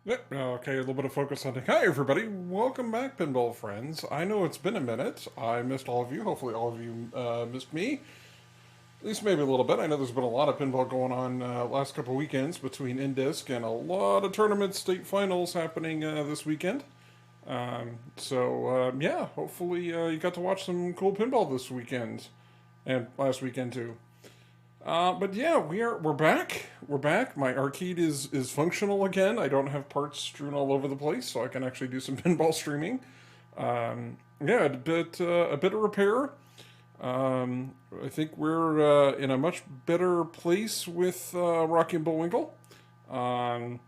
Yep, okay, a little bit of focus hunting. Hi, everybody. Welcome back, pinball friends. I know it's been a minute. I missed all of you. Hopefully, all of you missed me. At least maybe a little bit. I know there's been a lot of pinball going on last couple weekends between Indisc and a lot of tournament state finals happening this weekend. Yeah, hopefully you got to watch some cool pinball this weekend and last weekend too. But yeah, we're back. We're back. My arcade is functional again. I don't have parts strewn all over the place, so I can actually do some pinball streaming. Yeah, a bit of repair. I think we're in a much better place with Rocky and Bullwinkle. Um,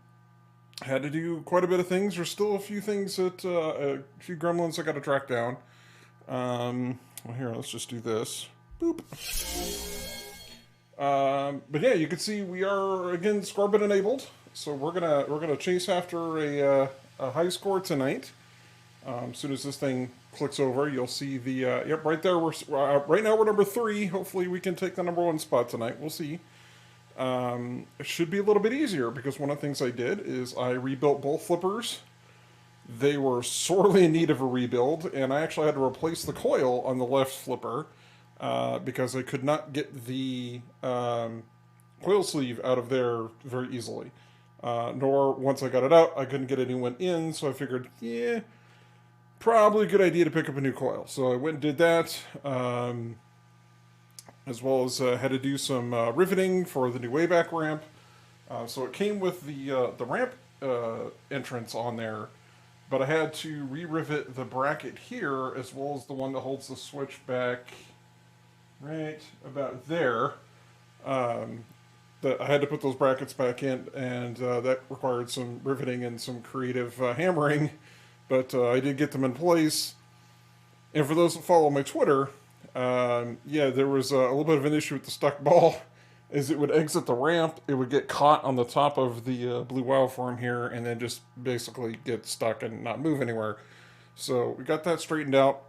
had to do quite a bit of things. There's still a few things that a few gremlins I got to track down. Well, here, let's just do this. Boop. But yeah, you can see we are again Scorbit enabled, so we're gonna chase after a high score tonight. As soon as this thing clicks over, you'll see the yep, right there. We're right now we're number 3. Hopefully we can take the number 1 spot tonight. We'll see. It should be a little bit easier because one of the things I did is I rebuilt both flippers. They were sorely in need of a rebuild, and I actually had to replace the coil on the left flipper because I could not get the coil sleeve out of there very easily. Nor, once I got it out, I couldn't get a new one in, so I figured, yeah, probably a good idea to pick up a new coil. So I went and did that, as well as had to do some riveting for the new wayback ramp. So it came with the ramp entrance on there, but I had to re-rivet the bracket here, as well as the one that holds the switch back right about there. That I had to put those brackets back in, and that required some riveting and some creative hammering, but I did get them in place. And for those that follow my Twitter, yeah, there was a little bit of an issue with the stuck ball. As it would exit the ramp, it would get caught on the top of the blue wow form here, and then just basically get stuck and not move anywhere. So we got that straightened out.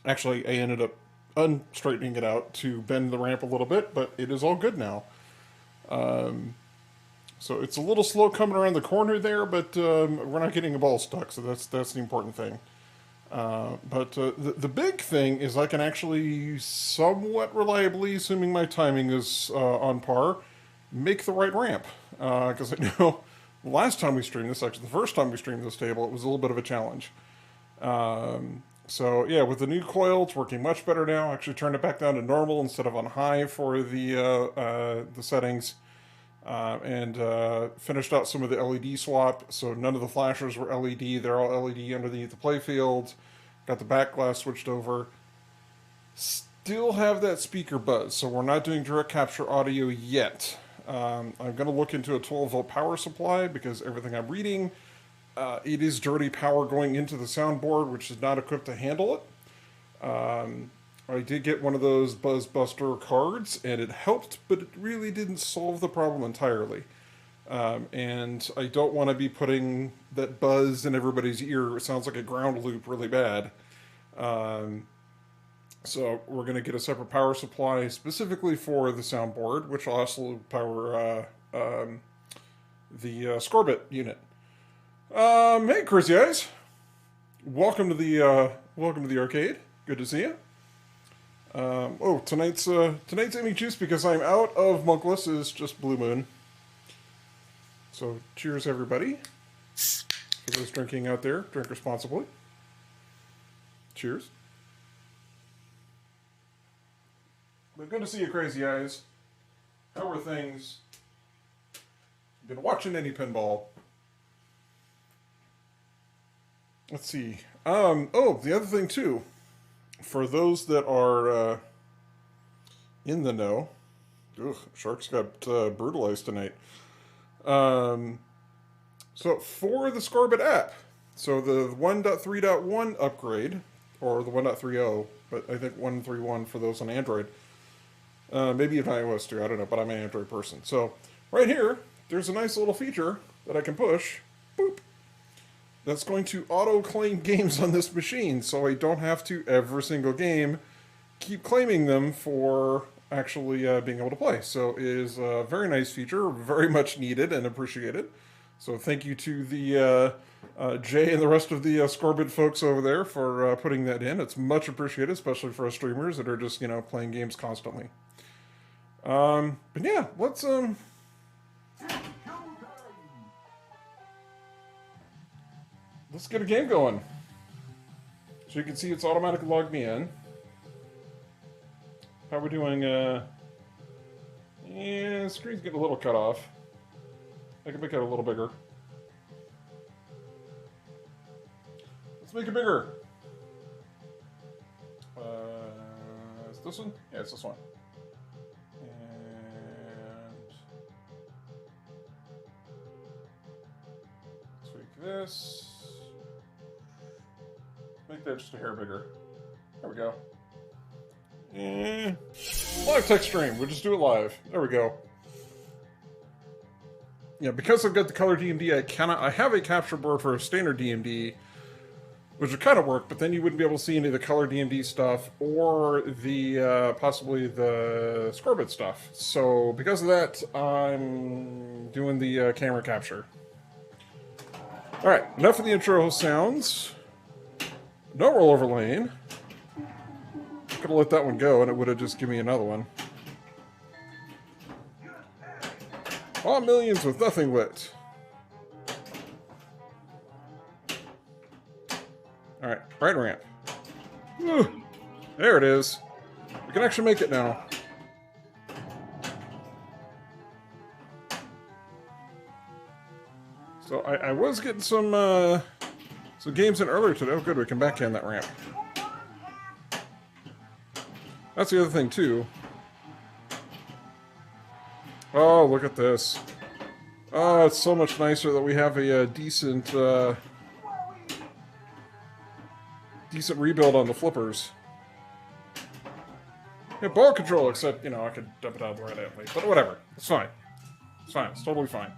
Actually, I ended up unstraightening it out to bend the ramp a little bit, but it is all good now. So it's a little slow coming around the corner there, but we're not getting a ball stuck, so that's the important thing. The big thing is I can actually somewhat reliably, assuming my timing is on par, make the right ramp. Because I know the last time we streamed this, actually the first time we streamed this table, it was a little bit of a challenge. So yeah, with the new coil, it's working much better now. Actually turned it back down to normal instead of on high for the settings. And finished out some of the LED swap, so none of the flashers were LED. They're all LED underneath the playfield. Got the back glass switched over. Still have that speaker buzz, so we're not doing direct capture audio yet. I'm going to look into a 12-volt power supply because everything I'm reading, it is dirty power going into the soundboard, which is not equipped to handle it. I did get one of those Buzzbuster cards, and it helped, but it really didn't solve the problem entirely. And I don't want to be putting that buzz in everybody's ear. It sounds like a ground loop really bad. So we're going to get a separate power supply specifically for the soundboard, which will also power the Scorbit unit. Hey, Crazy Eyes! Welcome to the arcade. Good to see you. Tonight's Amy Juice, because I'm out of Monkless, is just Blue Moon. So cheers, everybody. For those drinking out there, drink responsibly. Cheers. But good to see you, Crazy Eyes. How are things? Been watching any pinball? Let's see. The other thing too, for those that are in the know, Sharks got brutalized tonight. So for the Scorbit app, so the 1.3.1 upgrade, or the 1.30, but I think 1.3.1 for those on Android, maybe even iOS too, I don't know, but I'm an Android person. So right here, there's a nice little feature that I can push, boop, that's going to auto-claim games on this machine, so I don't have to, every single game, keep claiming them for actually being able to play. So it is a very nice feature, very much needed and appreciated. So thank you to the Jay and the rest of the Scorbit folks over there for putting that in. It's much appreciated, especially for us streamers that are just, playing games constantly. But yeah, let's get a game going. So you can see it's automatically logged me in. How we doing? Yeah, the screen's getting a little cut off. I can make it a little bigger. Let's make it bigger. Is this one? Yeah, it's this one. And tweak this. Make that just a hair bigger. There we go. Live text stream. We'll just do it live. There we go. Yeah, because I've got the color DMD, I have a capture board for a standard DMD, which would kind of work, but then you wouldn't be able to see any of the color DMD stuff or the possibly the Scorbit stuff. So because of that, I'm doing the camera capture. All right, enough of the intro sounds. No rollover lane. Could have let that one go, and it would have just given me another one. All millions with nothing lit. Alright, right ramp. Whew. There it is. We can actually make it now. So I was getting some games in earlier today. Oh good, we can backhand that ramp. That's the other thing too. Oh, look at this. Oh, it's so much nicer that we have a decent rebuild on the flippers. Yeah, ball control, except, I could dump it out the right way. But whatever. It's fine. It's fine. It's totally fine.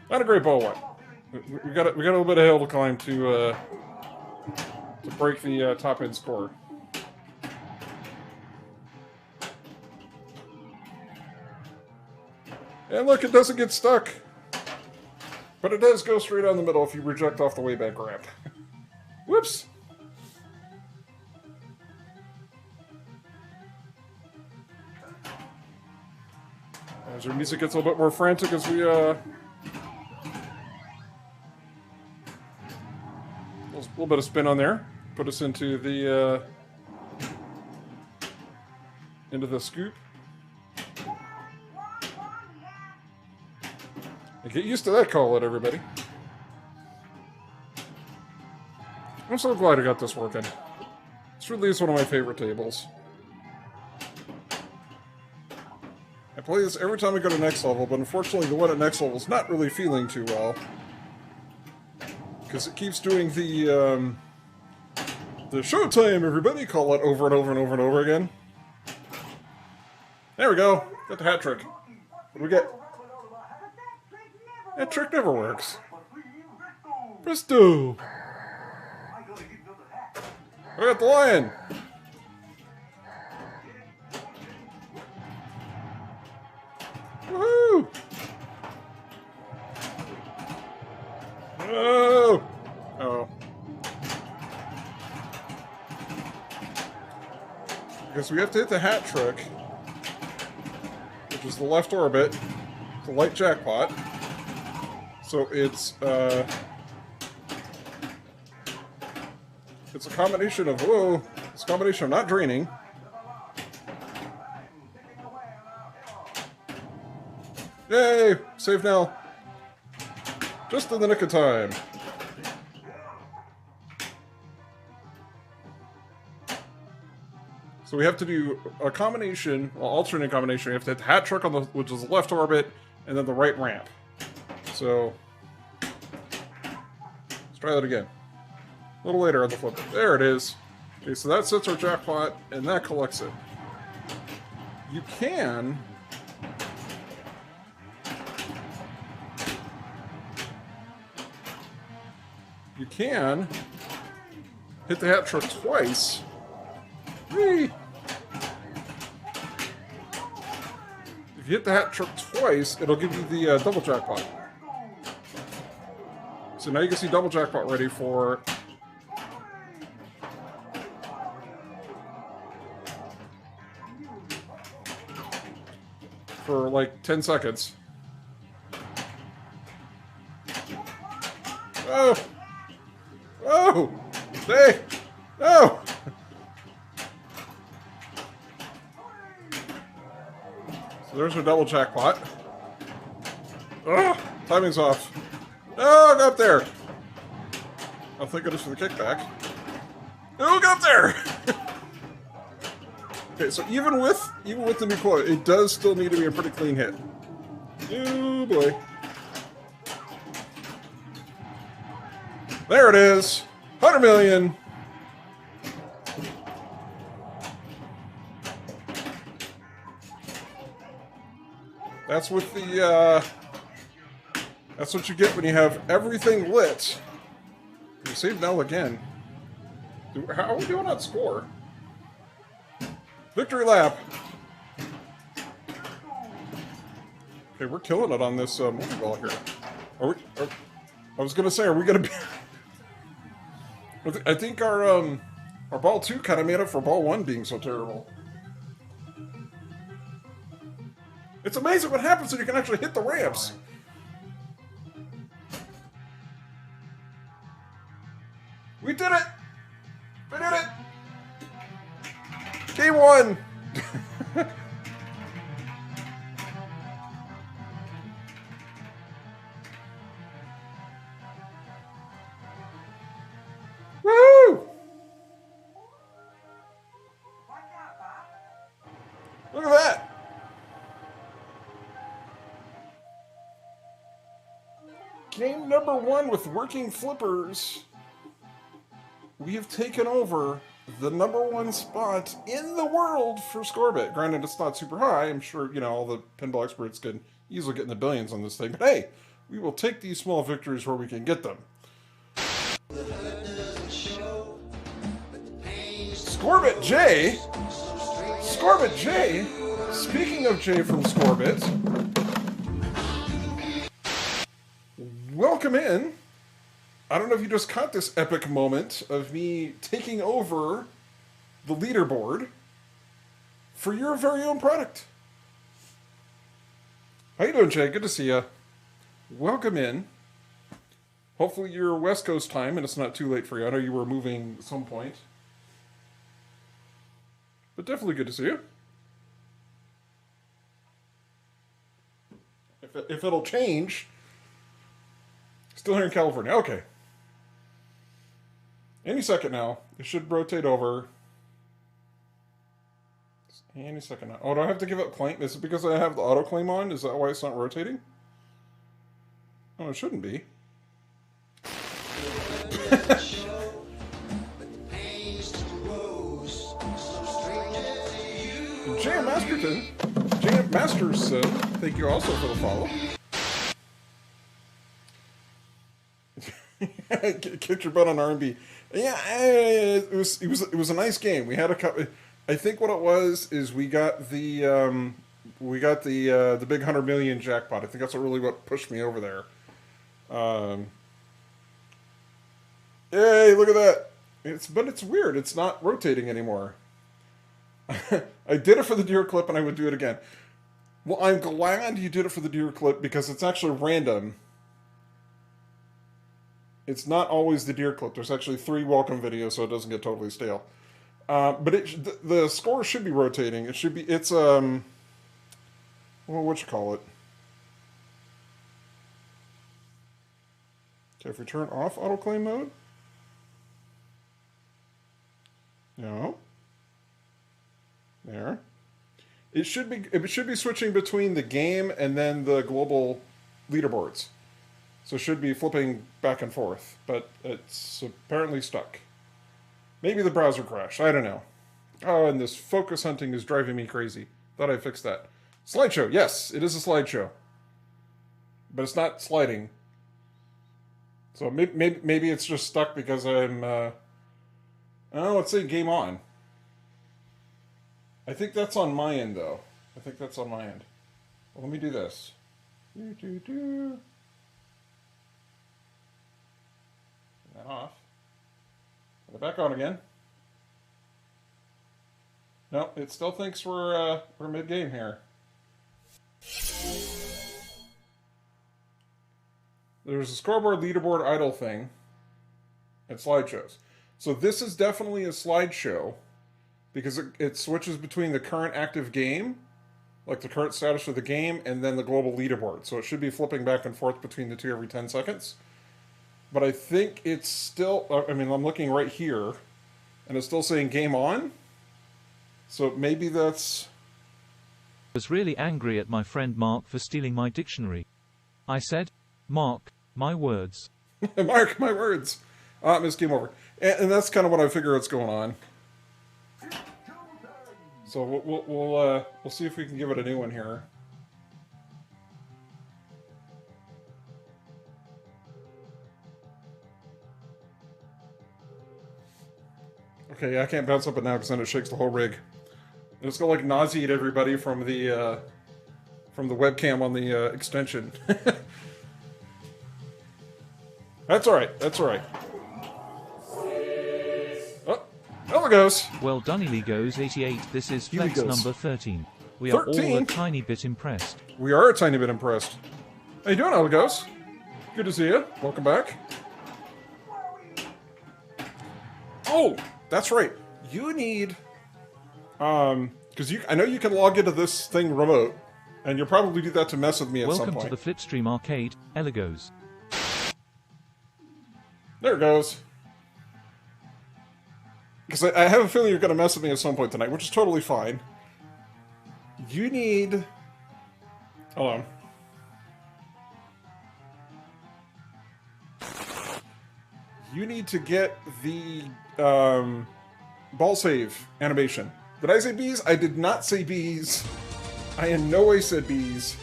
Not a great ball one. We got a little bit of hill to climb to break the top end score. And look, it doesn't get stuck. But it does go straight down the middle if you reject off the way back ramp. Whoops! As our music gets a little bit more frantic as we, a little bit of spin on there. Put us into the, scoop. Get used to that call, everybody. I'm so glad I got this working. This really is one of my favorite tables. I play this every time I go to next level, but unfortunately the one at next level is not really feeling too well. Because it keeps doing the showtime, everybody, call it over and over and over and over again. There we go. Got the hat trick. What do we get? That trick never works. Presto! I got the lion! Woohoo! Oh! Oh. Because we have to hit the hat trick, which is the left orbit, the light jackpot. So it's a combination of, it's a combination of not draining. Yay! Save now. Just in the nick of time. So we have to do a combination, well, alternate combination. We have to hit the hat trick on which is the left orbit, and then the right ramp. So, let's try that again. A little later on the flip. There it is. Okay, so that sets our jackpot, and that collects it. You can... hit the hat trick twice. Whee! If you hit the hat trick twice, it'll give you the double jackpot. So now you can see double jackpot ready for... for like 10 seconds. Oh! Oh! Hey! No! So there's our double jackpot. Oh! Timing's off. No, go up there! Oh, thank goodness for the kickback. No, go up there! Okay, so even with the new quote, it does still need to be a pretty clean hit. Oh boy. There it is! 100 million! That's with the, that's what you get when you have everything lit. You saved Nell again. How are we doing on score? Victory lap! Okay, we're killing it on this multi-ball here. I was gonna say, are we gonna be... I think our ball 2 kind of made up for ball 1 being so terrible. It's amazing what happens when you can actually hit the ramps. We did it! We did it! Game 1! Woo! Look at that! Game number 1 with working flippers. We have taken over the #1 spot in the world for Scorbit. Granted, it's not super high. I'm sure, you know, all the pinball experts can easily get in the billions on this thing. But hey, we will take these small victories where we can get them. Scorbit J. Scorbit J. Speaking of J from Scorbit, welcome in. I don't know if you just caught this epic moment of me taking over the leaderboard for your very own product. How you doing, Jay? Good to see you. Welcome in. Hopefully you're West Coast time and it's not too late for you. I know you were moving at some point. But definitely good to see you. If it'll change. Still here in California. Okay. Any second now. It should rotate over. Any second now. Oh, do I have to give up claim? Is it because I have the auto claim on? Is that why it's not rotating? Oh, it shouldn't be. J.M. Masterton. J.M. Masterson. Thank you also for the follow. Kicked your butt on R&B. Yeah, it was a nice game. We had a couple. I think what it was is we got the big 100 million jackpot. I think that's what pushed me over there. Hey, look at that! But it's weird. It's not rotating anymore. I did it for the deer clip, and I would do it again. Well, I'm glad you did it for the deer clip because it's actually random. It's not always the deer clip. There's actually 3 welcome videos, so it doesn't get totally stale. But the score should be rotating. It should be. It's well, what you call it? Okay, if we turn off autoclaim mode. No. There. It should be switching between the game and then the global leaderboards. So it should be flipping back and forth, but it's apparently stuck. Maybe the browser crashed. I don't know. Oh, and this focus hunting is driving me crazy. Thought I fixed that. Slideshow. Yes, it is a slideshow. But it's not sliding. So maybe it's just stuck because I'm... oh, let's say game on. I think that's on my end, though. I think that's on my end. Well, let me do this. Turn that off. Put it back on again. No, it still thinks we're mid-game here. There's a scoreboard, leaderboard, idle thing, and slideshows. So this is definitely a slideshow because it switches between the current active game, like the current status of the game, and then the global leaderboard. So it should be flipping back and forth between the two every 10 seconds. But I think it's still, I mean, I'm looking right here, and it's still saying game on. So maybe that's... I was really angry at my friend Mark for stealing my dictionary. I said, Mark, my words. Mark, my words. Missed game over. And that's kind of what I figure what's going on. So we'll see if we can give it a new one here. Okay, I can't bounce up it now because then it shakes the whole rig. And it's gonna like nauseate everybody from the webcam on the extension. That's all right. That's all right. Oh, there it goes. Well done, Eligos 88. This is flex Eligos. number 13. We are 13? all a tiny bit impressed. We are a tiny bit impressed. How you doing, Eligos? Good to see you. Welcome back. Oh, that's right. You need, because I know you can log into this thing remote, and you'll probably do that to mess with me at some Welcome point. to the Flipstream Arcade, Eligos. There it goes. Because I have a feeling you're going to mess with me at some point tonight, which is totally fine. You need... Hold on. You need to get the ball save animation. Did I say bees? I did not say bees. I in no way said bees.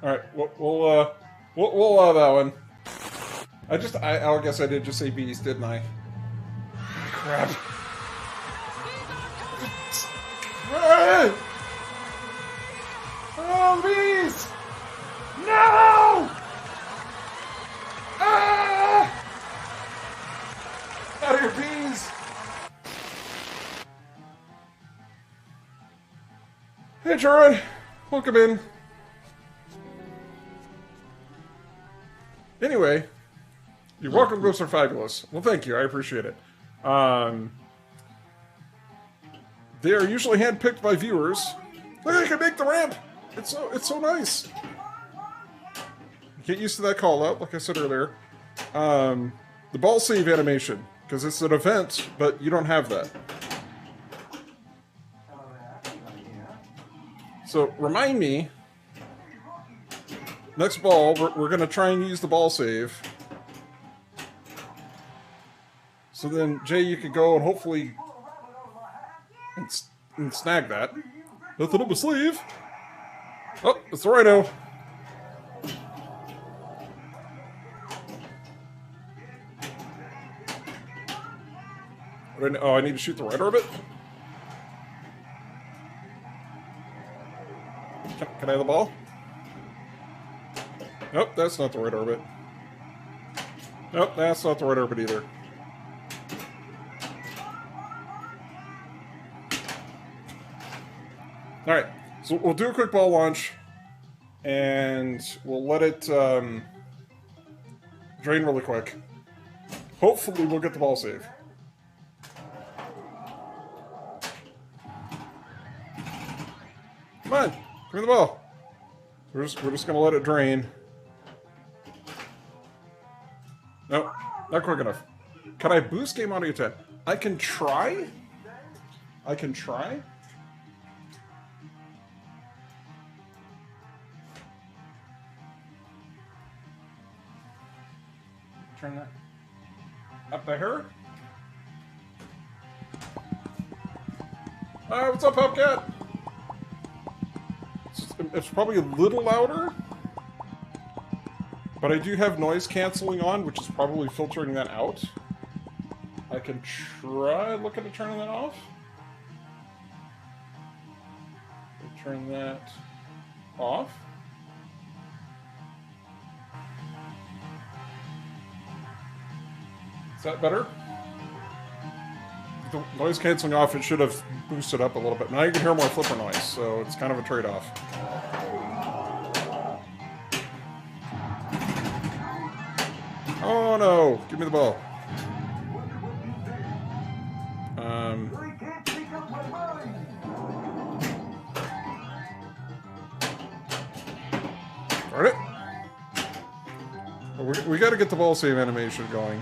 All right, we'll allow that one. I guess I did just say bees, didn't I? Crap. Oh, bees! No! Ah! Out of your bees! Hey, Jared. Welcome in. Anyway, your welcome gifts are fabulous. Well, thank you. I appreciate it. They are usually handpicked by viewers. Look, I can make the ramp. It's so nice. Get used to that call out, like I said earlier. The ball save animation, because it's an event, but you don't have that. So remind me. Next ball, we're going to try and use the ball save. So then, Jay, you could go and hopefully and snag that. Nothing up my sleeve. Oh, it's the Rhino. Oh, I need to shoot the right orbit? Can I have the ball? Nope, that's not the right orbit. Nope, that's not the right orbit either. Alright, so we'll do a quick ball launch, and we'll let it drain really quick. Hopefully we'll get the ball save. Come on, give me the ball. We're just gonna let it drain. Nope, not quick enough. Can I boost game audio 10? I can try. I can try. Turn that up there. What's up, Hubcat? It's probably a little louder, but I do have noise canceling on, which is probably filtering that out. I can try looking at turning that off. Turn that off. Is that better? The noise canceling off, it should have boosted up a little bit. Now you can hear more flipper noise, so it's kind of a trade-off. Oh no! Give me the ball. Darn it! We got to get the ball save animation going.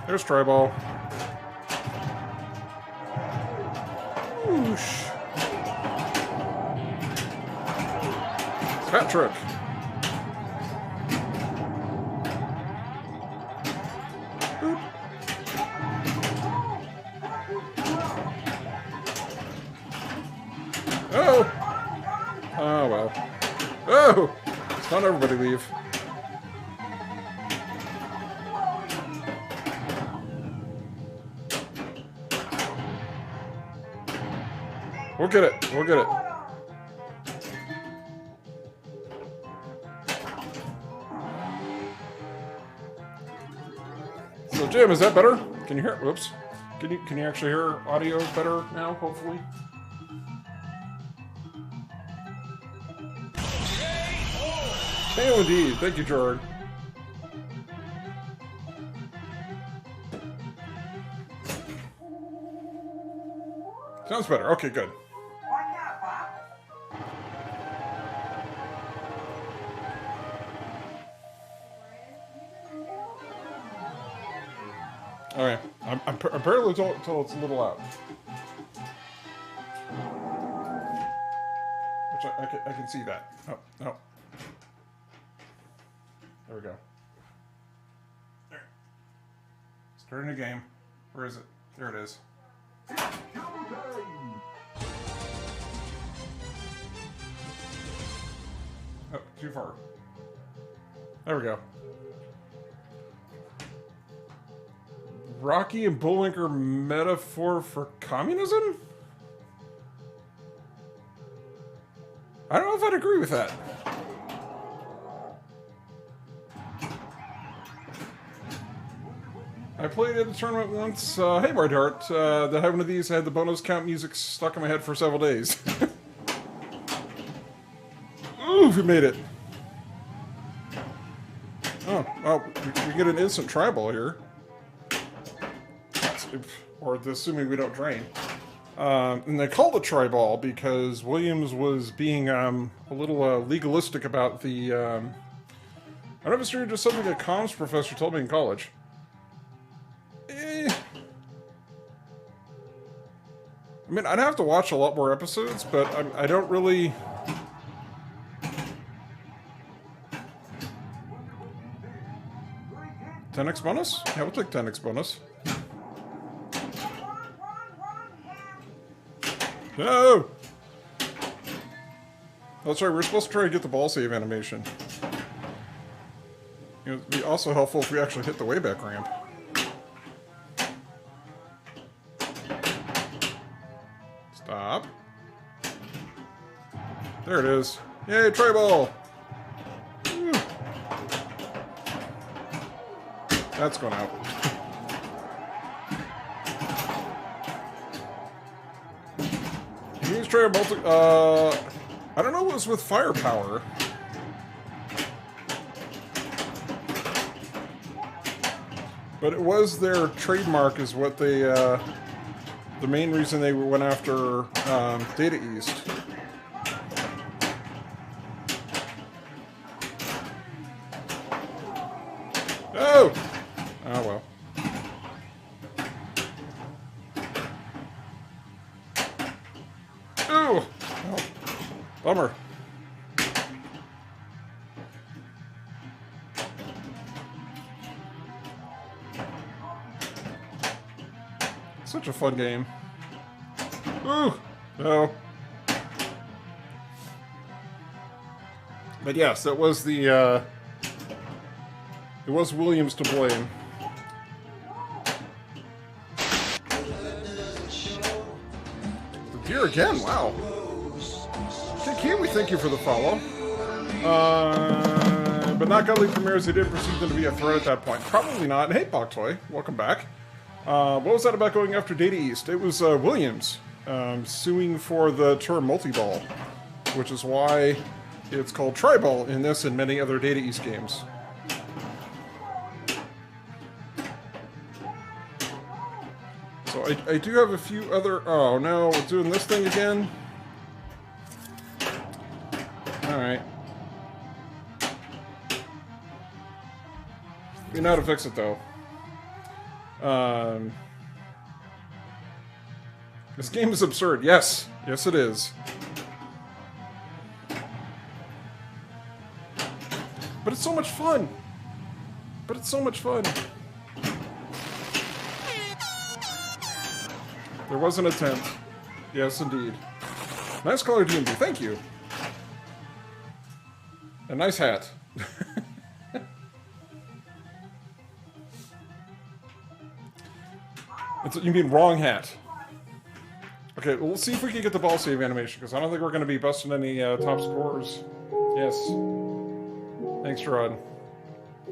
There's try ball. Whoosh. Hat trick. Boop. Oh! Oh well. Oh! It's not everybody leave. We'll get it. We'll get it. So Jim, is that better? Can you hear? Whoops. Can you actually hear audio better now? Hopefully. Hey, indeed. Thank you, Gerard. Sounds better. Okay, good. All right, I'm apparently told it's a little loud, which I can see that. Oh no, there we go. There. Starting a game. Where is it? There it is. Oh, too far. There we go. Rocky and Bullwinkle metaphor for communism? I don't know if I'd agree with that. I played at a tournament once. Hey, Mardart. That had one of these. I had the bonus count music stuck in my head for several days. Ooh, we made it. Oh, well, we get an instant tri-ball here. Or assuming we don't drain. And they called it tri-ball because Williams was being a little legalistic about the... I don't know if it's just something a comms professor told me in college. I mean, I'd have to watch a lot more episodes, but I don't really... 10x bonus? Yeah, we'll take 10x bonus. No! That's right, we're supposed to try to get the ball save animation. It would be also helpful if we actually hit the way back ramp. Stop. There it is. Yay, try ball! Woo. That's going out. Use tray multi. I don't know what was with firepower. But it was their trademark, is what they. The main reason they went after Data East. Oh! Oh well. Oh! Oh. Bummer. Such a fun game. Ooh! No. But yes, that was the, it was Williams to blame. Here again, wow. Okay, can't we thank you for the follow? But not godly premieres, they didn't perceive them to be a threat at that point. Probably not. Hey, Boktoy, welcome back. What was that about going after Data East? It was Williams suing for the term multi-ball, which is why it's called Tri-Ball in this and many other Data East games. So I do have a few other... Oh no, we're doing this thing again? Alright. We know how to fix it though. This game is absurd. Yes. Yes it is. But it's so much fun. But it's so much fun. There was an attempt. Yes, indeed. Nice color DMV. Thank you. A nice hat. You mean wrong hat. Okay, well, let's see if we can get the ball save animation, because I don't think we're going to be busting any top scores. Yes. Thanks, Rod.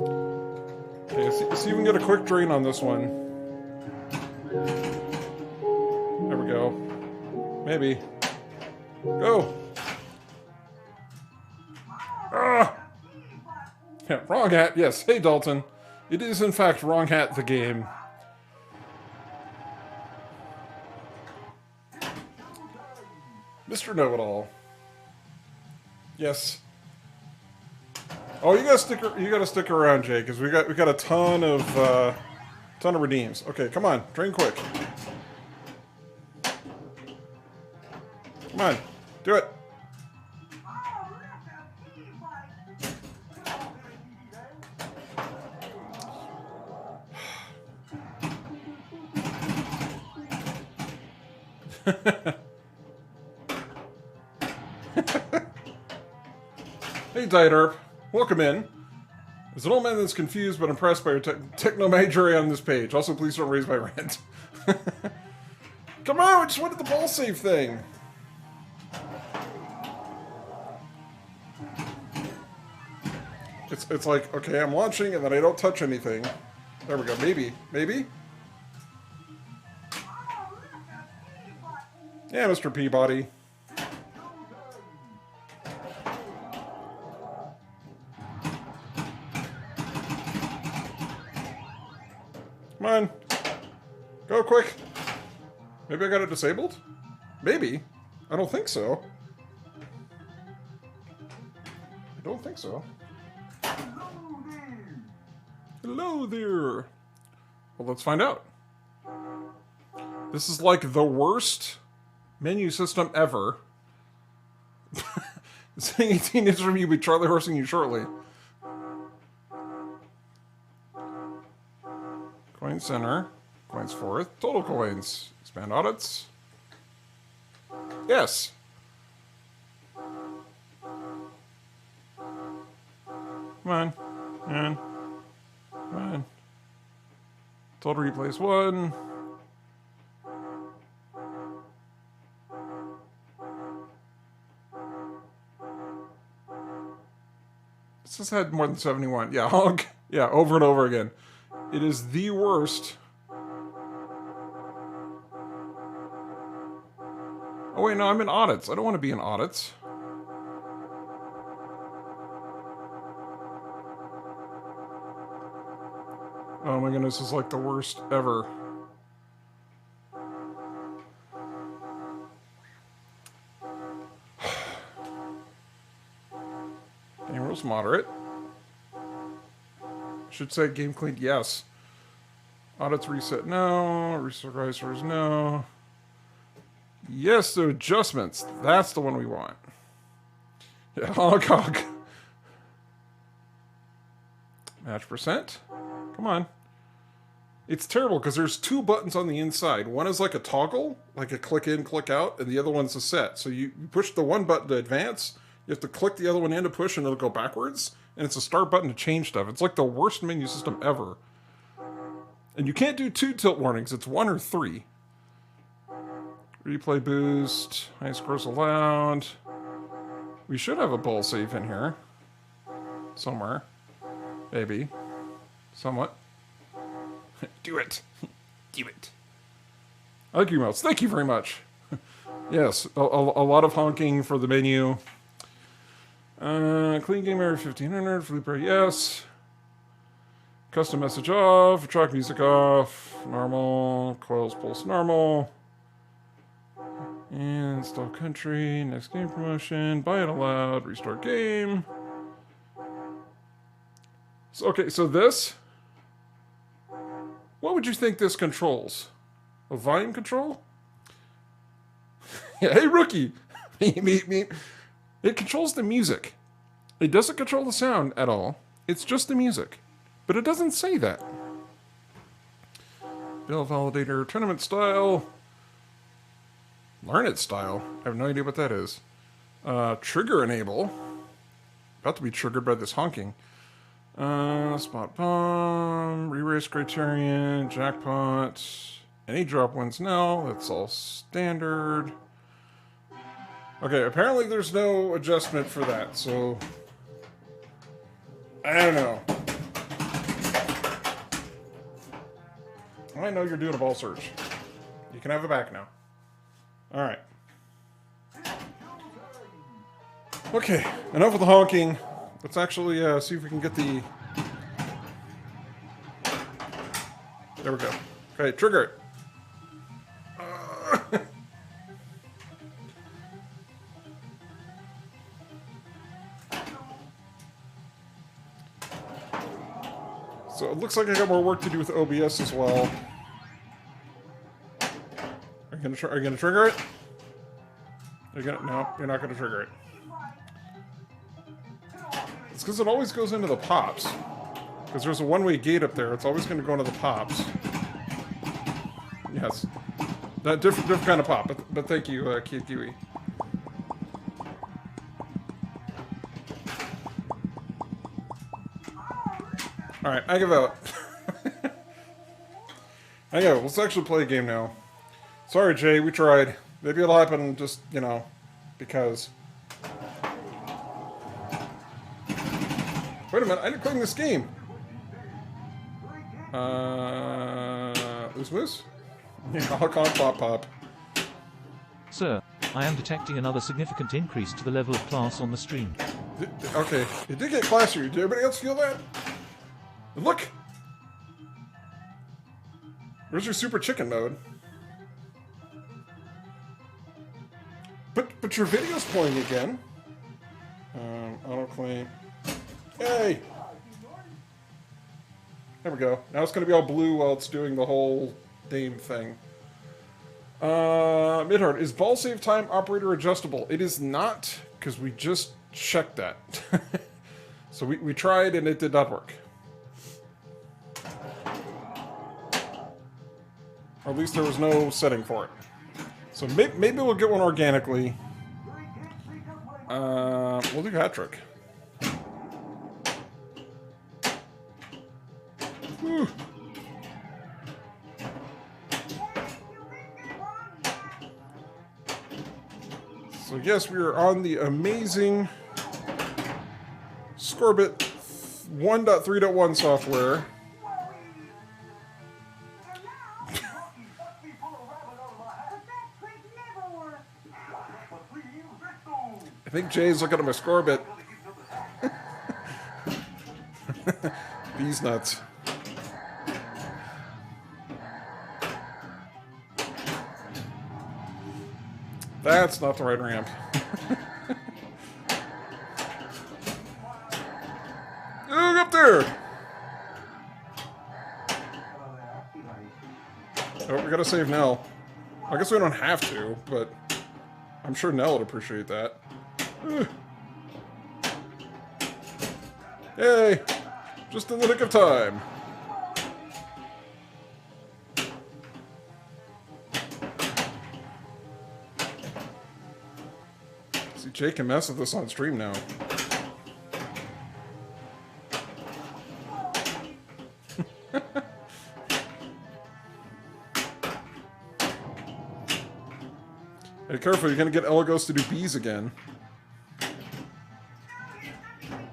Okay, let's see if we can get a quick drain on this one. There we go. Maybe. Go! Ah! Yeah, wrong hat. Yes. Hey, Dalton. It is, in fact, wrong hat the game. Mr. Know-It-All. Yes. Oh, you gotta stick around, Jay, because we got a ton of redeems. Okay, come on, drain quick. Come on, do it. Hey, Diet welcome in. As an old man that's confused but impressed by your technomagery on this page. Also, please don't raise my rent. Come on, we just wanted the ball save thing. It's like, okay, I'm launching and then I don't touch anything. There we go, maybe. Maybe? Yeah, Mr. Peabody. Come on. Go quick. Maybe I got it disabled? Maybe. I don't think so. I don't think so. Hello there. Well, let's find out. This is like the worst menu system ever. Saying 18 inches from you, be Charlie horsing you shortly. Coin center. Coins fourth. Total coins. Expand audits. Yes. Come on. Come on. Come on. Total replays 1. This has had more than 71. Yeah, honk. Yeah, over and over again. It is the worst. Oh wait, no, I'm in audits. I don't want to be in audits. Oh my goodness, this is like the worst ever. Game rules moderate. Should say game cleaned, yes. Audits reset, no. Resurgicers, no. Yes, so adjustments. That's the one we want. Yeah, honk honk. Match percent. Come on. It's terrible because there's 2 buttons on the inside. One is like a toggle, like a click in, click out, and the other one's a set. So you push the one button to advance, you have to click the other one in to push and it'll go backwards, and it's a start button to change stuff. It's like the worst menu system ever. And you can't do 2 tilt warnings, it's 1 or 3. Replay boost. High scores allowed. We should have a ball save in here. Somewhere. Maybe. Somewhat. Do it. Do it. I like your mouse. Thank you very much. Yes, a lot of honking for the menu. Clean game area 1500. Flip rate, yes. Custom message off. Track music off. Normal. Coils pulse normal. And install country. Next game promotion. Buy it aloud. Restart game. So, okay, so this. What would you think this controls? A volume control? Yeah, hey, rookie. It controls the music. It doesn't control the sound at all. It's just the music. But it doesn't say that. Bill validator, tournament style. Learn it style. I have no idea what that is. Trigger enable. About to be triggered by this honking. Spot bomb. Re-race criterion. Jackpot. Any drop wins now. That's all standard. Okay, apparently there's no adjustment for that, so I don't know. I know you're doing a ball search. You can have it back now. Alright. Okay, enough with the honking. Let's actually see if we can get the... There we go. Okay, trigger it. So it looks like I got more work to do with OBS as well. Are you gonna trigger it? No, you're not gonna trigger it. It's because it always goes into the pops. Because there's a one-way gate up there. It's always going to go into the pops. Yes. That different kind of pop. But thank you, Keith Dewey. Alright, I give out. I give out. Let's actually play a game now. Sorry, Jay, we tried. Maybe it'll happen just, you know, because. Wait a minute, I didn't claim this game. Loose Moose? Yeah, I'll call it Pop Pop. Sir, I am detecting another significant increase to the level of class on the stream. Okay, it did get classier. Did everybody else feel that? Look! Where's your Super Chicken mode? But your video's playing again. Auto-claim. Hey! There we go. Now it's going to be all blue while it's doing the whole name thing. Midhard, is ball save time operator adjustable? It is not, because we just checked that. So we tried and it did not work. Or at least there was no setting for it. So maybe we'll get one organically. We'll do hat trick. Whew. So yes, we are on the amazing Scorbit 1.3.1 software. I think Jay's looking at my Scorbit. These nuts. That's not the right ramp. Look up there! Oh, we gotta save Nell. I guess we don't have to, but I'm sure Nell would appreciate that. Yay! Just in the nick of time. See, Jake can mess with this on stream now. Hey, careful, you're gonna get Elagos to do B's again.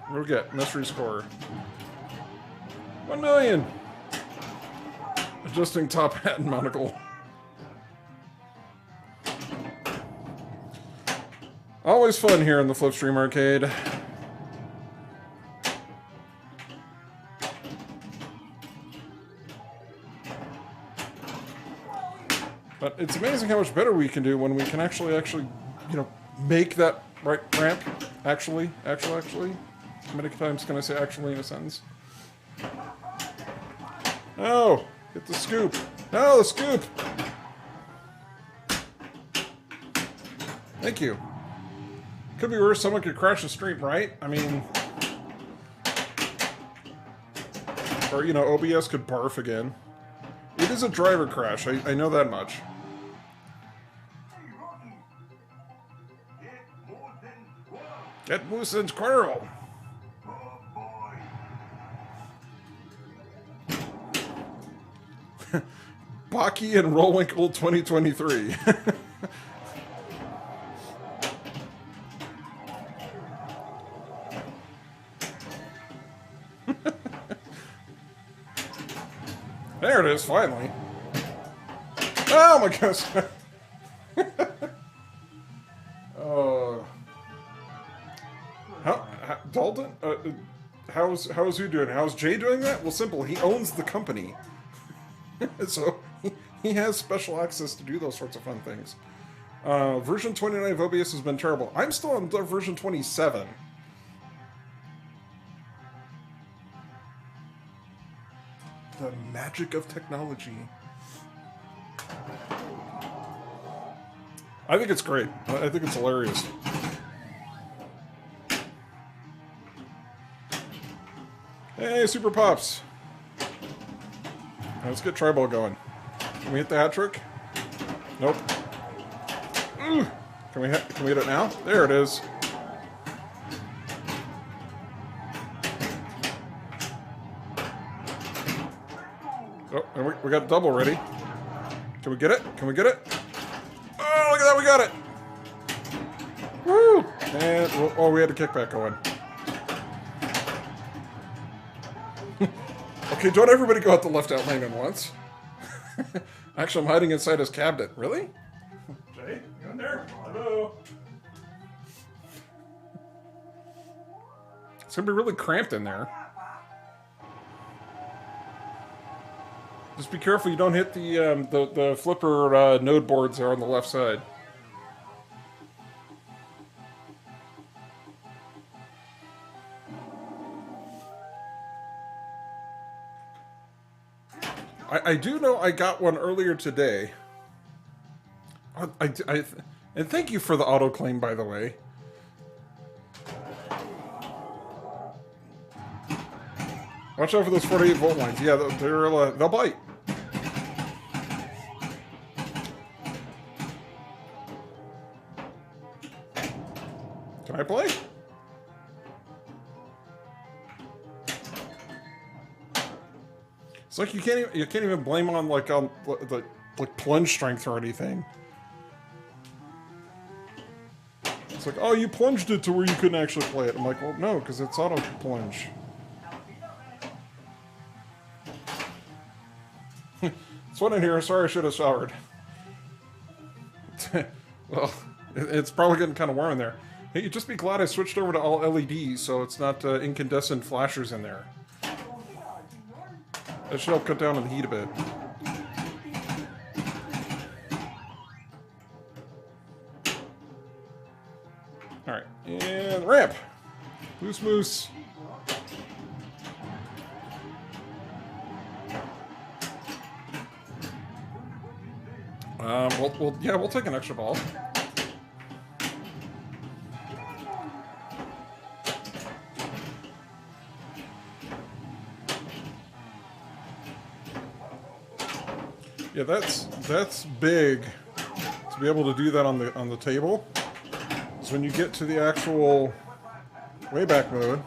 What do we get? Mystery score. 1 million! Adjusting top hat and monocle. Always fun here in the Flipstream Arcade. But it's amazing how much better we can do when we can actually, you know, make that right ramp. Actually. How many times can I say actually in a sentence? No! Get the scoop! No, the scoop! Thank you. Could be worse, someone could crash the stream, right? I mean... Or, you know, OBS could barf again. It is a driver crash, I know that much. Get Moose and Squirrel! Baki and Bullwinkle 2023. There it is, finally. Oh my gosh. Dalton? How's who doing? How's Jay doing that? Well, simple. He owns the company. So he has special access to do those sorts of fun things. Version 29 of OBS has been terrible. I'm still on version 27. The magic of technology. I think it's great. I think it's hilarious. Hey, Super Pops. Let's get Tribal going. Can we hit the hat trick? Nope. Ooh. Can we hit it now? There it is. Oh, and we got double ready. Can we get it? Can we get it? Oh, look at that, we got it! Woo! And, oh, we had a kickback going. Okay, don't everybody go out the left out lane at once. Actually, I'm hiding inside his cabinet. Really? Jay, you in there? Hello? It's gonna be really cramped in there. Just be careful you don't hit the flipper node boards there on the left side. I do know I got one earlier today. And thank you for the auto-claim, by the way. Watch out for those 48-volt lines. Yeah, they'll bite. Can I play? It's like you can't even blame on like plunge strength or anything. It's like, oh, you plunged it to where you couldn't actually play it. I'm like, well, no, because it's auto plunge. Sweat in here. Sorry, I should have showered. Well, it's probably getting kind of warm in there. Hey, you just be glad I switched over to all LEDs, so it's not incandescent flashers in there. That should help cut down on the heat a bit. Alright, and ramp! Loose moose! We'll take an extra ball. Yeah, that's big to be able to do that on the table. So when you get to the actual way back mode.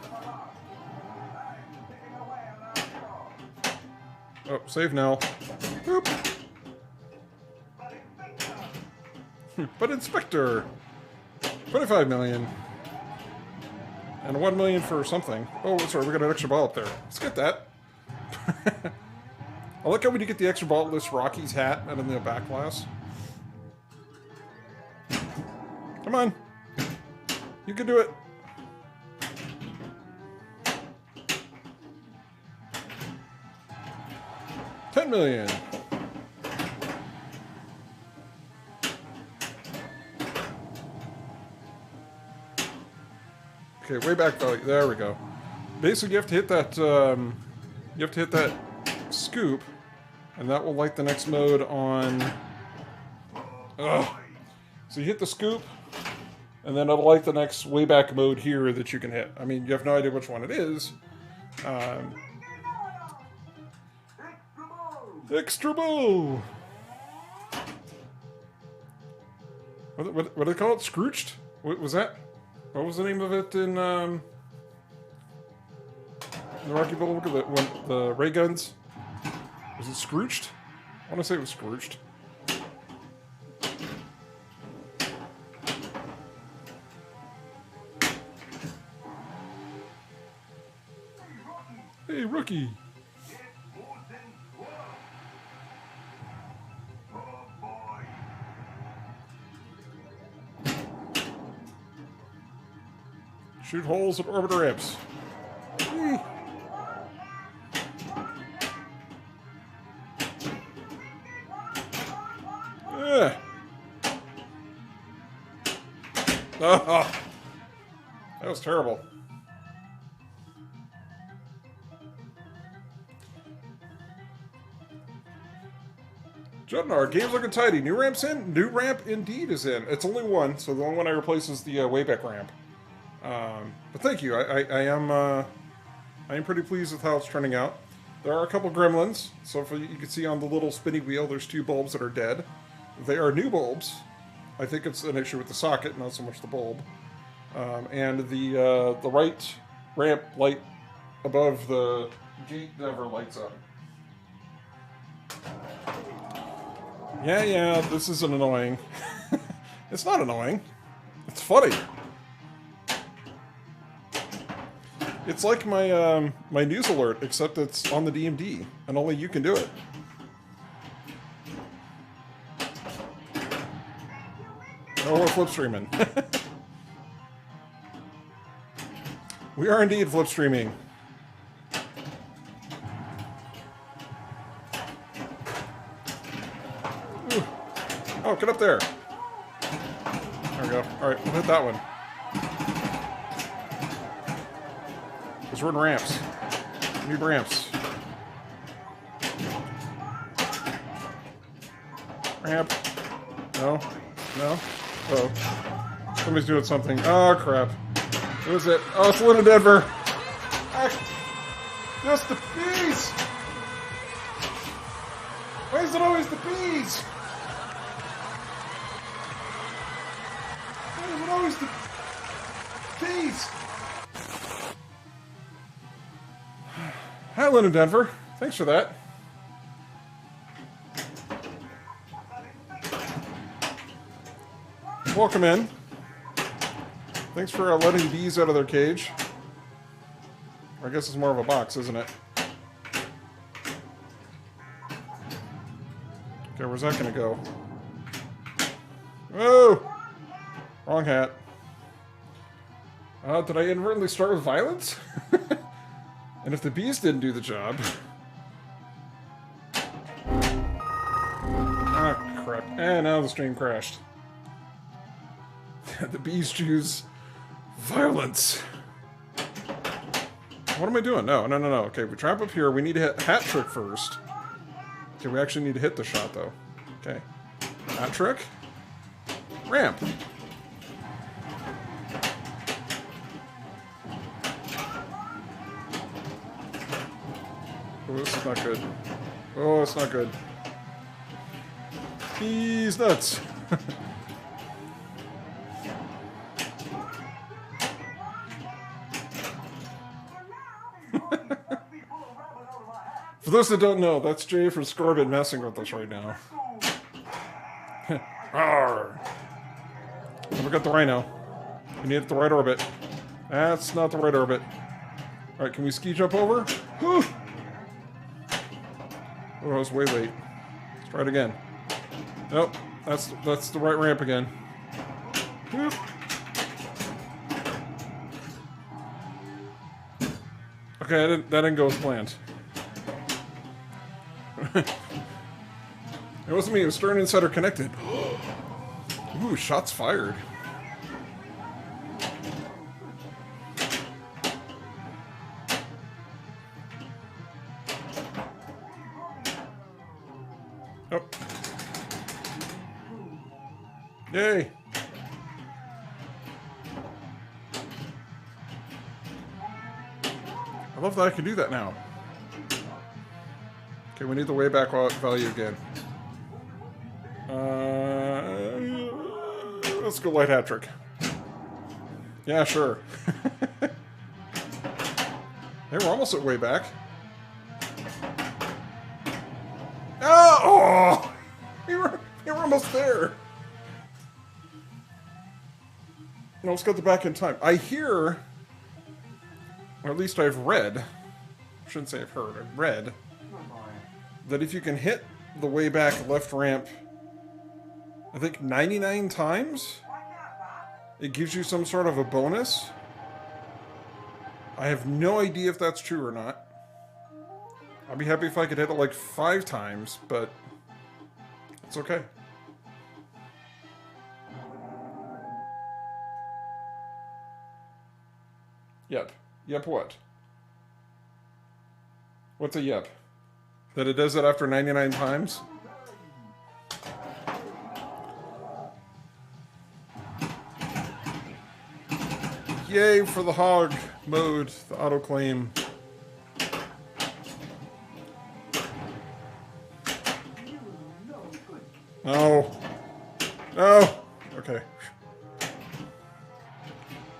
Oh, save now. Boop. But Inspector! 25 million. And 1 million for something. Oh, sorry, we got an extra ball up there. Let's get that. I like how when you get the extra ball, it lists Rocky's hat and in the back glass. Come on. You can do it. $10 million. Okay, way back value. There we go. Basically, you have to hit that. You have to hit that scoop, and that will light the next mode on. Ugh. So you hit the scoop, and then it'll light the next way back mode here that you can hit. I mean, you have no idea which one it is. Extra bow. What do they call it? Scrooched? What was that? What was the name of it in the Rocky Bullwinkle? The ray guns? Was it Scrooched? I want to say it was Scrooched. Hey, rookie! Shoot holes at orbiter ramps. Whee. Yeah. Oh, that was terrible. Judnar, game's looking tidy. New ramp's in? New ramp indeed is in. It's only one, so the only one I replace is the wayback ramp. But thank you. I am pretty pleased with how it's turning out. There are a couple gremlins. So you can see on the little spinny wheel, there's 2 bulbs that are dead. They are new bulbs. I think it's an issue with the socket, not so much the bulb. And the right ramp light above the gate never lights up. Yeah, this isn't annoying. It's not annoying. It's funny. It's like my my news alert, except it's on the DMD, and only you can do it. Oh, we're flip streaming. We are indeed flip streaming. Ooh. Oh, get up there. There we go. Alright, we'll hit that one. Because we're in ramps. We need ramps. Ramp. No. No. Oh. Somebody's doing something. Oh, crap. Who is it? Oh, it's Linda Denver. Just the bees! Why is it always the bees? Why is it always the bees? Hi, Linda Denver. Thanks for that. Welcome in. Thanks for letting bees out of their cage. I guess it's more of a box, isn't it? Okay, where's that gonna go? Oh! Wrong hat. Did I inadvertently start with violence? And if the bees didn't do the job... Ah, crap. And now the stream crashed. The bees choose violence. What am I doing? No. Okay, we trap up here. We need to hit hat trick first. Okay, we actually need to hit the shot, though. Okay. Hat trick. Ramp. Oh, this is not good. Oh, it's not good. He's nuts. For those that don't know, that's Jay from Scorbit messing with us right now. Arr. We got the rhino. We need the right orbit. That's not the right orbit. Alright, can we ski jump over? Whew. Oh, I was way late. Let's try it again. Nope, that's the right ramp again. Whew. Okay, that didn't go as planned. It wasn't me, it was stern and center connected. Ooh, shots fired. Oh. Yay. I love that I can do that now. Okay, we need the way back value again. Let's go light hat trick. Yeah, sure. Hey, we're almost at way back. Oh! We were almost there. Almost got the back in time. I hear, or at least I've read, I shouldn't say I've heard, I've read, that if you can hit the way back left ramp, I think 99 times, it gives you some sort of a bonus. I have no idea if that's true or not. I'd be happy if I could hit it like 5 times, but it's okay. Yep. Yep what? What's a yep? That it does it after 99 times? Yay for the hog mode, the auto claim. No. No. Okay.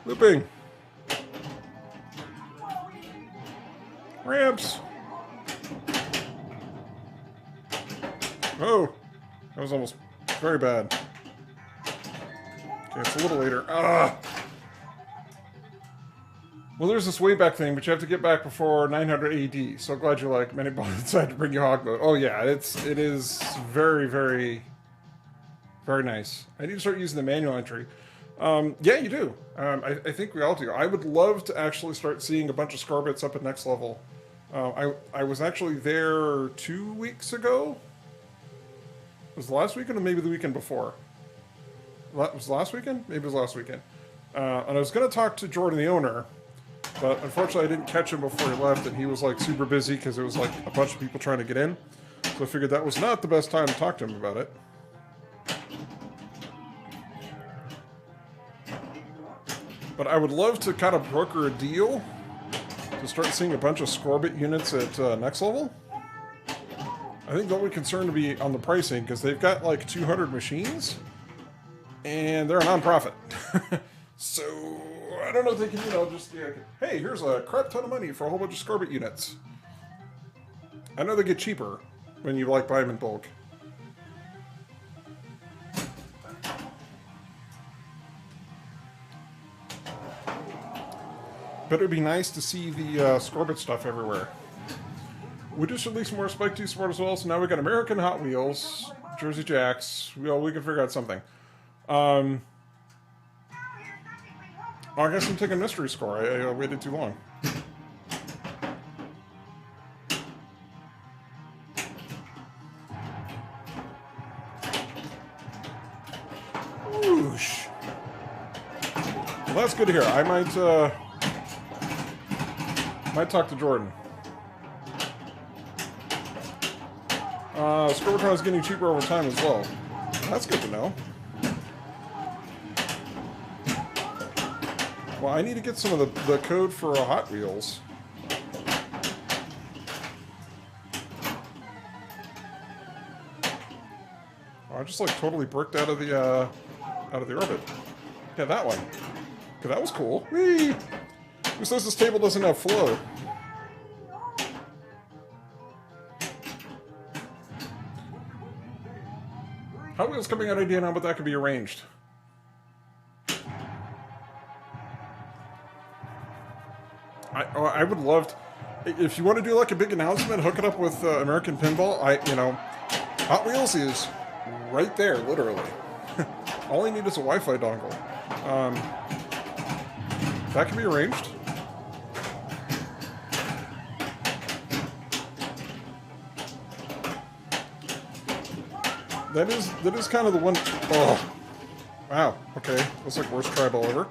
Looping. Ramps. Oh. That was almost very bad. Okay, it's a little later. Ah. Well, there's this way back thing, but you have to get back before 900 AD. So glad you like many bought decided to bring you hog mode. Oh yeah, it is very, very, very nice. I need to start using the manual entry. Yeah, you do. I think we all do. I would love to actually start seeing a bunch of Scorbits up at next level. I was actually there 2 weeks ago. Was it last weekend or maybe the weekend before? Was it last weekend? Maybe it was last weekend. And I was going to talk to Jordan, the owner, but unfortunately I didn't catch him before he left, and he was like super busy because it was like a bunch of people trying to get in. So I figured that was not the best time to talk to him about it. But I would love to kind of broker a deal to start seeing a bunch of Scorbit units at next level. I think the only concern to be on the pricing, because they've got like 200 machines, and they're a non-profit. So, I don't know if they can, you know, just, yeah, hey, here's a crap ton of money for a whole bunch of Scorbit units. I know they get cheaper when you, like, buy them in bulk. But it would be nice to see the Scorbit stuff everywhere. We just released more Spike 2 support as well, so now we got American Hot Wheels, Jersey Jacks. We can figure out something. Oh, I guess I'm taking mystery score. I waited too long. Whoosh. Well, that's good to hear. I might talk to Jordan. Scorbitron is getting cheaper over time as well. That's good to know. Well, I need to get some of the code for Hot Wheels. Oh, I just like totally bricked out of the orbit. Yeah, that one. Okay, that was cool. Whee! Who says this table doesn't have flow? Hot Wheels coming out idea now, but that could be arranged. I would love to, if you want to do like a big announcement, hook it up with American Pinball. Hot Wheels is right there, literally. All I need is a Wi-Fi dongle. That can be arranged. That is kind of the one. Oh, wow. Okay, looks like worst tribe all over.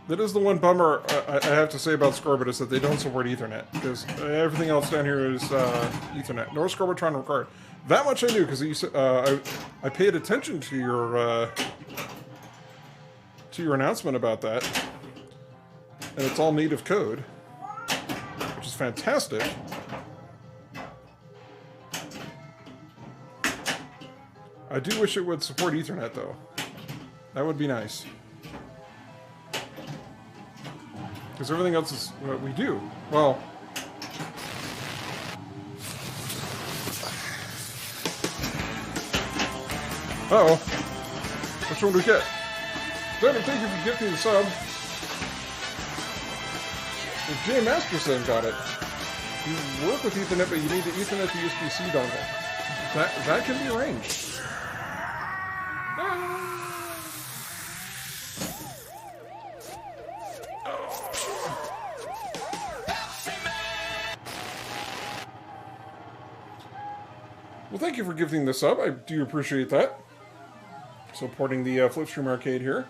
That is the one bummer I have to say about Scorbit, is that they don't support Ethernet, because everything else down here is Ethernet. No Scorbitron required. That much I knew, because I paid attention to your announcement about that, and it's all native code, which is fantastic. I do wish it would support Ethernet, though. That would be nice. Because everything else is what we do. Well, uh-oh. Which one do we get? David, thank you for gifting the sub. Well, Jay Masterson got it. You work with Ethernet, but you need the Ethernet to USB-C dongle. That can be arranged. Well, thank you for gifting this up. I do appreciate that. Supporting the Flipstream Arcade here.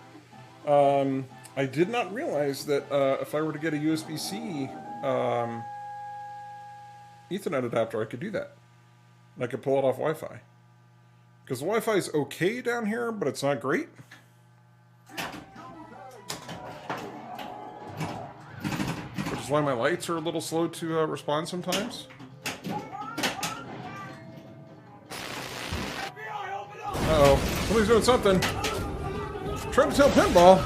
I did not realize that if I were to get a USB-C Ethernet adapter, I could do that. And I could pull it off Wi-Fi. Because the Wi-Fi is okay down here, but it's not great. Which is why my lights are a little slow to respond sometimes. Uh-oh. Somebody's doing something. Trying to tell Pinball.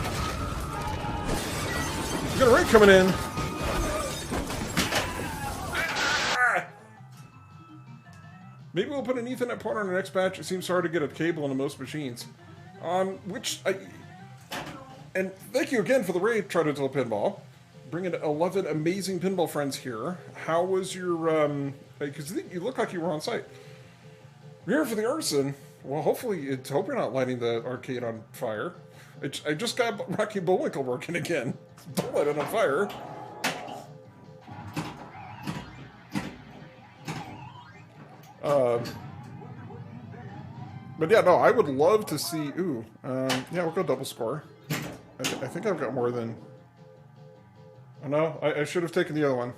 We got a raid coming in. Ah! Maybe we'll put an Ethernet port on our next batch. It seems hard to get a cable into most machines. And thank you again for the raid, Try to tell Pinball. Bringing 11 amazing pinball friends here. How was your, because you look like you were on site. We're here for the arson. Well, hopefully, hope you're not lighting the arcade on fire. I just got Rocky Bullwinkle working again. Don't light it on fire. But yeah, no, I would love to see. Ooh, yeah, we'll go double score. I think I've got more than. Oh no, I should have taken the other one.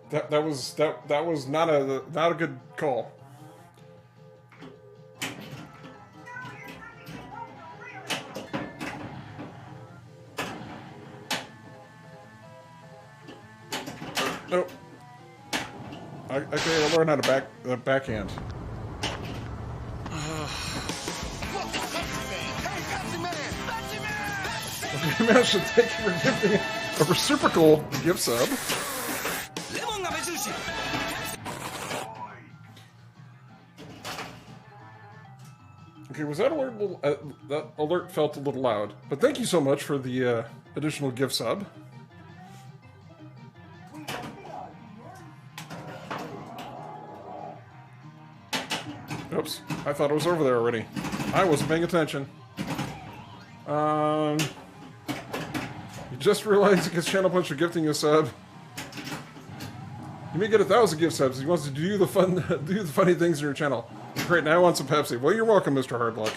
that was not a good call. Nope. Okay, I'll learn how to backhand. Okay, man, should thank you for gifting a reciprocal gift sub. Okay, was that alert a little? That alert felt a little loud, but thank you so much for the additional gift sub. Oops, I thought it was over there already. I wasn't paying attention. You just realized he gets Channel Punch for gifting a sub. You may get 1,000 gift subs. He wants to do the funny things in your channel. Great, now I want some Pepsi. Well, you're welcome, Mr. Hardluck.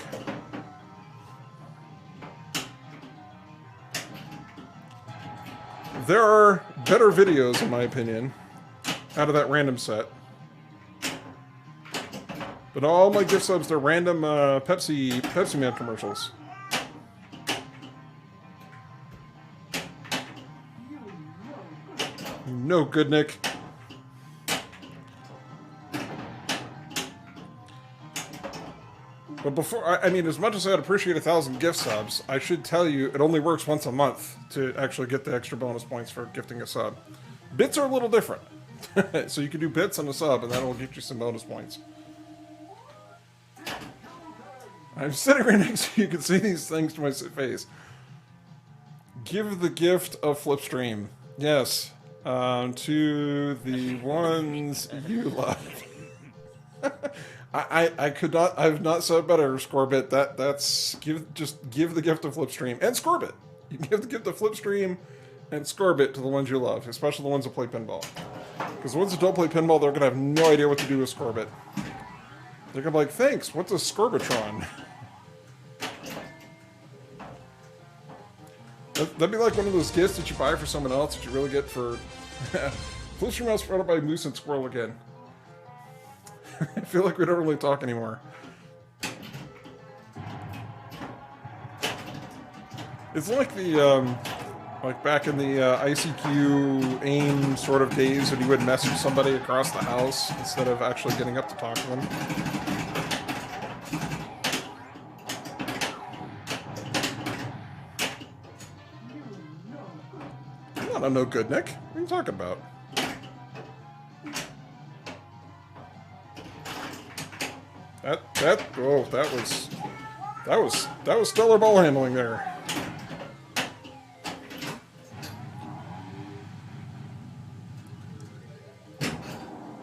There are better videos, in my opinion, out of that random set. But all my gift subs, they're random Pepsi Man commercials. No good, Nick. But before, I mean, as much as I'd appreciate 1,000 gift subs, I should tell you it only works once a month to actually get the extra bonus points for gifting a sub. Bits are a little different. So you can do bits on a sub, and that will get you some bonus points. I'm sitting right next to you. You can see these things to my face. Give the gift of Flipstream. Yes. To the ones you love. I could not. I've not said it better, Scorbit. That's just give the gift of Flipstream and Scorbit. You can give the gift of Flipstream and Scorbit to the ones you love, especially the ones that play pinball. Because the ones that don't play pinball, they're gonna have no idea what to do with Scorbit. They're gonna be like, "Thanks. What's a Scorbitron?" That'd be like one of those gifts that you buy for someone else that you really get for Flipstream Mouse brought up by Moose and Squirrel again. I feel like we don't really talk anymore. It's like the like back in the ICQ AIM sort of days when you would message somebody across the house instead of actually getting up to talk to them. I'm not no good, Nick. What are you talking about? That was stellar ball handling there.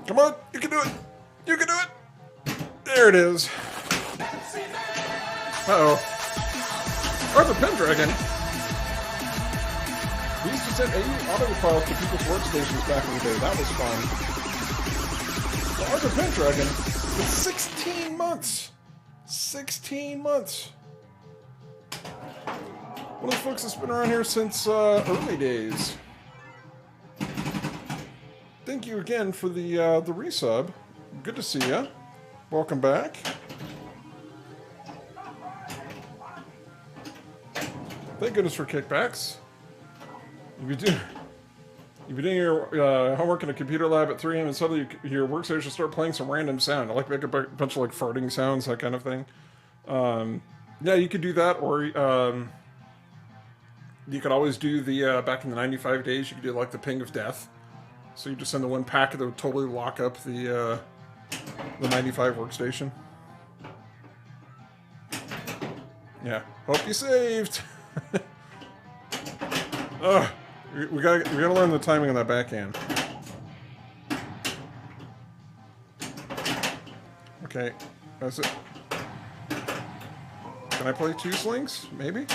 Come on, you can do it. You can do it. There it is. Uh-oh. Arthur Pendragon. We used to send AU audio files to people's workstations back in the day. That was fun. The Arthur Pendragon was 16 months. 16 months. One of the folks that's been around here since early days. Thank you again for the resub. Good to see ya. Welcome back. Thank goodness for kickbacks. You've been doing your homework in a computer lab at 3 a.m. and suddenly your workstation start playing some random sound. I like make a bunch of like farting sounds, that kind of thing. Yeah, you could do that, or you could always do the back in the 95 days. You could do like the ping of death. So you just send the one packet that would totally lock up the 95 workstation. Yeah, hope you saved. Ugh. We gotta learn the timing on that backhand. Okay, that's it. Can I play 2 slings? Maybe?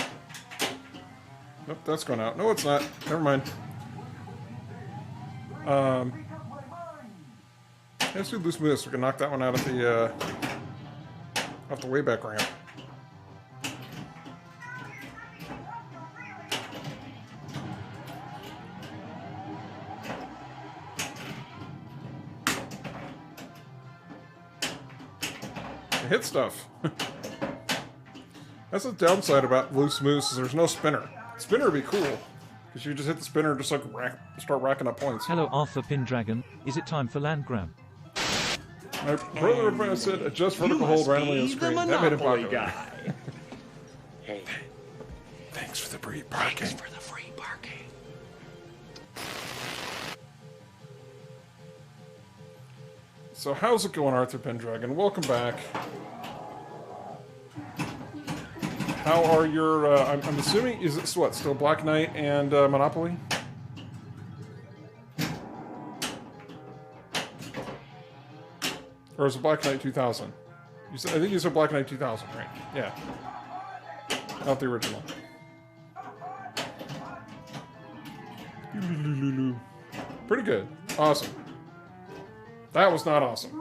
Nope, that's going out. No, it's not. Never mind. Let's do loose moose. We can knock that one out of the off the way back ramp. Hit stuff. That's the downside about loose moose is there's no spinner. Spinner would be cool because you just hit the spinner and just like start racking up points. Hello, Arthur Pendragon. Is it time for land grab? My brother said adjust vertical hold randomly on the screen. That made it popular. Guy. Hey, thanks for the free parking. Thanks for the free parking. So how's it going, Arthur Pendragon? Welcome back. How are your, I'm assuming, is it what, still Black Knight and Monopoly? Or is it Black Knight 2000? You said, I think you said Black Knight 2000, right? Yeah. Not the original. Pretty good. Awesome. That was not awesome.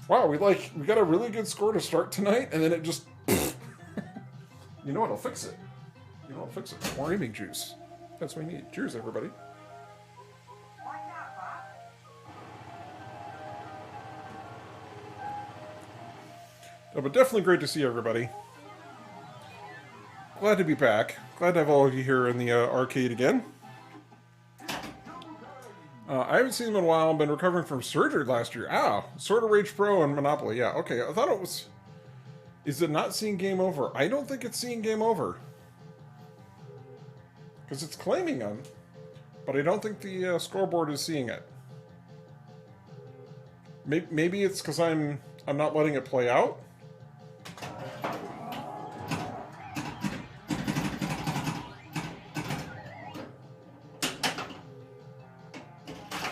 Wow, we got a really good score to start tonight, and then it just... You know what'll fix it? You know what'll fix it? More aiming juice. That's what we need. Cheers, everybody. No, but definitely great to see everybody. Glad to be back. Glad to have all of you here in the arcade again. I haven't seen them in a while. I've been recovering from surgery last year. Ow! Sword of Rage Pro and Monopoly. Yeah, okay. I thought it was... Is it not seeing game over? I don't think it's seeing game over. Because it's claiming them. But I don't think the scoreboard is seeing it. Maybe it's because I'm I'm not letting it play out.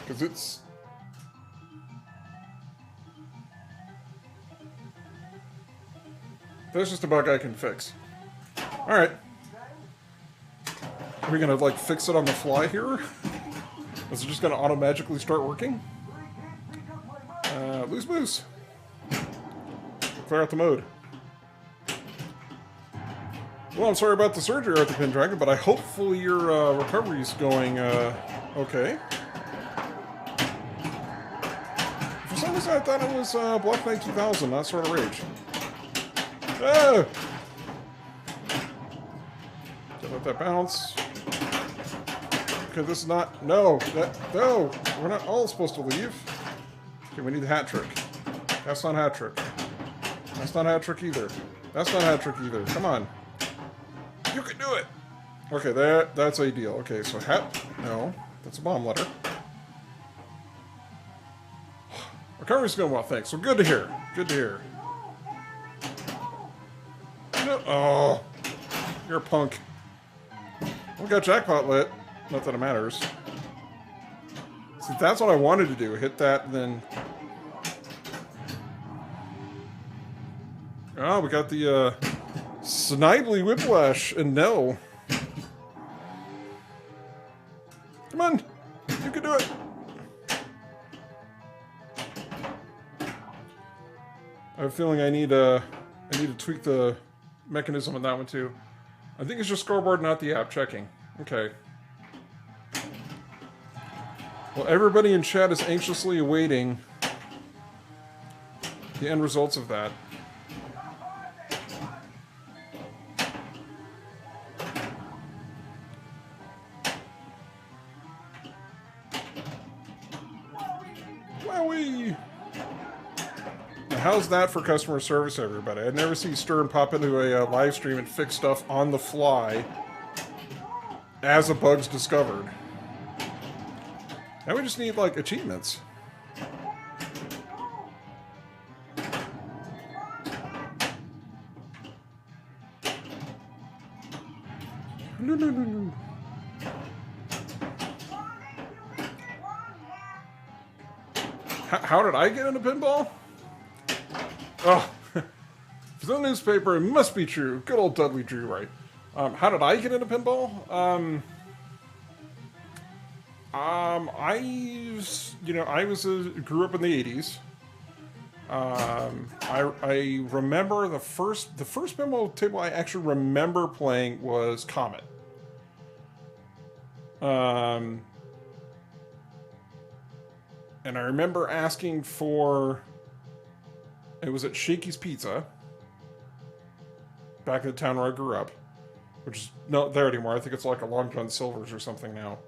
Because it's... That's just a bug I can fix. Alright. Are we gonna, like, fix it on the fly here? Is it just gonna automatically start working? Loose moose. Clear out the mode. Well, I'm sorry about the surgery, Arthur Pendragon, but hopefully your recovery is going okay. For some reason, I thought it was Black Knight 2000, not Sword of Rage. Ah! Don't let that bounce. Okay, this is not... No! No! We're not all supposed to leave. Okay, we need the hat trick. That's not hat trick. That's not hat trick either. That's not hat trick either. Come on. You can do it! Okay, that's ideal. Okay, so hat... No. That's a bomb letter. Recovery's going well, thanks. So good to hear. Good to hear. No, oh. You're a punk. We got jackpot lit. Not that it matters. See, that's what I wanted to do. Hit that, and then... Oh, we got the, Snidely Whiplash, and no. Come on! You can do it! I have a feeling I need to tweak the mechanism on that one, too. I think it's just scoreboard, not the app. Checking. Okay. Well, everybody in chat is anxiously awaiting the end results of that. Wowee! Now, how's that for customer service, everybody? I'd never see Stern pop into a live stream and fix stuff on the fly as a bug's discovered. Now we just need, like, achievements. No. How did I get into pinball? Oh, if it's in the newspaper, it must be true. Good old Dudley Drew, right? How did I get into pinball? Grew up in the 80s. I remember the first pinball table I actually remember playing was Comet. And I remember asking for... It was at Shakey's Pizza. Back in the town where I grew up. Which is not there anymore. I think it's like a Long John Silver's or something now.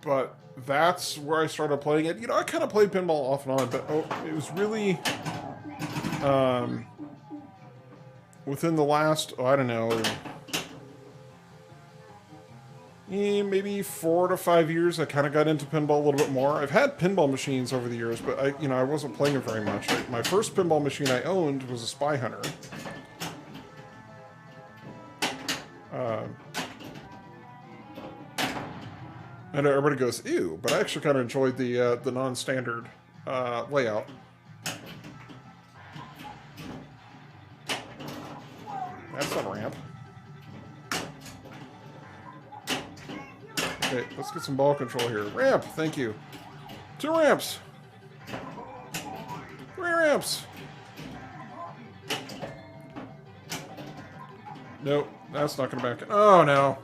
But that's where I started playing it. You know, I kind of played pinball off and on, but it was really... within the last, I don't know... maybe 4 to 5 years, I kind of got into pinball a little bit more. I've had pinball machines over the years, but I wasn't playing it very much. My first pinball machine I owned was a Spy Hunter. And everybody goes, ew, but I actually kind of enjoyed the non-standard layout. That's not a ramp. Okay, let's get some ball control here. Ramp, thank you. 2 ramps. 3 ramps. Nope, that's not going to back it. Oh, no.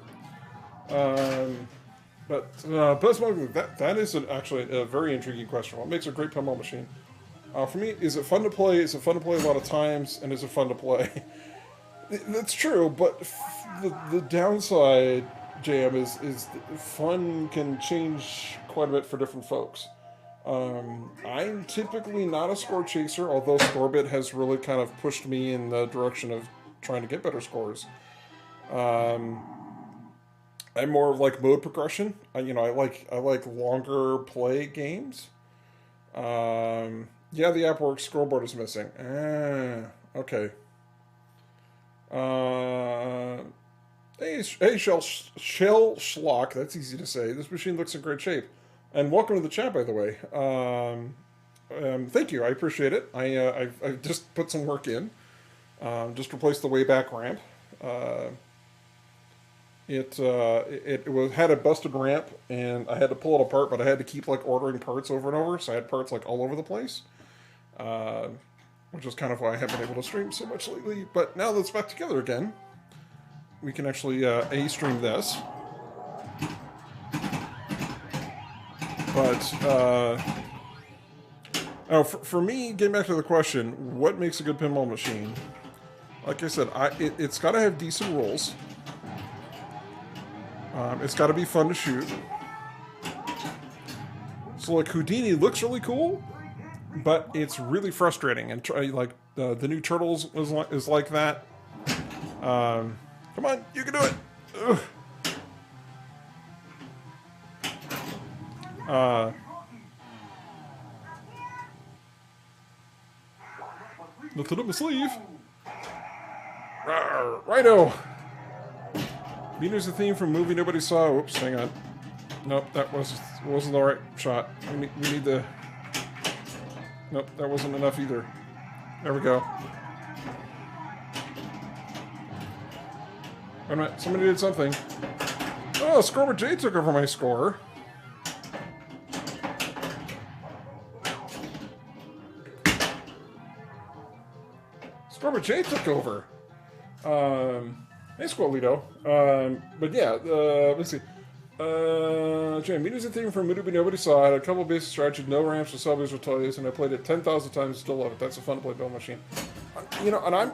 That is actually a very intriguing question. What makes a great pinball machine? For me, is it fun to play? Is it fun to play a lot of times? And is it fun to play? That's true, but the downside, JM, is fun can change quite a bit for different folks. I'm typically not a score chaser, although Scorbit has really kind of pushed me in the direction of trying to get better scores. I'm more of like mode progression. You know, I like longer play games. Yeah, the app works. Scoreboard is missing. Okay. Hey, Shell Schlock. That's easy to say. This machine looks in great shape. And welcome to the chat, by the way. Thank you. I appreciate it. I've just put some work in. Just replaced the way back ramp. It had a busted ramp, and I had to pull it apart, but I had to keep like ordering parts over and over, so I had parts like all over the place, which is kind of why I haven't been able to stream so much lately. But now that it's back together again, we can actually stream this. But for me, getting back to the question, what makes a good pinball machine? Like I said, it's got to have decent rules. It's got to be fun to shoot. So like Houdini looks really cool, but it's really frustrating. And like the new Turtles is like that. Come on, you can do it. Nothing up my sleeve. Rawr, Rhino. Meter's the theme from a movie nobody saw. Oops, hang on. Nope, that wasn't the right shot. We need the... Nope, that wasn't enough either. There we go. Wait a minute, somebody did something. Oh, Scorbit J took over my score. Scorbit J took over. Hey, Squirrelito. But yeah, let's see. Meter's the theme from a movie nobody saw. I had a couple of basic strategies, no ramps or subways or toys, and I played it 10,000 times and still love it. That's a fun to play build machine. You know, and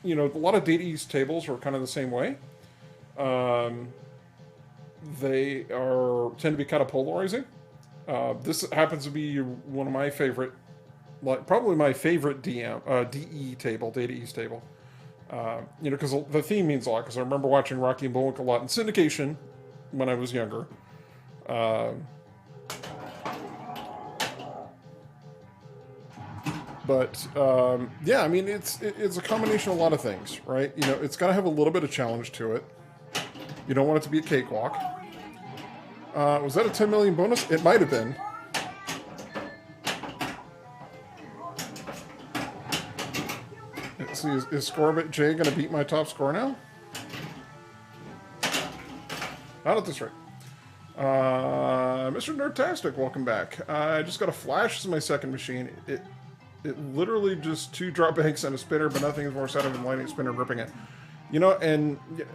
you know, a lot of Data East tables are kind of the same way. They tend to be kind of polarizing. This happens to be one of my favorite, like probably my favorite DE table, Data East table. You know, because the theme means a lot, because I remember watching Rocky Bullwinkle a lot in syndication when I was younger. Yeah, I mean, it's a combination of a lot of things, right? You know, it's got to have a little bit of challenge to it. You don't want it to be a cakewalk. Was that a 10 million bonus? It might have been. Let's see, is Scorbit J going to beat my top score now? Not at this rate. Mr. Nerdtastic, welcome back. I just got a Flash as my second machine. It literally just 2 drop banks and a spinner, but nothing is more exciting than lighting a spinner and ripping it. You know, and... Yeah.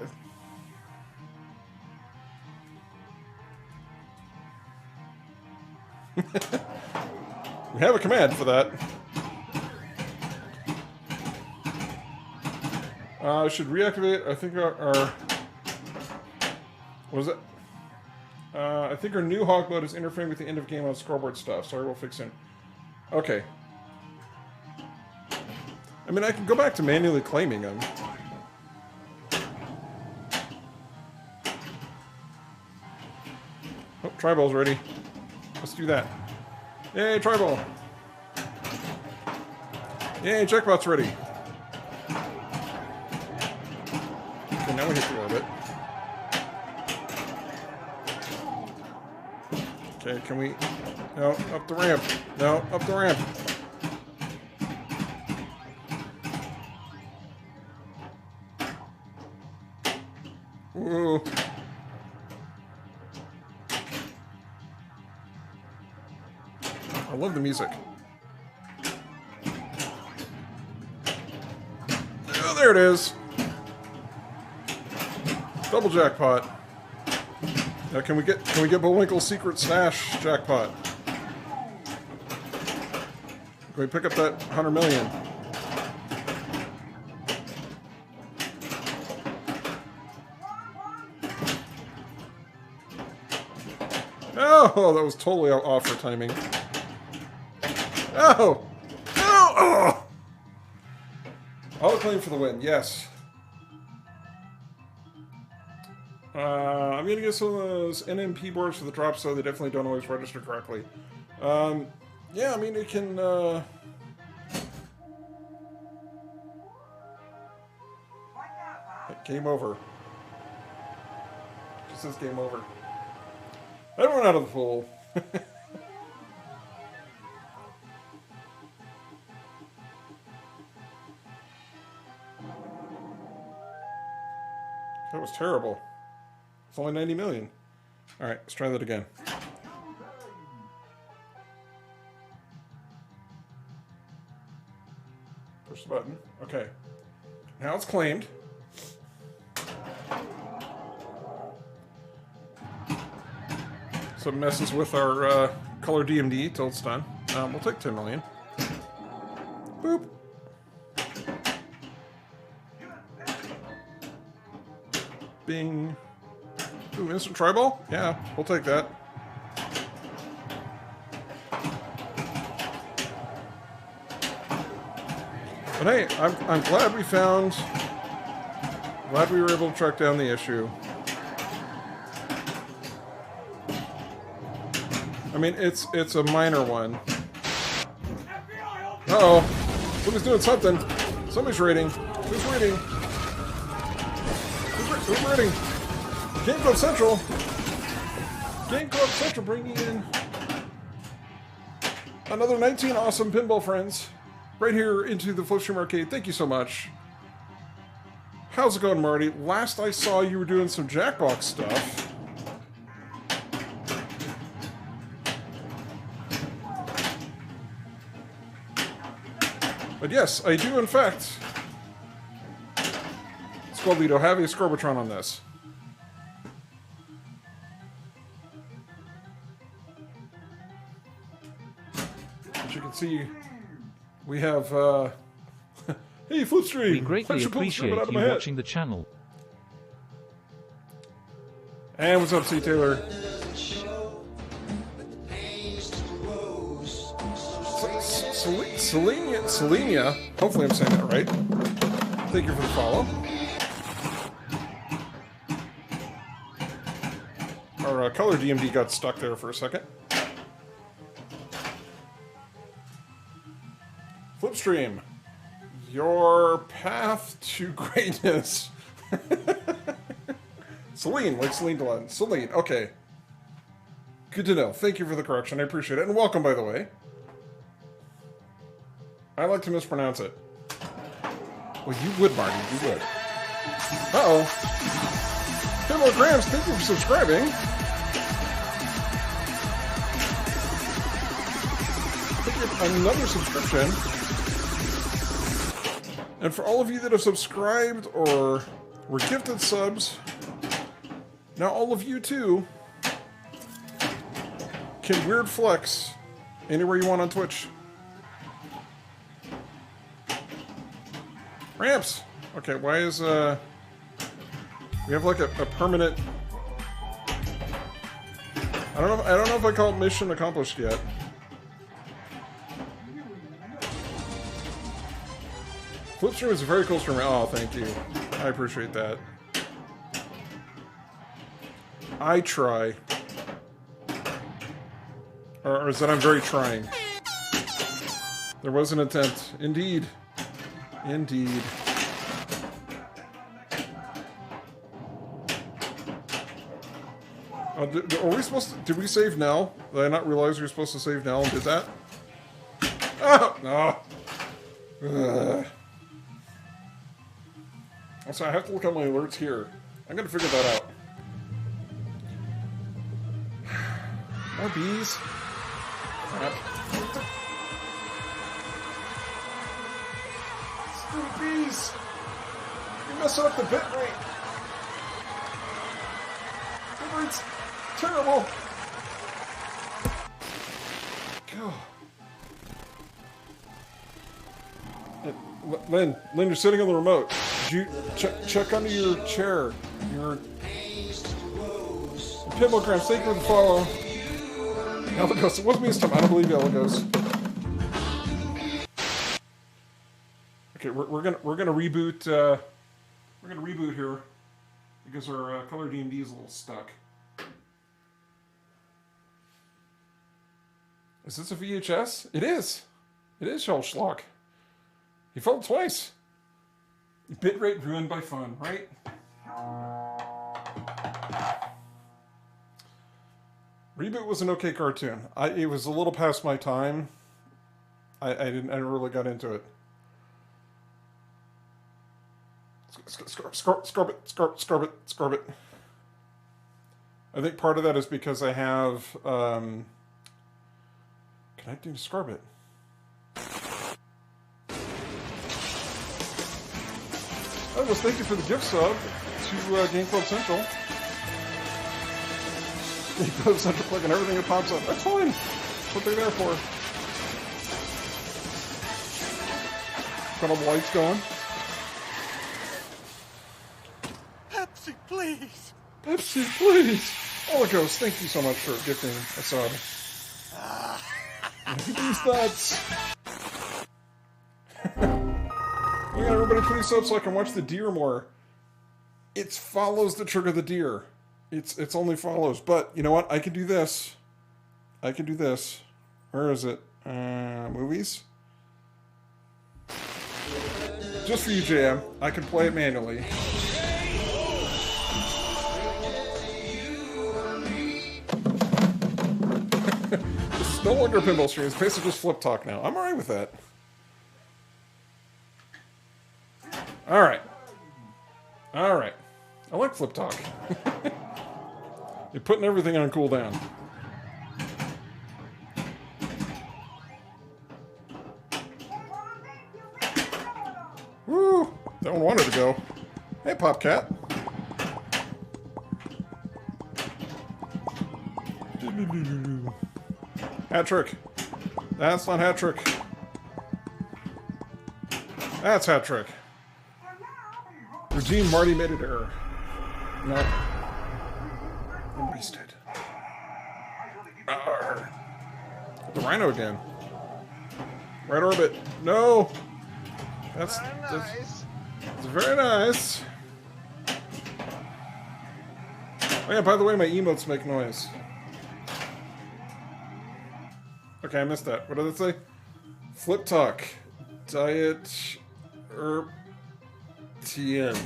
We have a command for that. I should reactivate, I think our what is it? I think our new hog mode is interfering with the end of game on scoreboard stuff. Sorry, we'll fix it. Okay. I mean, I can go back to manually claiming them. Oh, Triball's ready. Let's do that. Yay, Triball! Yay, Jackpot's ready. Okay, now we hit the orbit. Okay, can we... No, up the ramp. No, up the ramp. Ooh. I love the music. Oh, there it is. Double jackpot. Now can we get Bullwinkle's secret stash jackpot? Can we pick up that 100 million? Oh, that was totally off for timing. Oh! No! Oh! Auto claim for the win, yes. I'm gonna get some of those NMP boards for the drop, so they definitely don't always register correctly. Yeah, I mean, it can, game over. It just says game over. Everyone out of the pool. That was terrible. It's only 90 million. Alright, let's try that again. Push the button. Okay. Now it's claimed. So it messes with our color DMD till it's done. We'll take 10 million. Boop. Bing. Ooh, instant tribal? Yeah, we'll take that. But hey, I'm glad we found... Glad we were able to track down the issue. I mean, it's a minor one. Uh-oh. Somebody's doing something. Somebody's raiding. Who's raiding? Who's raiding? Game Club Central. Game Club Central bringing in another 19 awesome pinball friends right here into the Flipstream Arcade. Thank you so much. How's it going, Marty? Last I saw, you were doing some Jackbox stuff. But yes, I do, in fact, Scorbit, have a Scorbitron on this. As you can see, we have, hey, Flipstream! We greatly appreciate you watching the channel. And what's up, C. Taylor? Selenia, hopefully I'm saying that right. Thank you for the follow. Our color DMD got stuck there for a second. Flipstream, your path to greatness. Celine, like Celine Dion. Celine, okay. Good to know. Thank you for the correction. I appreciate it. And welcome, by the way. I like to mispronounce it. Well, you would, Marty. You would. Uh-oh. Hello, Grams. Thank you for subscribing. Thank you for another subscription. And for all of you that have subscribed or were gifted subs, now all of you, too, can weird flex anywhere you want on Twitch. Ramps! Okay, why is, we have like a permanent... I don't know if I call it mission accomplished yet. Flipstream is a very cool streamer. Oh, thank you. I appreciate that. I try. Or is that I'm very trying? There was an intent. Indeed. Indeed. Are we supposed to... Did we save now? Did I not realize we were supposed to save now and did that? Oh! No! Ugh. Also, I have to look at my alerts here. I'm gonna figure that out. More bees. Crap. Stupid bees! You're messing up the bit rate! Bit rate's terrible! God. Lynn, you're sitting on the remote. Did you check under your chair? Your Pinballgrams, thank you for the follow. Elegos, it wasn't me this time. I don't believe you, Elegos. Okay, we're gonna reboot. We're gonna reboot here. because our color DMD is a little stuck. Is this a VHS? It is. It is Shell Schlock. He fell twice. Bitrate ruined by fun, right? Reboot was an okay cartoon. It was a little past my time. I never really got into it. Scorbit. I think part of that is because I have connecting to Scorbit. Oh, well, thank you for the gift sub to Game Club Central. Game Club Central, clicking everything that pops up. That's fine. That's what they're there for. Got all the lights going. Pepsi, please. Pepsi, please. Holocaust, thank you so much for gifting a sub. These nuts. Yeah, everybody please sub so I can watch the deer more. It follows the trigger of the deer. It's only follows. But you know what? I can do this. I can do this. Where is it? Movies? Just for you, JM. I can play it manually. This is no longer a pinball stream. It's basically just flip talk now. I'm alright with that. Alright. Alright. I like flip talk. You're putting everything on cooldown. Woo! That one wanted to go. Hey, Popcat. Hat trick. That's not hat trick. That's hat trick. Regime Marty made an error. No. Nobody's dead. Arr. The rhino again. Right orbit. No! That's very nice. Oh yeah, by the way, my emotes make noise. Okay, I missed that. What did it say? Flip talk. Diet. TM.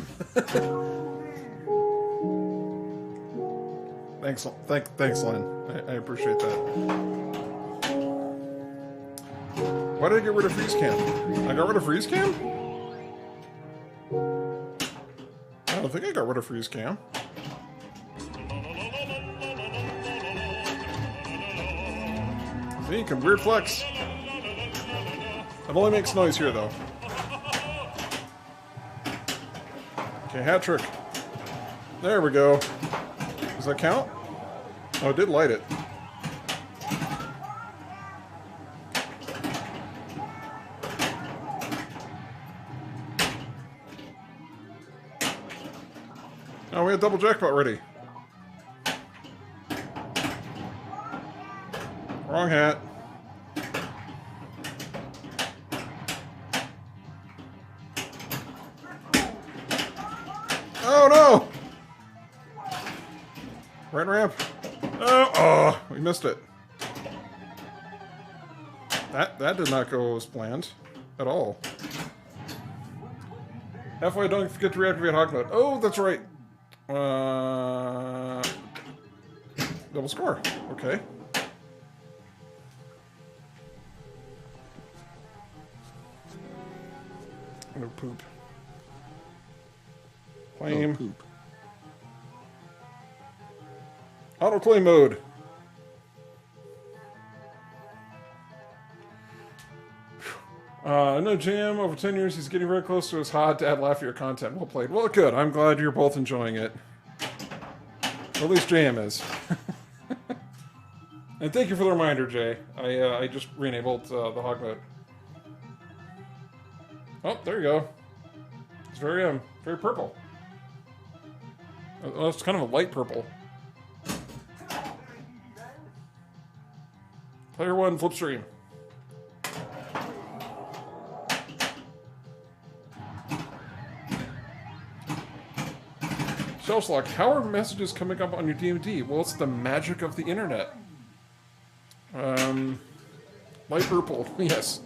Thanks, Len. I appreciate that. Why did I get rid of freeze cam? I got rid of freeze cam? I don't think I got rid of freeze cam. See, you can weird flex. It only makes noise here, though. Okay, hat trick. There we go. Does that count? Oh, it did light it. Oh, we had double jackpot ready. Wrong hat. Oh no! Right ramp. Oh, we missed it. That did not go as planned at all. FY, don't forget to reactivate hog mode. Oh, that's right. Double score. Okay. No poop. Claim. No poop. Auto claim mode. No jam. Over 10 years, he's getting very close to his hot dad laugh at your content. Well played. Well, good. I'm glad you're both enjoying it. Or at least JM is. And thank you for the reminder, Jay. I just re-enabled the hog mode. Oh, there you go. It's very purple. Oh, it's kind of a light purple. Player 1, flip stream. Shellslock, how are messages coming up on your DMD? Well, it's the magic of the internet. Light purple, yes.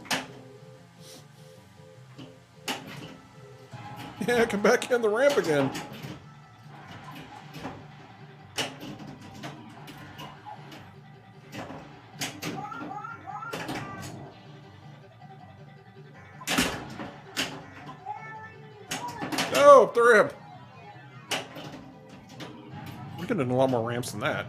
Yeah, come back in the ramp again. Oh, up the ramp. We're getting a lot more ramps than that.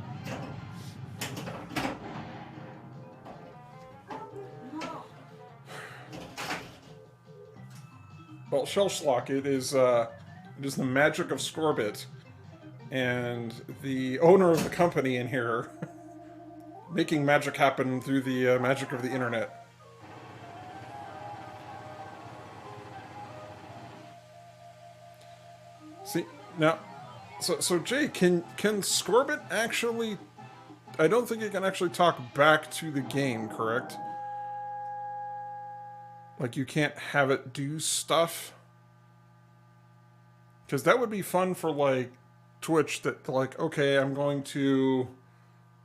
Well, Shellslock, it is the magic of Scorbit, and the owner of the company in here making magic happen through the magic of the internet. See, now, so Jay, can Scorbit actually? I don't think it can actually talk back to the game, correct? Like, you can't have it do stuff? Because that would be fun for, like, Twitch, that, like, okay, I'm going to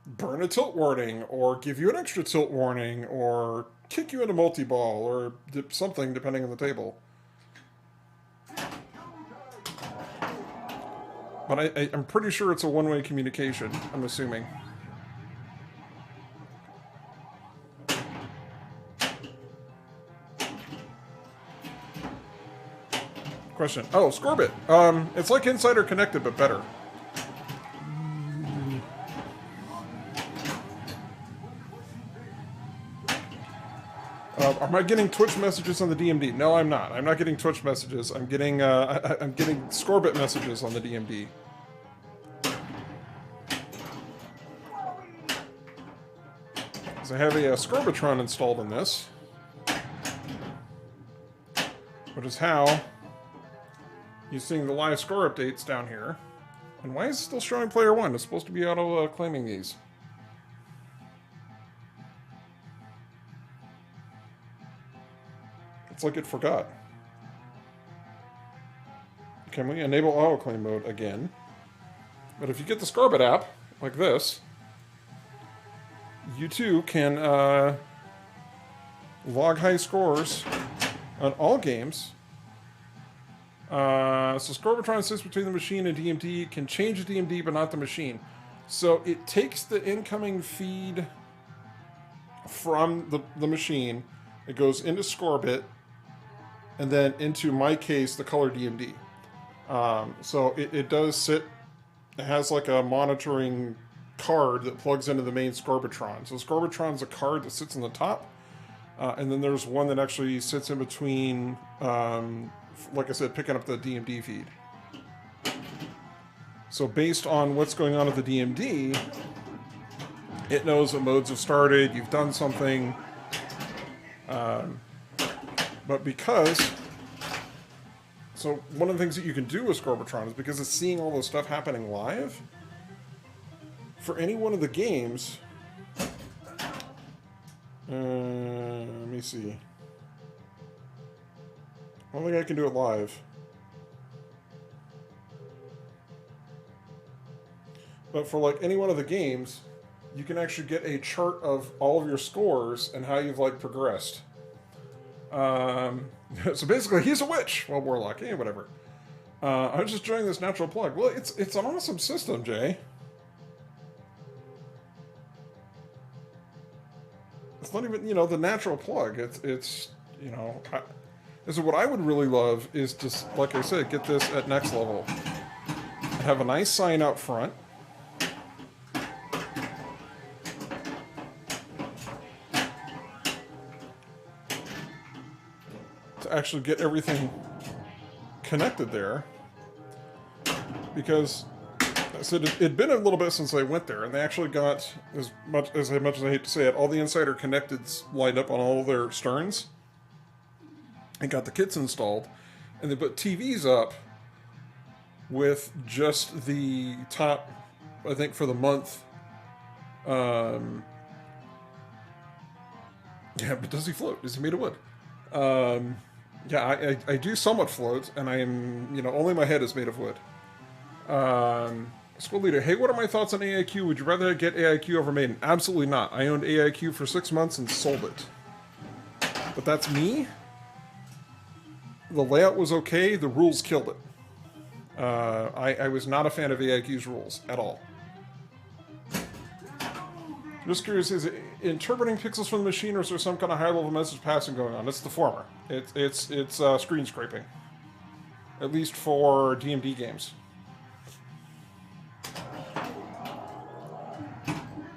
burn a tilt warning, or give you an extra tilt warning, or kick you in a multi-ball, or something, depending on the table. But I'm pretty sure it's a one-way communication, I'm assuming. Question. Oh, Scorbit. It's like Insider Connected, but better. Am I getting Twitch messages on the DMD? No, I'm not. I'm not getting Twitch messages. I'm getting I'm getting Scorbit messages on the DMD. So I have a Scorbitron installed in this, which is how you're seeing the live score updates down here. And why is it still showing player 1? It's supposed to be auto-claiming these. It's like it forgot. Can we enable auto-claim mode again? But if you get the Scorbit app, like this, you too can log high scores on all games. So Scorbitron sits between the machine and DMD, can change the DMD but not the machine. So it takes the incoming feed from the machine, it goes into Scorbit, and then into my case, the color DMD. So it does sit, it has like a monitoring card that plugs into the main Scorbitron. So Scorbitron's a card that sits on the top, and then there's one that actually sits in between, like I said, picking up the DMD feed. So based on what's going on at the DMD, it knows what modes have started, you've done something, but because... So one of the things that you can do with Scorbitron is because it's seeing all this stuff happening live, for any one of the games... let me see. I don't think I can do it live. But for like any one of the games, you can actually get a chart of all of your scores and how you've like progressed. So basically, he's a witch. Well, warlock, eh, whatever. I was just enjoying this natural plug. Well, it's an awesome system, Jay. It's not even, you know, the natural plug. It's you know, this is what I would really love is just, like I said, get this at next level. Have a nice sign out front. To actually get everything connected there. Because I said it'd been a little bit since I went there, and they actually got, as much as I hate to say it, all the Insider Connecteds lined up on all their sterns. And got the kits installed, and they put TVs up with just the top, I think for the month. Yeah, but does he float? Is he made of wood? Yeah, I do somewhat float, and I am, you know, only my head is made of wood. School leader, hey, what are my thoughts on AIQ? Would you rather get AIQ over Maiden? Absolutely not. I owned AIQ for 6 months and sold it. But that's me. The layout was okay. The rules killed it. I was not a fan of AIQ's rules at all. Just curious, is it interpreting pixels from the machine, or is there some kind of high-level message passing going on? It's the former. It's screen scraping. At least for DMD games.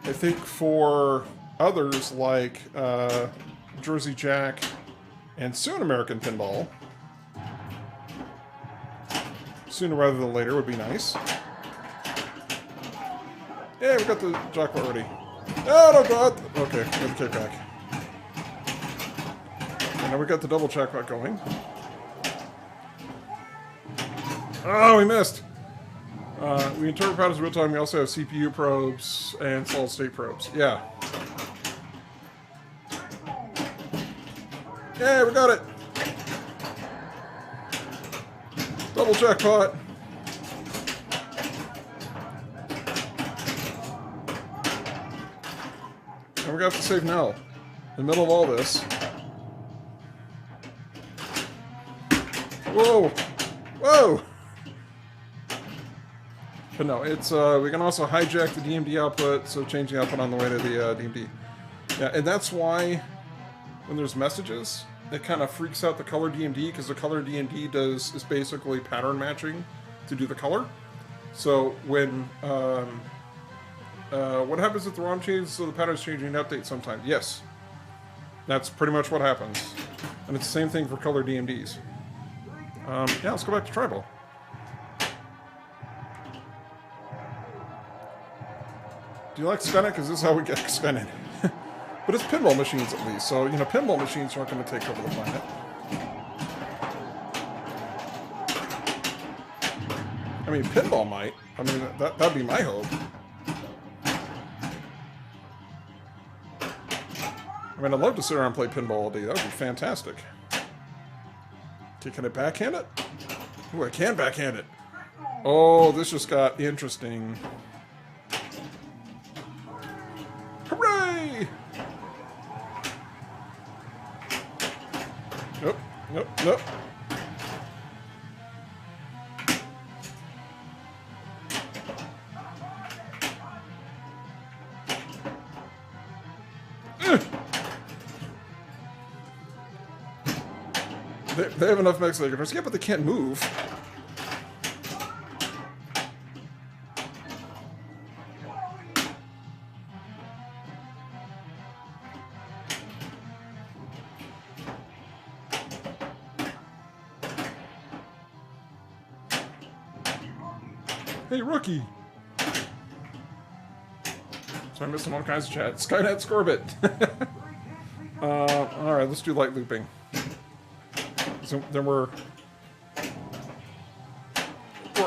I think for others like Jersey Jack and soon American Pinball, sooner rather than later would be nice. Yeah, we got the jackpot already. Oh, no, God! Okay, we got the kickback. And now we got the double jackpot going. Oh, we missed! We interpret patterns in real time. We also have CPU probes and solid state probes. Yeah. Yeah, we got it! Double jackpot! And we have to save now. In the middle of all this. Whoa! Whoa! But no, it's, we can also hijack the DMD output, so change the output on the way to the DMD. Yeah, and that's why when there's messages, it kind of freaks out the color DMD, because the color DMD is basically pattern matching to do the color. So when, what happens if the ROM changes so the pattern's changing in update sometimes? Yes. That's pretty much what happens. And it's the same thing for color DMDs. Yeah, let's go back to Tribal. Do you like spinning? Because this is how we get spinning. But it's pinball machines at least, so, you know, pinball machines aren't going to take over the planet. I mean, pinball might. I mean, that'd be my hope. I mean, I'd love to sit around and play pinball all day. That would be fantastic. Okay, can I backhand it? Ooh, I can backhand it. Oh, this just got interesting. Hooray! Nope, nope, nope. They have enough Mexican guitars. Yeah, but they can't move. Hey, rookie! So I'm missing all kinds of chat. Skynet Scorbit! Alright, let's do light looping. So then we're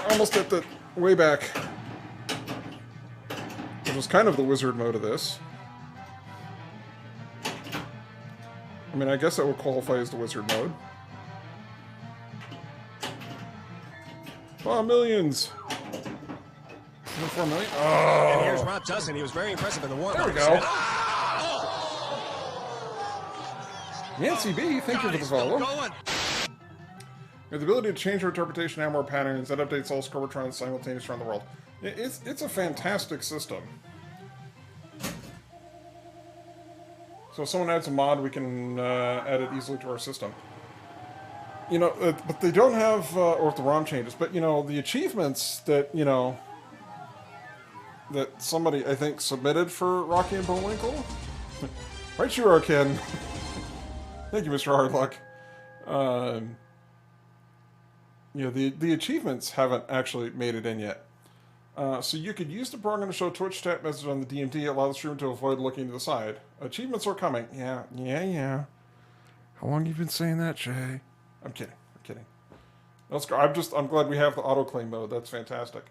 almost at the way back, which was kind of the wizard mode of this. I mean, I guess that would qualify as the wizard mode. Oh, millions! 4 million? Oh! And here's Rob Tussin. He was very impressive in the warm-up. There we go. Nancy B, thank you for the follow. We have the ability to change our interpretation and more patterns that updates all Scorbitrons simultaneously around the world. It's a fantastic system. So if someone adds a mod, we can add it easily to our system. You know, but they don't have, or if the ROM changes, but, you know, the achievements that, you know, that somebody, I think, submitted for Rocky and Bullwinkle. Right, you are, Ken. Thank you, Mr. Hardluck. You know, the achievements haven't actually made it in yet. So you could use the program to show Twitch chat message on the DMD, allow the streamer to avoid looking to the side. Achievements are coming. Yeah. How long have you been saying that, Jay? I'm kidding. Let's go. I'm glad we have the autoclaim mode. That's fantastic.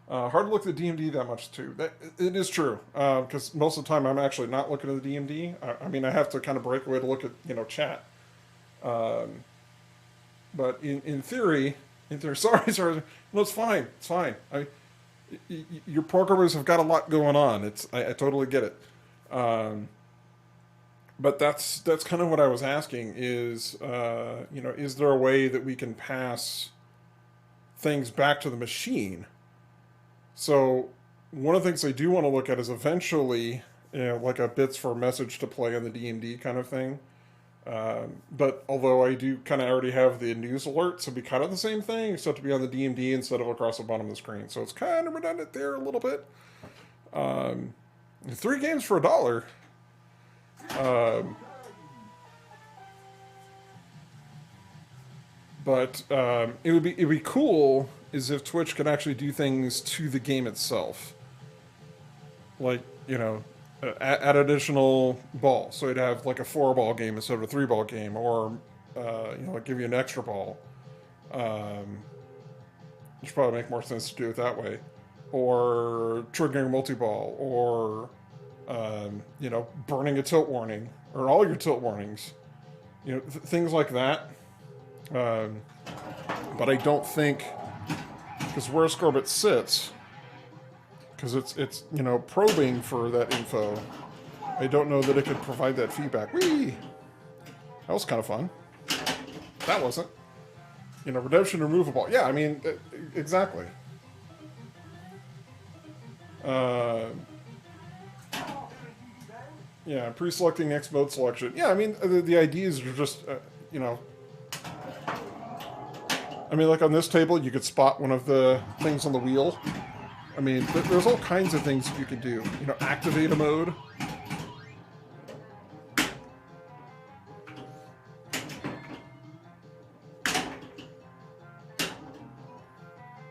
Hard to look at the DMD that much, too. It is true. Because most of the time I'm actually not looking at the DMD. I mean, I have to kind of break away to look at, you know, chat. But in theory, If they're sorry, sorry. No, it's fine. It's fine. Your programmers have got a lot going on. I totally get it. But that's kind of what I was asking is, is there a way that we can pass things back to the machine? So one of the things I do want to look at is eventually, like a bits for message to play on the D&D kind of thing. But although I do kind of already have the news alerts, it'd be kind of the same thing, except to be on the DMD instead of across the bottom of the screen. So it's kind of redundant there a little bit. 3 games for $1. But it'd be cool is if Twitch could actually do things to the game itself, like add additional balls. So you'd have like a 4-ball game instead of a 3-ball game, or like give you an extra ball. Which probably make more sense to do it that way, or triggering multi-ball, or burning a tilt warning, or all your tilt warnings. Things like that. But I don't think, because where Scorbit sits, because it's probing for that info, I don't know that it could provide that feedback. Whee! That was kind of fun. That wasn't. Redemption removable. Yeah, I mean, exactly. Yeah, pre-selecting next mode selection. Yeah, I mean, the ideas are just, I mean, like on this table, you could spot one of the things on the wheel. I mean, there's all kinds of things you could do. Activate a mode.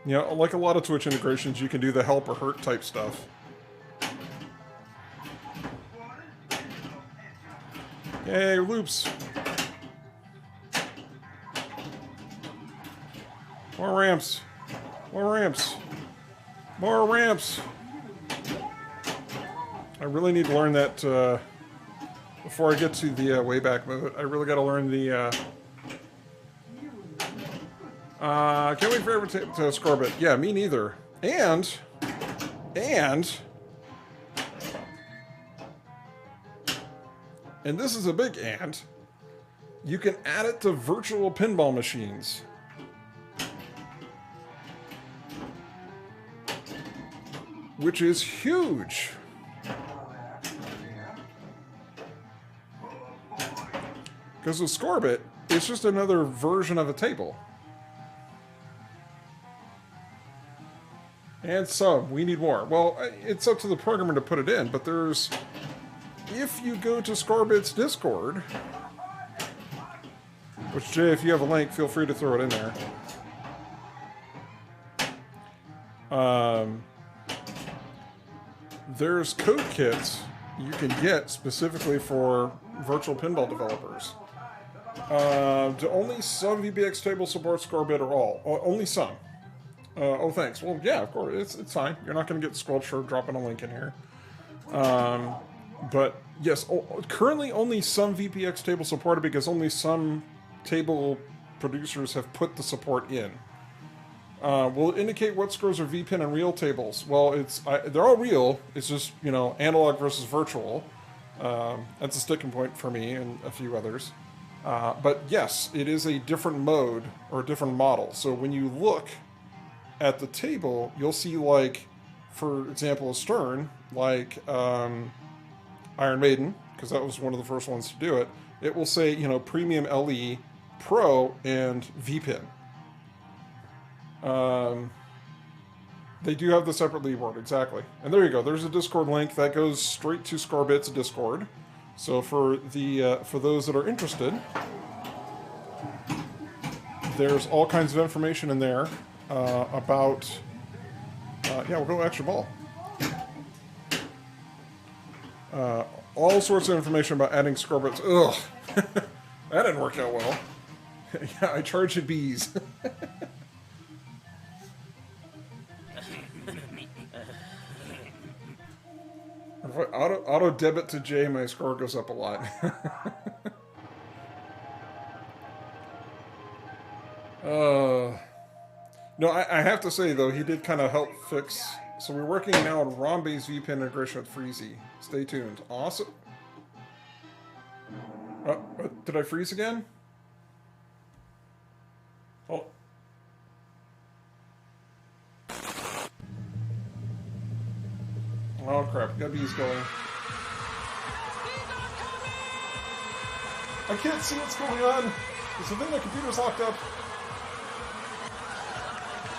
Like a lot of Twitch integrations, you can do the help or hurt type stuff. Yay, loops. More ramps. More ramps. More ramps. I really need to learn that before I get to the Wayback mode. I really got to learn the... can't wait for everyone to Scorbit. Yeah, me neither. And... this is a big and. You can add it to virtual pinball machines. Which is huge. Because with Scorbit, it's just another version of a table. And some. We need more. Well, it's up to the programmer to put it in, but there's... If you go to Scorbit's Discord, which, Jay, if you have a link, feel free to throw it in there. There's code kits you can get specifically for virtual pinball developers. Do only some VBX tables support Scorbit or all? Only some. Oh, thanks. Well, yeah, of course. It's fine. You're not going to get squelched for dropping a link in here. But, yes, currently only some VPX tables supported because only some table producers have put the support in. Will it indicate what scores are VPin and real tables? Well, they're all real. It's just, analog versus virtual. That's a sticking point for me and a few others. But yes, it is a different mode or a different model. So when you look at the table, you'll see, like, for example, a Stern, like Iron Maiden, because that was one of the first ones to do it. It will say, Premium LE, Pro, and VPin. They do have the separate lead board, exactly. And there you go. There's a Discord link that goes straight to Scorbit's Discord. So for those that are interested, there's all kinds of information in there about. Yeah, we'll go extra ball. All sorts of information about adding Scorbits. Ugh, that didn't work out well. Yeah, I charge you bees. If I auto debit to Jay, my score goes up a lot. No, I have to say, though, he did kind of help fix... So we're working now on ROM-based VPN integration with Freezy. Stay tuned. Awesome. Did I freeze again? Oh. Oh, crap. Got bees going. I can't see what's going on. Is the thing my computer's locked up?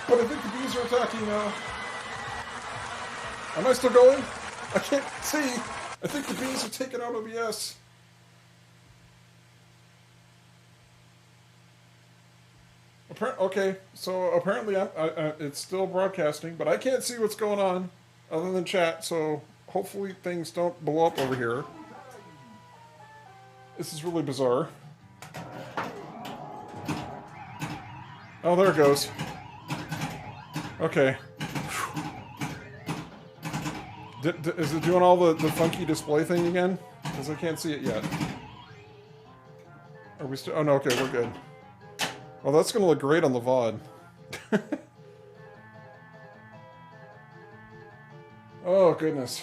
But I think the bees are attacking now. Am I still going? I can't see. I think the bees are taking out OBS. Okay, so apparently it's still broadcasting, but I can't see what's going on other than chat, so hopefully things don't blow up over here. This is really bizarre. Oh, there it goes. Okay. Is it doing all the funky display thing again? Because I can't see it yet. Are we still... Oh, no, okay, we're good. Well, that's going to look great on the VOD. Oh, goodness.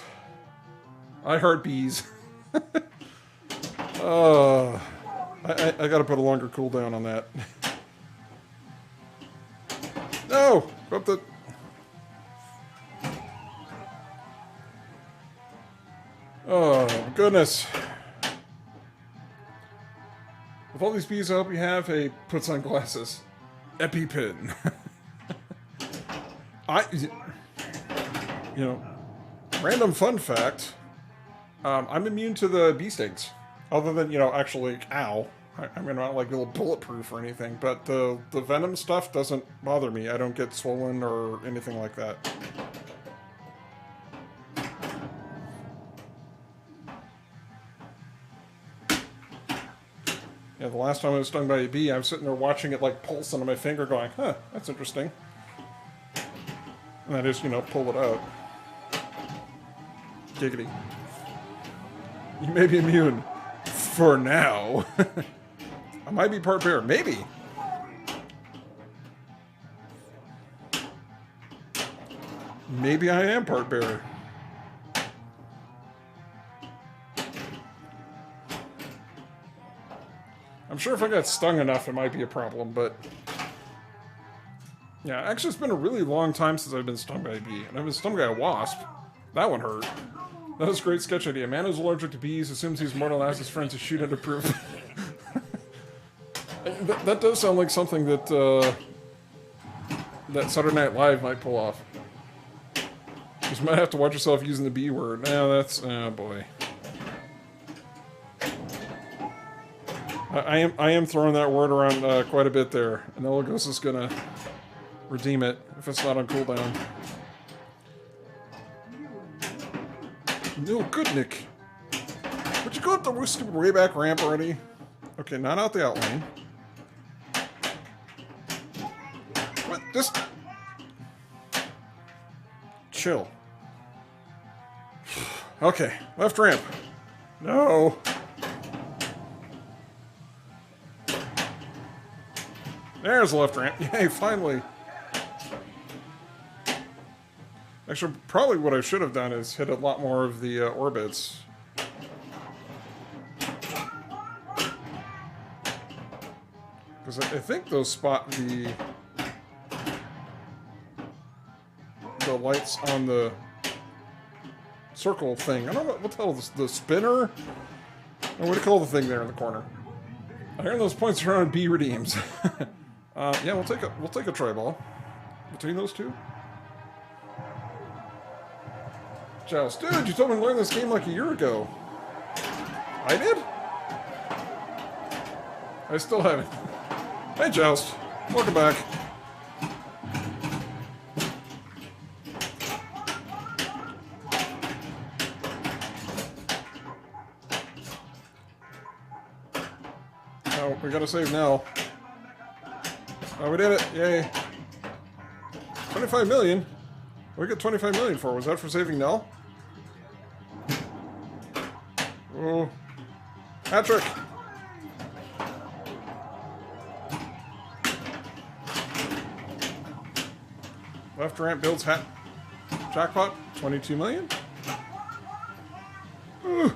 I heart bees. I got to put a longer cooldown on that. No! Go up the... Oh, goodness. With all these bees, I hope you have a puts on glasses. EpiPen. You know, random fun fact. I'm immune to the bee stings. Other than, you know, actually, ow. I mean, I'm not like a little bulletproof or anything, but the venom stuff doesn't bother me. I don't get swollen or anything like that. Yeah, the last time I was stung by a bee, I was sitting there watching it like pulsing on my finger going, huh, that's interesting. And I just, you know, pull it out. Giggity. You may be immune. For now. I might be part bear. Maybe. Maybe I am part bear. I'm sure if I got stung enough, it might be a problem, but... Yeah, actually, it's been a really long time since I've been stung by a bee. And I've been stung by a wasp. That one hurt. That was a great sketch idea. Man who's allergic to bees assumes he's mortal and asks his friends to shoot and approve. That does sound like something that, that Saturday Night Live might pull off. You might have to watch yourself using the B word. Nah, that's... Oh, boy. I am throwing that word around quite a bit there. And Elagos is gonna redeem it if it's not on cooldown. No good, Nick. Would you go up the stupid way back ramp already? Okay, not out the outline. What? Just... Chill. Okay, left ramp. No. There's the left ramp. Yay, finally. Actually, probably what I should have done is hit a lot more of the orbits. Because I think those spot the lights on the circle thing. I don't know what the hell is the spinner? Or what do you call the thing there in the corner? I hear those points around B redeems. Yeah, we'll take a tri-ball between those two. Joust, dude, you told me to learn this game like a year ago. I did? I still haven't. Hey, Joust. Welcome back. Oh, we gotta save now. Oh, we did it. Yay. 25 million? What did we get 25 million for? Was that for saving Nell? Oh. Hat-trick! Left ramp builds hat. Jackpot, 22 million. Ooh.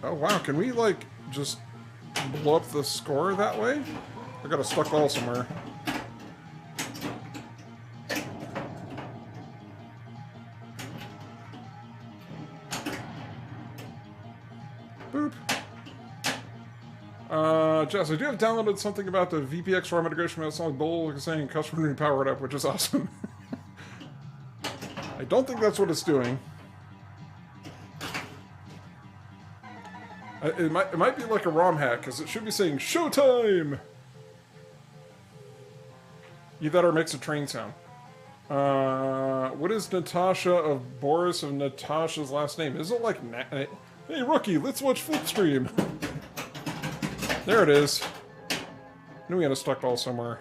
Oh wow, can we like just blow up the score that way? I got a stuck ball somewhere. Boop. Jess, I do have downloaded something about the VPX ROM integration with Sonic Bull saying customer can power it up, which is awesome. I don't think that's what it's doing. It might be like a ROM hack, because it should be saying Showtime! Either that or makes a train sound. What is Natasha of Boris of Natasha's last name? Is it like... Hey, rookie, let's watch Flipstream! There it is. Knew we had a stuck ball somewhere.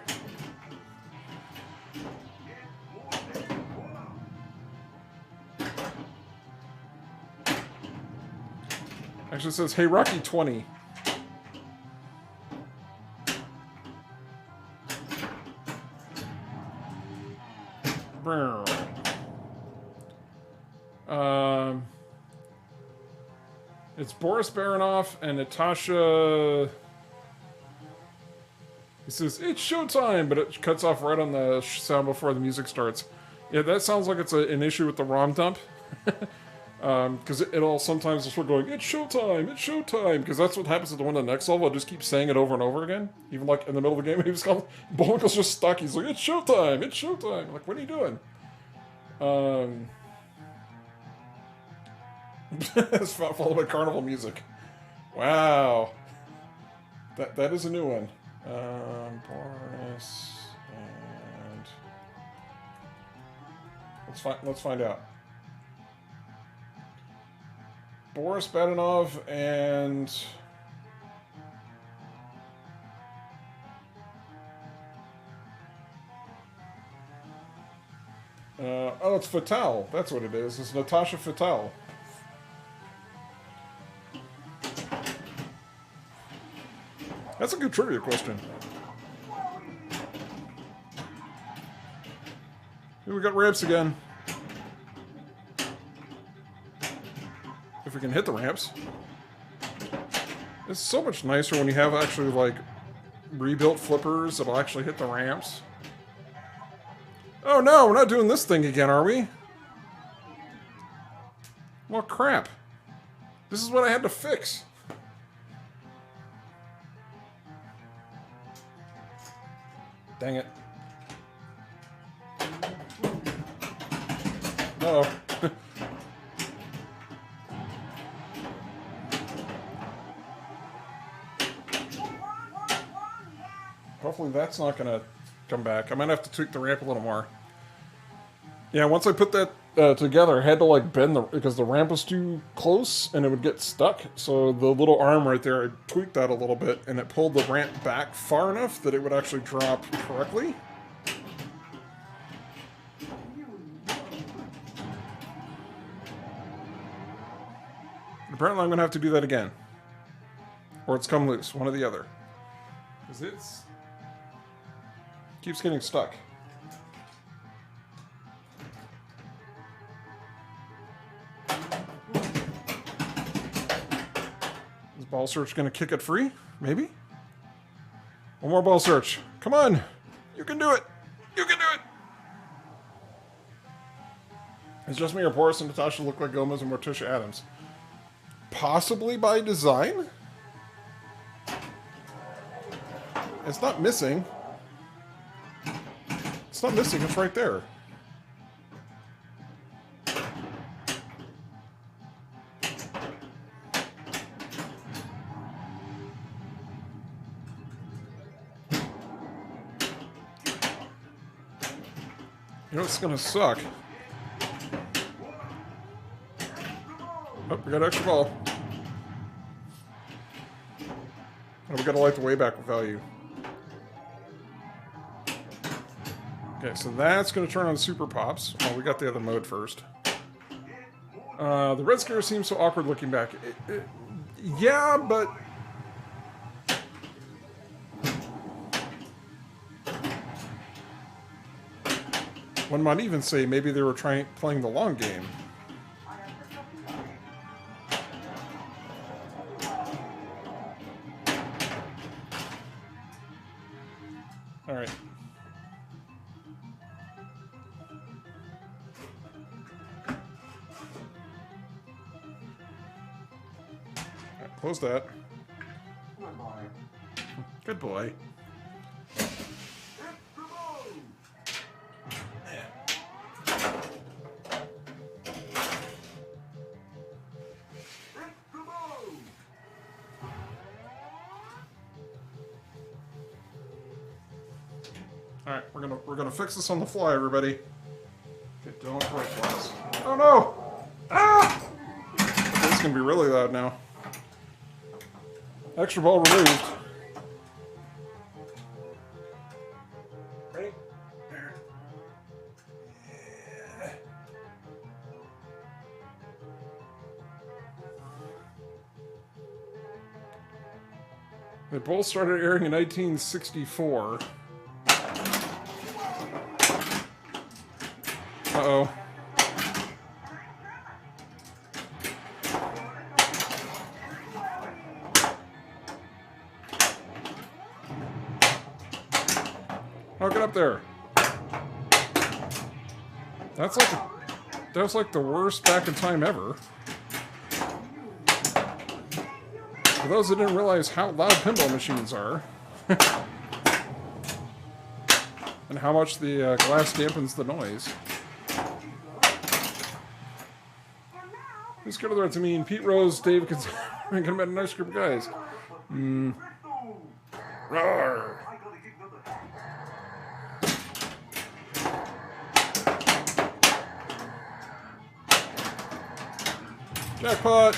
Actually it says, hey, Rocky 20. It's Boris Baronoff and Natasha... He says, it's showtime, but it cuts off right on the sound before the music starts. Yeah, that sounds like it's an issue with the ROM dump. Because it'll sometimes just start going, it's showtime, because that's what happens to the one in the next level. I just keep saying it over and over again. Even like in the middle of the game, he was called, Bullwinkle's just stuck. He's like, it's showtime. I'm like, what are you doing? It's followed by carnival music. Wow. That is a new one. Boris and let's find out. Boris Badenov and oh, it's Fatal. That's what it is. It's Natasha Fatal. That's a good trivia question. Here we got ramps again. If we can hit the ramps. It's so much nicer when you have actually like rebuilt flippers that'll actually hit the ramps. Oh no, we're not doing this thing again, are we? Well, crap. This is what I had to fix. Dang it. Uh-oh. Hopefully that's not going to come back. I might have to tweak the ramp a little more. Yeah, once I put that together, I had to like bend because the ramp was too close and it would get stuck. So the little arm right there, I tweaked that a little bit and it pulled the ramp back far enough that it would actually drop correctly. Apparently I'm going to have to do that again. Or it's come loose, one or the other. Because it's... keeps getting stuck. Is ball search going to kick it free? Maybe? One more ball search. Come on! You can do it! You can do it! It's just me or Boris and Natasha look like Gomez and Morticia Adams. Possibly by design? It's not missing. It's not missing, it's right there. You know what's gonna suck? Oh, we got an extra ball. Oh, we gotta light the way back value. Okay, so that's going to turn on Super Pops. Oh, we got the other mode first. The Red Scare seems so awkward looking back. Yeah, but... One might even say maybe they were playing the long game. All right. Close that. Good boy. All right, we're gonna fix this on the fly, everybody. Okay, don't break glass. Oh no! Ah! Okay, it's gonna be really loud now. Extra ball removed. Ready? There. Yeah. They both started airing in 1964. Uh-oh. Oh, get up there. That's like the worst back in time ever. For those that didn't realize how loud pinball machines are. And how much the glass dampens the noise. Who's good to to mean? Pete Rose, Dave Gonzalez, a nice group of guys. Roar. Jackpot!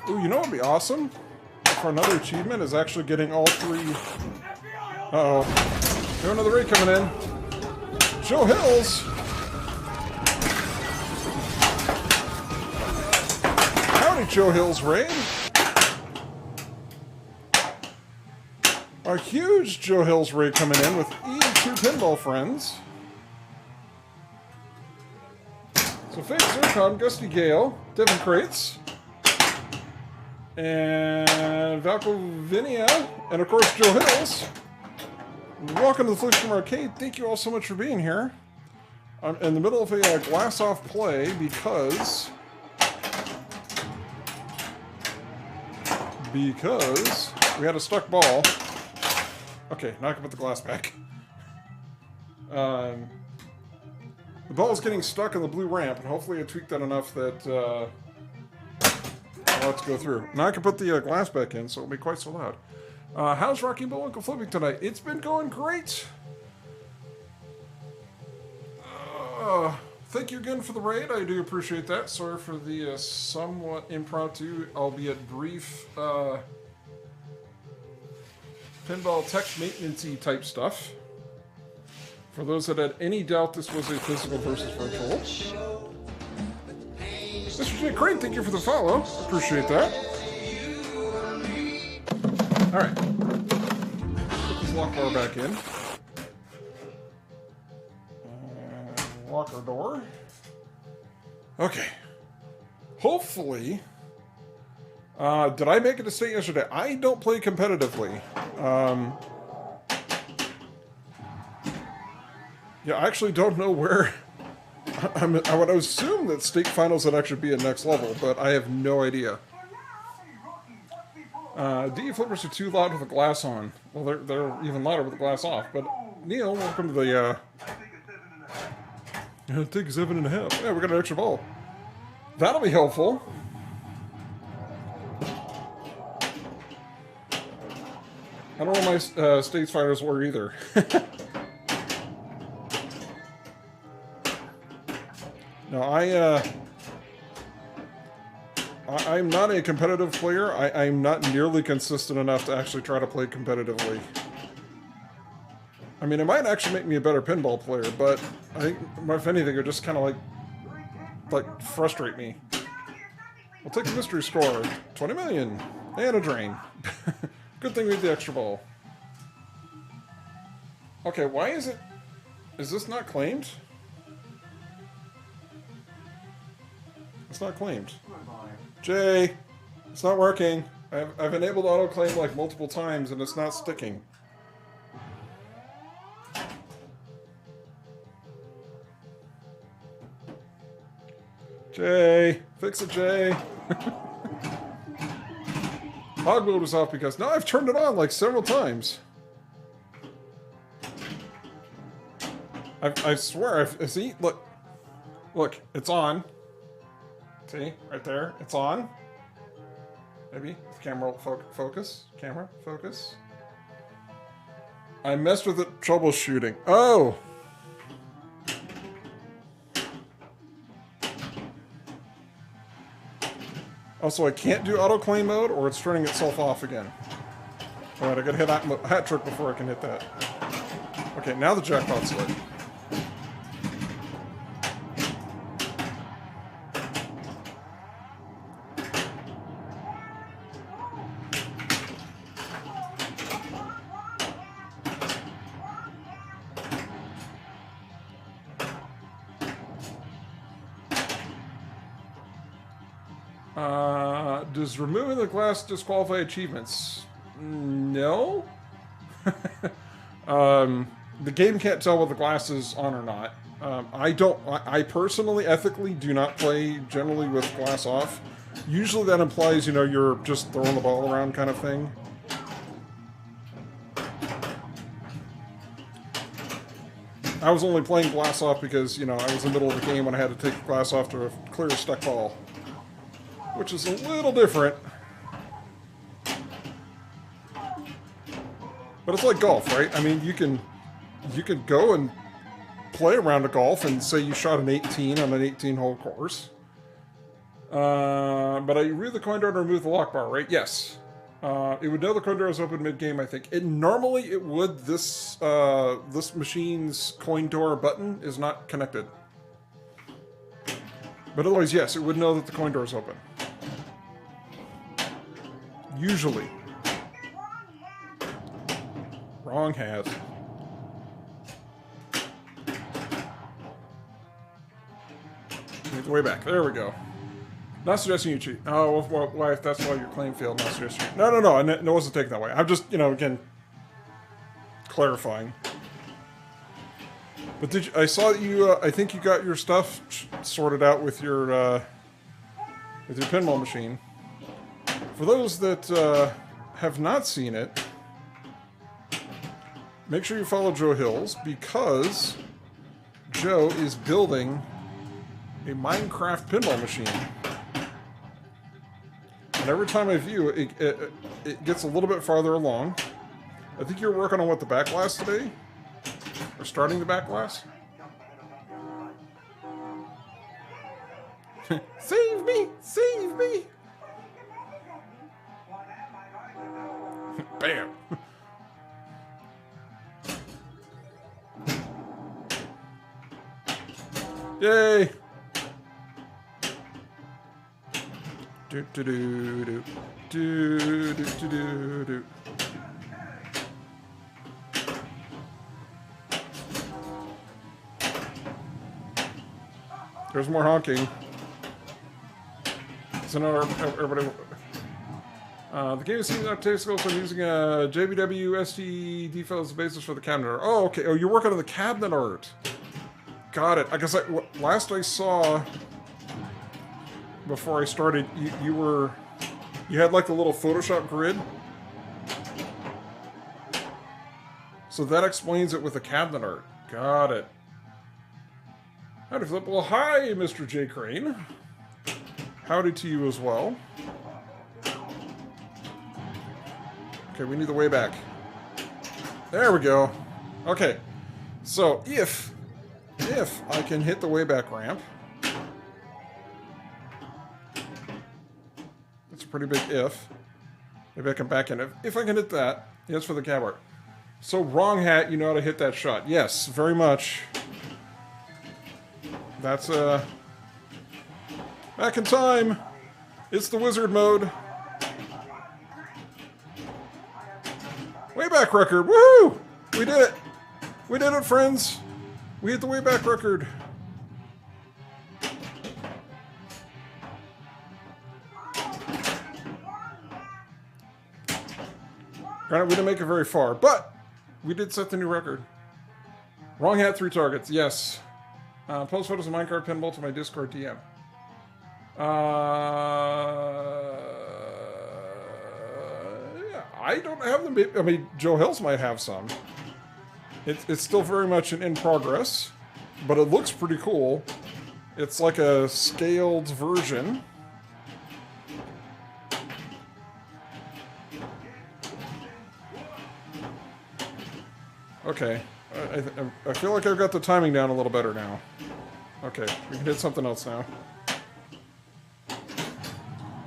Ooh, you know what would be awesome? For another achievement is actually getting all three... Uh-oh. Got another raid coming in. Joe Hills! Howdy, Joe Hills raid! A huge Joe Hills raid coming in with E2 Pinball friends. So Fake Zircon, Gusty Gale, Devin Crates, and Valkovinia, and of course Joe Hills. Welcome to the Flipstream Arcade. Thank you all so much for being here. I'm in the middle of a glass-off play because we had a stuck ball. Okay, now I can put the glass back. The ball is getting stuck in the blue ramp, and hopefully I tweaked that enough that let's go through. Now I can put the glass back in, so it'll be quite so loud. How's Rocky Bullwinkle flipping tonight? It's been going great. Thank you again for the raid. I do appreciate that. Sorry for the somewhat impromptu, albeit brief, pinball tech maintenance-y type stuff. For those that had any doubt this was a physical versus virtual. Mr. J. Crane, thank you for the follow. Appreciate that. Alright. Put this lock bar back in. Lock our door. Okay. Hopefully... did I make a mistake yesterday? I don't play competitively. Yeah, I actually don't know where... I would assume that state finals would actually be at next level, but I have no idea. DE flippers are too loud with the glass on. Well, they're even louder with the glass off. But Neil, welcome to the take 7.5. Yeah, we got an extra ball. That'll be helpful. I don't know what my states finals were either. No, I'm not a competitive player. I'm not nearly consistent enough to actually try to play competitively. I mean, it might actually make me a better pinball player, but I think, if anything, it would just kind of like frustrate me. We'll take the mystery score. 20 million. And a drain. Good thing we had the extra ball. Okay, why is it... Is this not claimed? It's not claimed. Jay! It's not working. I've enabled auto-claim like multiple times and it's not sticking. Jay! Fix it, Jay! Hog mode was off because... No, I've turned it on like several times. I swear, see? Look, it's on. See? Right there. It's on. Maybe. Camera focus. Camera focus. I messed with it troubleshooting. Oh! Also, I can't do autoclaim mode, or it's turning itself off again. Alright, I gotta hit that hat trick before I can hit that. Okay, now the jackpot's lit. Does removing the glass disqualify achievements? No. The game can't tell whether the glass is on or not. I personally, ethically, do not play generally with glass off. Usually that implies, you know, you're just throwing the ball around kind of thing. I was only playing glass off because, you know, I was in the middle of the game when I had to take the glass off to clear a stuck ball. Which is a little different. But it's like golf, right? I mean, you can go and play a round of golf and say you shot an 18 on an 18-hole course. But I read the coin door to remove the lock bar, right? Yes. It would know the coin door is open mid-game, I think. Normally it would. This machine's coin door button is not connected. But otherwise, yes, it would know that the coin door is open. Usually. Wrong hat. Need the way back. There we go. Not suggesting you cheat. Oh, well, if that's why your claim failed, not suggesting you cheat. No, it wasn't taken that way. I'm just, you know, again, clarifying. But I saw that you, I think you got your stuff sorted out with your pinball machine. For those that have not seen it, make sure you follow Joe Hills, because Joe is building a Minecraft pinball machine. And every time I view it, it gets a little bit farther along. I think you're working on, what, the back glass today? Or starting the back glass? Save me! Save me! Bam! Yay! Do do do do do do do do do. There's more honking. So now everybody. The game seems to take skills from using a JBW SD default as the basis for the cabinet art. Oh, okay. Oh, you're working on the cabinet art. Got it. I guess last I saw before I started, you had like the little Photoshop grid. So that explains it with the cabinet art. Got it. Howdy, Flip. Well, hi, Mr. J. Crane. Howdy to you as well. Okay, we need the way back. There we go. Okay, so if I can hit the way back ramp, that's a pretty big if. Maybe I can back in. If I can hit that, yes, for the cab art. So, wrong hat, you know how to hit that shot. Yes, very much. That's, back in time. It's the wizard mode. Wayback record. Woohoo! We did it. We did it, friends. We hit the wayback record. Granted, we didn't make it very far, but we did set the new record. Wrong hat, 3 targets. Yes. Post photos of Minecraft Pinball to my Discord DM. Yeah, I don't have them. I mean, Joe Hills might have some. It's still very much in progress, but it looks pretty cool. It's like a scaled version. Okay, I feel like I've got the timing down a little better now. Okay, we can hit something else now.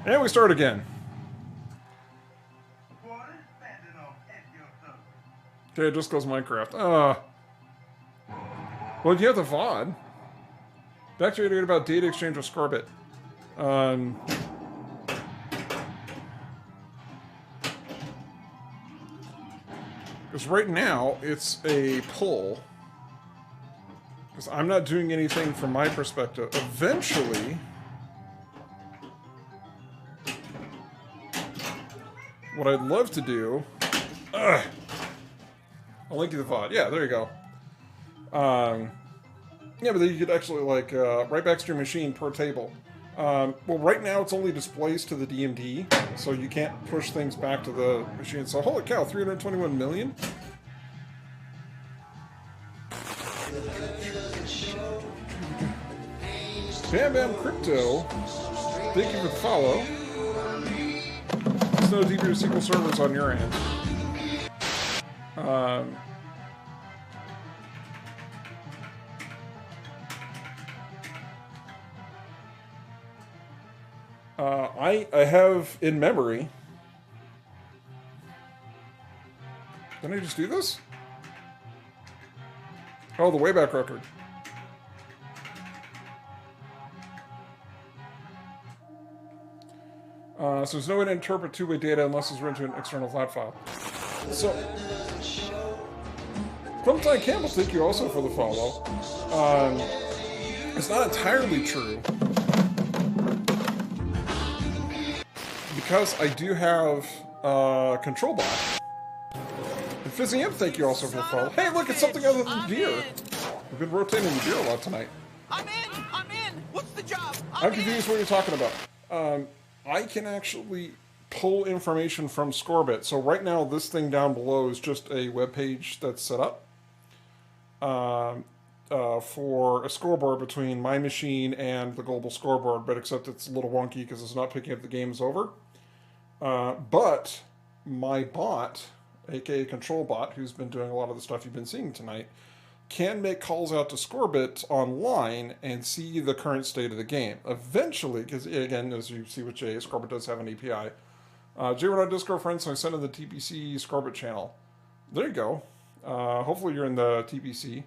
And we start again. Okay, it just goes Minecraft. Well, you have the VOD. Back to your about data exchange with Scorbit. Because right now, it's a pull. Because I'm not doing anything from my perspective. Eventually, what I'd love to do... I'll link you the VOD. Yeah, there you go. Yeah, but then you could actually, like, right back to your machine per table. Well, right now it's only displays to the DMD, so you can't push things back to the machine. So, holy cow, 321 million? Bam Bam Crypto, thank you for the follow. There's no deeper SQL servers on your end. I have in memory. Didn't I just do this? Oh, the wayback record. So there's no way to interpret two-way data unless it's written to an external flat file. So, Clementine Campbell, thank you also for the follow. It's not entirely true. Because I do have Control Bot. And Fizzy Imp, thank you also for the follow. Hey, look, it's something other than beer. We've been rotating the beer a lot tonight. I'm in! What's the job? I'm confused what you're talking about. I can actually pull information from Scorbit. So right now, this thing down below is just a web page that's set up for a scoreboard between my machine and the global scoreboard, but except it's a little wonky because it's not picking up the game's over. But my bot, aka Control Bot, who's been doing a lot of the stuff you've been seeing tonight, can make calls out to Scorbit online and see the current state of the game. Eventually, because again, as you see with Jay, Scorbit does have an API. Jay, we're not Discord friends, so I sent in the TPC Scorbit channel. There you go. Hopefully you're in the TPC.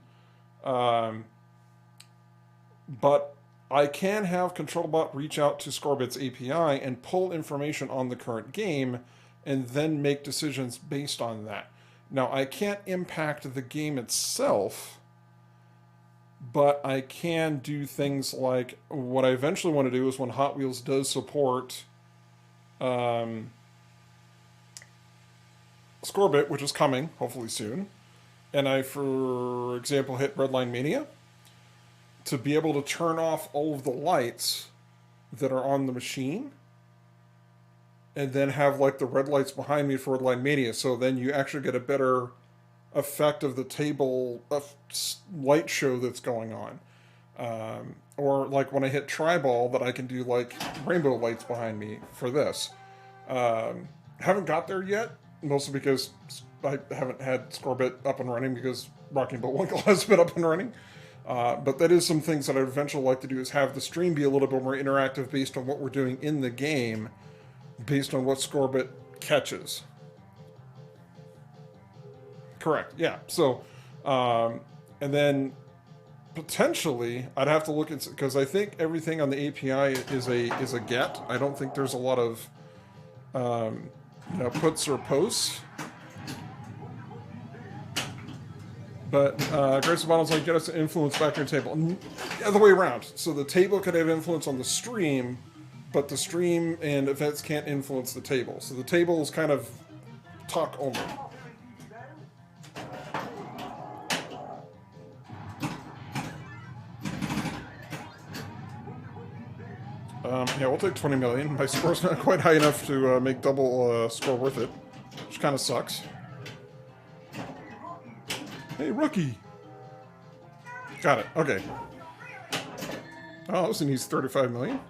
But I can have ControlBot reach out to Scorbit's API and pull information on the current game and then make decisions based on that. Now, I can't impact the game itself, but I can do things like what I eventually want to do is when Hot Wheels does support Scorbit, which is coming, hopefully soon, and I, for example, hit Redline Mania, to be able to turn off all of the lights that are on the machine and then have like the red lights behind me for Redline Mania. So then you actually get a better effect of the table light show that's going on. Or like when I hit Tri-Ball, that I can do like rainbow lights behind me for this. Haven't got there yet, mostly because I haven't had Scorbit up and running because Rocky Bullwinkle has been up and running. But that is some things that I'd eventually like to do, is have the stream be a little bit more interactive based on what we're doing in the game, based on what Scorbit catches. Correct. Yeah. So, and then potentially I'd have to look at, because I think everything on the API is a get. I don't think there's a lot of puts or posts. But Grace Bottle's like, get us to influence back your table. The other way around. So the table could have influence on the stream, but the stream and events can't influence the table. So the table is kind of talk only. Yeah, we'll take 20 million. My score's not quite high enough to make double score worth it, which kind of sucks. Hey, rookie! Got it. Okay. Oh, listen, he's 35 million.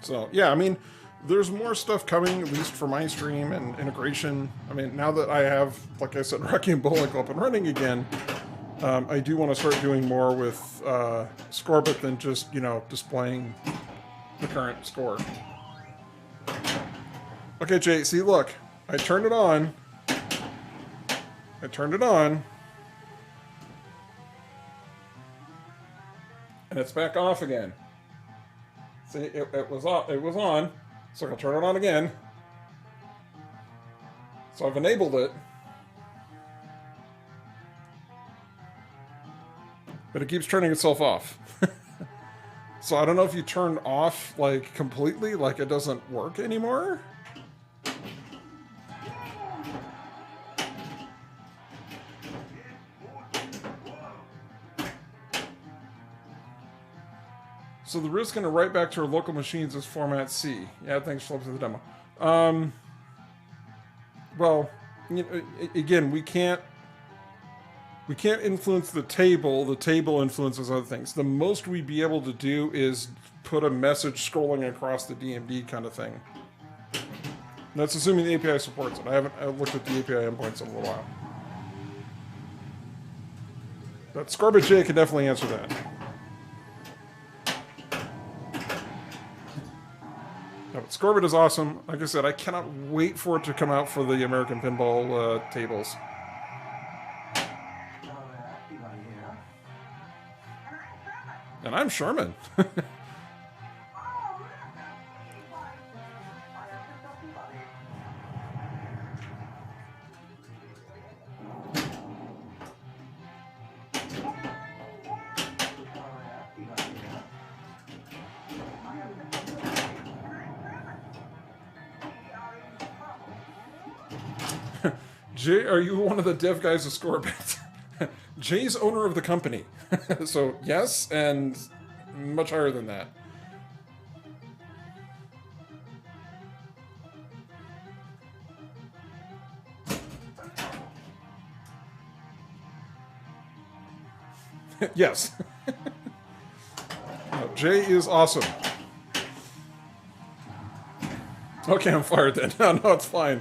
So, yeah, I mean, there's more stuff coming, at least for my stream and integration. I mean, now that I have, like I said, Rocky and Bullwinkle up and running again, I do want to start doing more with Scorbit than just, displaying the current score. Okay, Jay, see, look. I turned it on. And it's back off again. See, it was on. So I'll turn it on again. So I've enabled it. But it keeps turning itself off. So I don't know if you turn off, like, completely, like it doesn't work anymore. So the risk going to write back to our local machines is format C. Yeah, thanks, Flip, for the demo. Well, again, we can't influence the table. The table influences other things. The most we'd be able to do is put a message scrolling across the DMD kind of thing. And that's assuming the API supports it. I haven't looked at the API endpoints in a little while. But Scorbit J can definitely answer that. No, but Scorbit is awesome. Like I said, I cannot wait for it to come out for the American Pinball tables. And I'm Sherman. Jay, are you one of the dev guys of Scorbit? Jay's owner of the company. So, yes, and much higher than that. Yes. No, Jay is awesome. Okay, I'm fired then. No, it's fine.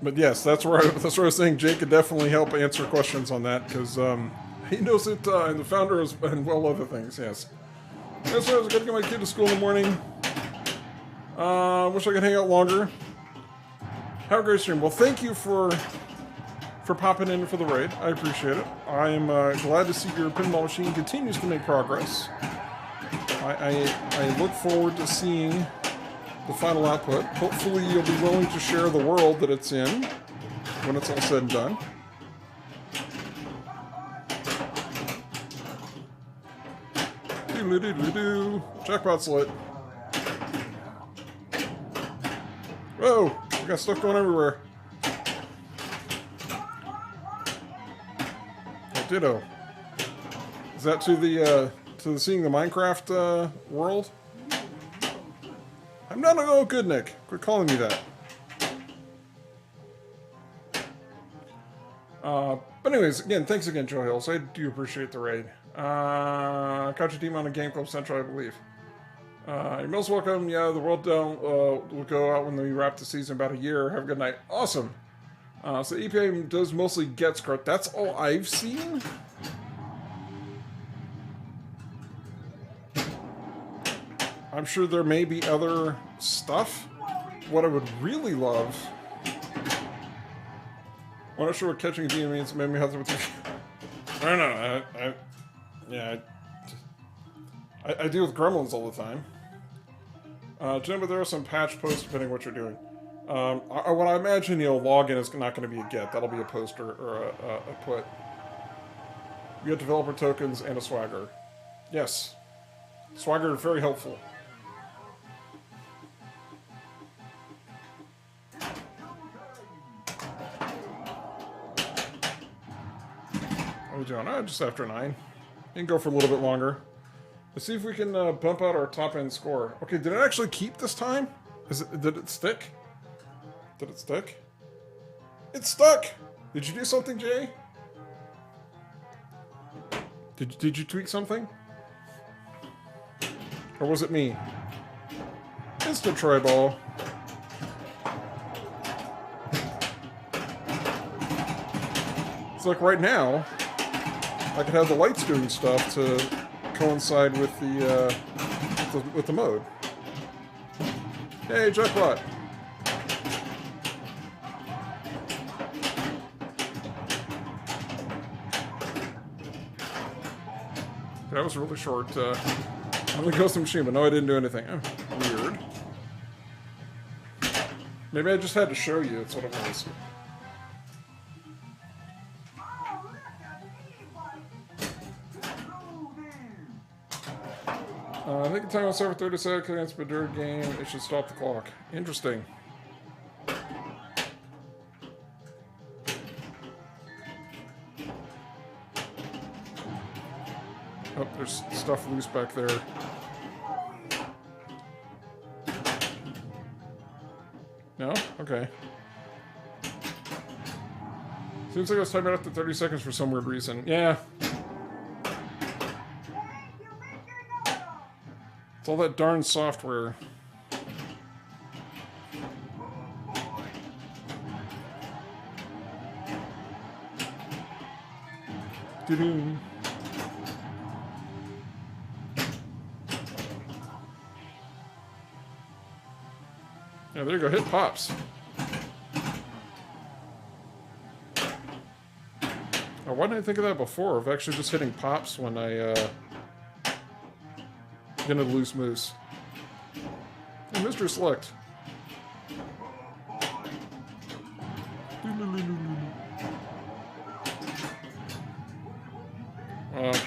But yes, that's where I was saying Jake could definitely help answer questions on that, because he knows it, and the founder is, and well, other things, yes. Yes, I was going to get my kid to school in the morning. Wish I could hang out longer. Have a great stream. Well, thank you for popping in for the raid. I appreciate it. I'm glad to see your pinball machine continues to make progress. I look forward to seeing the final output. Hopefully you'll be willing to share the world that it's in when it's all said and done. Doodle-doo-doo-doo. Jackpot's lit. Whoa! We got stuff going everywhere. Oh, ditto. Is that to the seeing the Minecraft world? I'm not a good Nick. Quit calling me that. But anyways, again, thanks again, Joe Hills. I do appreciate the raid. Caught your team on a Game Club Central, I believe. You're most welcome. Yeah, the world will go out when we wrap the season in about a year. Have a good night. Awesome. So EPA does mostly get Scorbit. That's all I've seen. I'm sure there may be other stuff. What I would really love... I'm not sure what catching a demon means. Maybe have to... I don't know. I deal with gremlins all the time. Jim, but there are some patch posts depending on what you're doing. What I imagine, login is not going to be a get. That'll be a poster or a put. You get developer tokens and a swagger. Yes. Swagger is very helpful. What are we doing? Just after 9. You can go for a little bit longer. Let's see if we can bump out our top end score. Okay, did it actually keep this time? Did it stick? Did it stick? It stuck! Did you do something, Jay? Did you tweak something? Or was it me? Instant try ball. It's like right now, I could have the lights doing stuff to coincide with the mode. Hey, jackpot! That was really short. I'm gonna go some machine, but no, I didn't do anything. Oh, weird. Maybe I just had to show you. That's what it was. I think the time will start for 30 seconds, but during game, it should stop the clock. Interesting. Oh, there's stuff loose back there. No? Okay. Seems like I was timing out to 30 seconds for some weird reason. Yeah. It's all that darn software. Doo-doo. Yeah, there you go. Hit pops. Oh, why didn't I think of that before? Of actually just hitting pops when I get a loose moose. Hey, Mr. Select.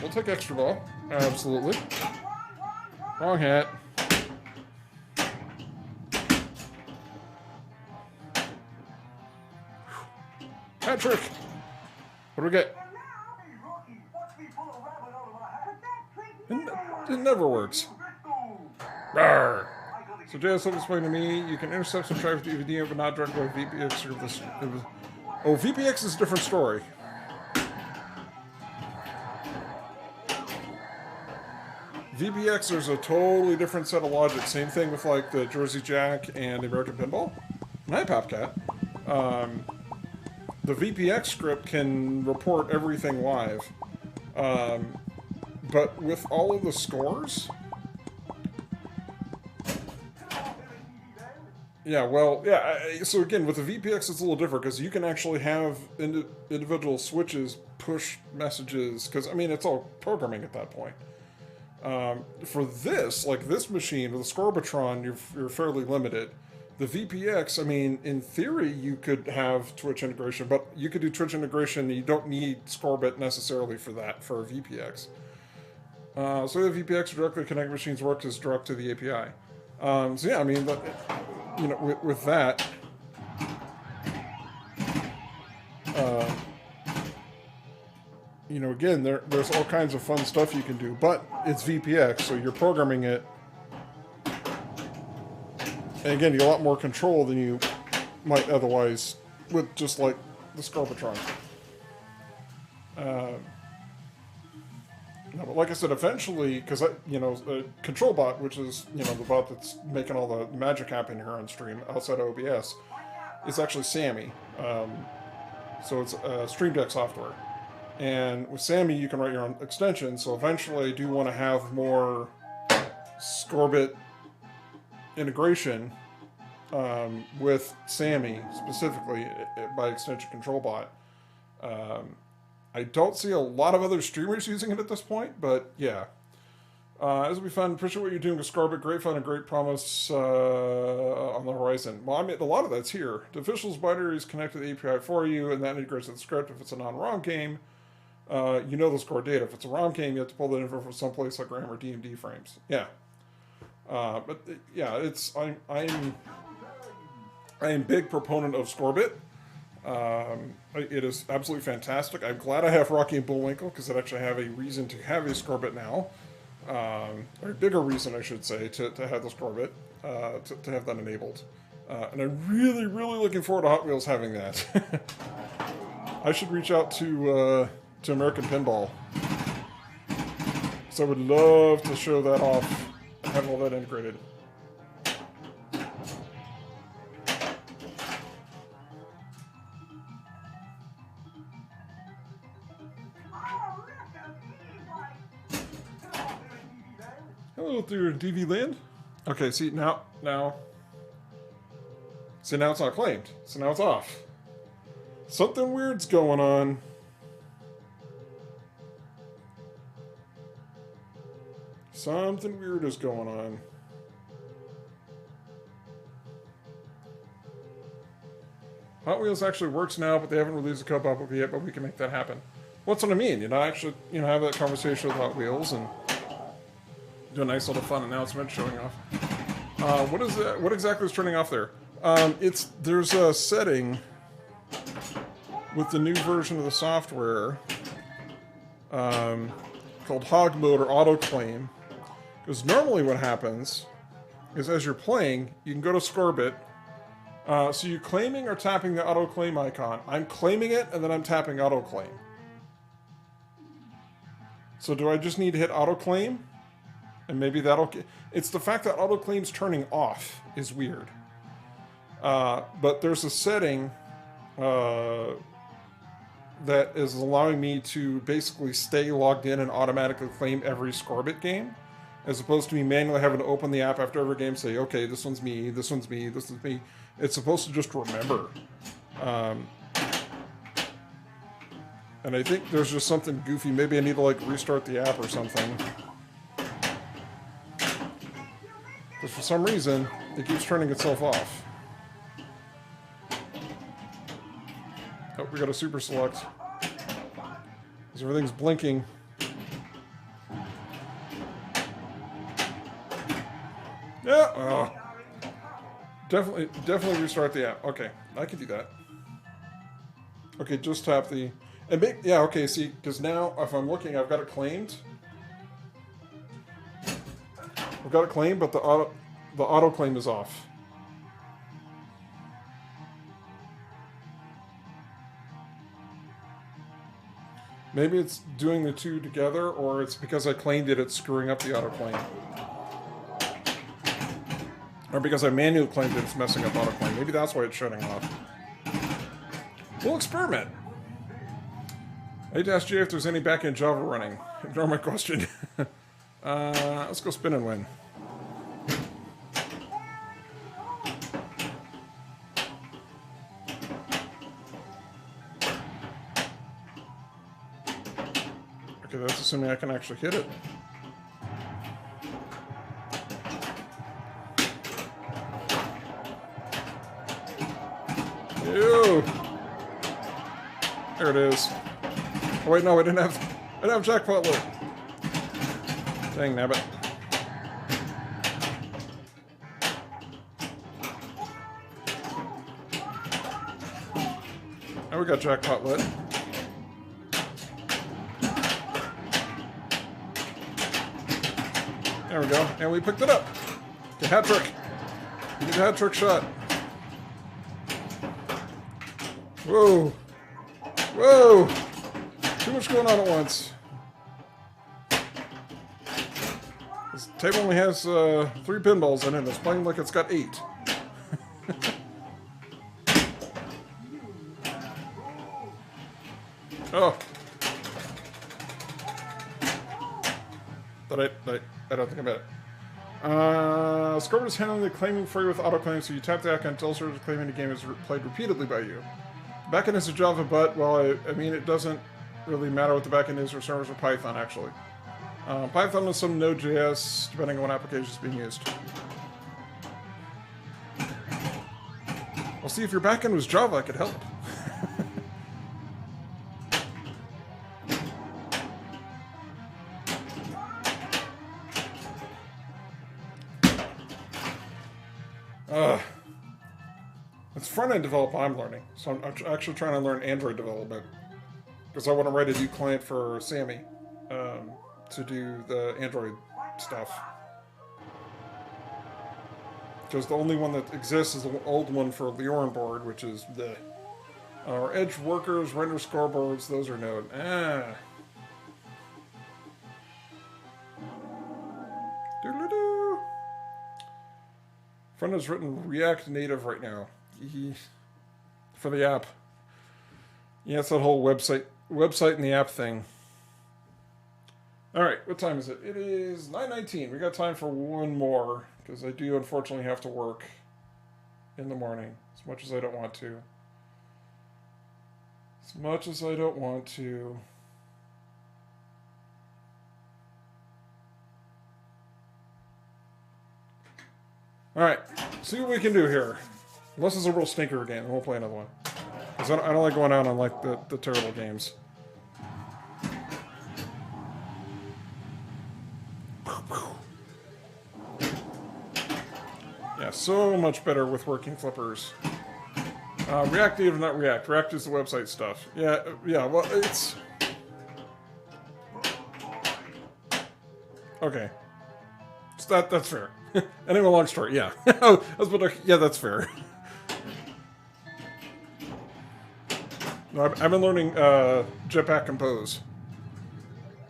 We'll take extra ball. Absolutely. Wrong hat. Hat trick. What do we get? It never works. Rawr. So JSL explained to me, you can intercept some traffic with DVD but not directly by VPX. Oh, VPX is a different story. VPX, there's a totally different set of logic. Same thing with like the Jersey Jack and the American Pinball. Hi, Popcat. The VPX script can report everything live. But with all of the scores... Yeah, well, yeah, so again, with the VPX it's a little different, because you can actually have individual switches push messages, because, I mean, it's all programming at that point. For this, like this machine, with the Scorbitron, you're fairly limited. The VPX, I mean, in theory, you could have Twitch integration, but you could do Twitch integration, you don't need Scorbit necessarily for that, for a VPX. So the VPX directly connect machines works as direct to the API. So yeah, I mean, you know, with that, you know, again, there's all kinds of fun stuff you can do, but it's VPX, so you're programming it. And again, you get a lot more control than you might otherwise with just like the Scorbitron. No, but like I said, eventually, because you know, Control Bot, which is, you know, the bot that's making all the magic happen here on stream outside of OBS, is actually Sammy. So it's Stream Deck software. And with Sammy, you can write your own extension. So eventually, I do want to have more Scorbit integration with Sammy, specifically by extension ControlBot. I don't see a lot of other streamers using it at this point, but yeah. This will be fun. Appreciate what you're doing with Scorbit. Great fun and great promise on the horizon. Well, I mean, a lot of that's here. The official's binary is connected to the API for you, and that integrates with the script. If it's a non-ROM game, you know the score data. If it's a ROM game, you have to pull that info from someplace like RAM or DMD frames. Yeah. But yeah, it's I am a big proponent of Scorbit. It is absolutely fantastic. I'm glad I have Rocky and Bullwinkle because I actually have a reason to have a Scorbit now. Or a bigger reason, I should say, to have the Scorbit, to have that enabled. And I'm really, really looking forward to Hot Wheels having that. I should reach out to American Pinball. So I would love to show that off and have all that integrated. Hello through DV land. Okay, see now it's not claimed. So now it's off. Something weird's going on. Something weird is going on. Hot Wheels actually works now, but they haven't released a co-op of it yet, but we can make that happen. Well, that's what I mean, actually, have that conversation with Hot Wheels and do a nice little fun announcement showing off. What is that? What exactly is turning off there? There's a setting with the new version of the software called hog mode or auto claim. Because normally what happens is as you're playing, you can go to Scorbit. So you're claiming or tapping the auto claim icon. I'm claiming it and then I'm tapping auto claim. So do I just need to hit auto claim? And maybe that'll... It's the fact that auto claim's turning off is weird. But there's a setting that is allowing me to basically stay logged in and automatically claim every Scorbit game, as opposed to me manually having to open the app after every game and say, okay, this one's me, this one's me, this one's me. It's supposed to just remember. And I think there's just something goofy. Maybe I need to restart the app or something. But for some reason, it keeps turning itself off. Oh, we got a super select. Because everything's blinking. Yeah, definitely restart the app. Okay, I can do that. Okay, just tap the... yeah, okay, see, because now, if I'm looking, I've got it claimed. I've got it claimed, but the auto claim is off. Maybe it's doing the two together, or it's because I claimed it, it's screwing up the auto claim. Or because I manually claimed it, it's messing up auto claim. Maybe that's why it's shutting off. We'll experiment. I need to ask Jay if there's any backend Java running. Ignore my question. Let's go spin and win. Okay, that's assuming I can actually hit it. Ew! There it is. Oh wait, no, I didn't have jackpot lit. Dang nabbit. Now we got jackpot lit. There we go, and we picked it up. The hat trick. We did a hat trick shot. Whoa! Whoa! Too much going on at once. This table only has 3 pinballs in it. It's playing like it's got 8. Oh. But I don't think I met it. Scorbit is handling the claiming for you with autoclaim, so you tap the icon until servers claiming the game is played repeatedly by you. Backend is a Java, but, well, I mean, it doesn't really matter what the backend is, or servers or Python, actually. Python with some Node.js, depending on what application is being used. Well, see, if your backend was Java, I could help. It's front-end development I'm learning, so I'm actually trying to learn Android development, because I want to write a new client for Sammy to do the Android stuff. Because the only one that exists is the old one for the Orin board, which is the our Edge workers, render scoreboards, those are Node. Doodle-doo. Front is written React Native right now. For the app. Yeah, it's that whole website and the app thing. Alright, what time is it? It is 9:19. We got time for one more, because I do unfortunately have to work in the morning, as much as I don't want to. As much as I don't want to. Alright, see what we can do here. Unless it's a real stinker again, we'll play another one. Because I don't like going out on, like, the terrible games. Yeah, so much better with working flippers. React Native, not React. React is the website stuff. Yeah, well, it's... Okay. So that's fair. Anyway, long story, yeah. Yeah, that's fair. I've been learning Jetpack Compose.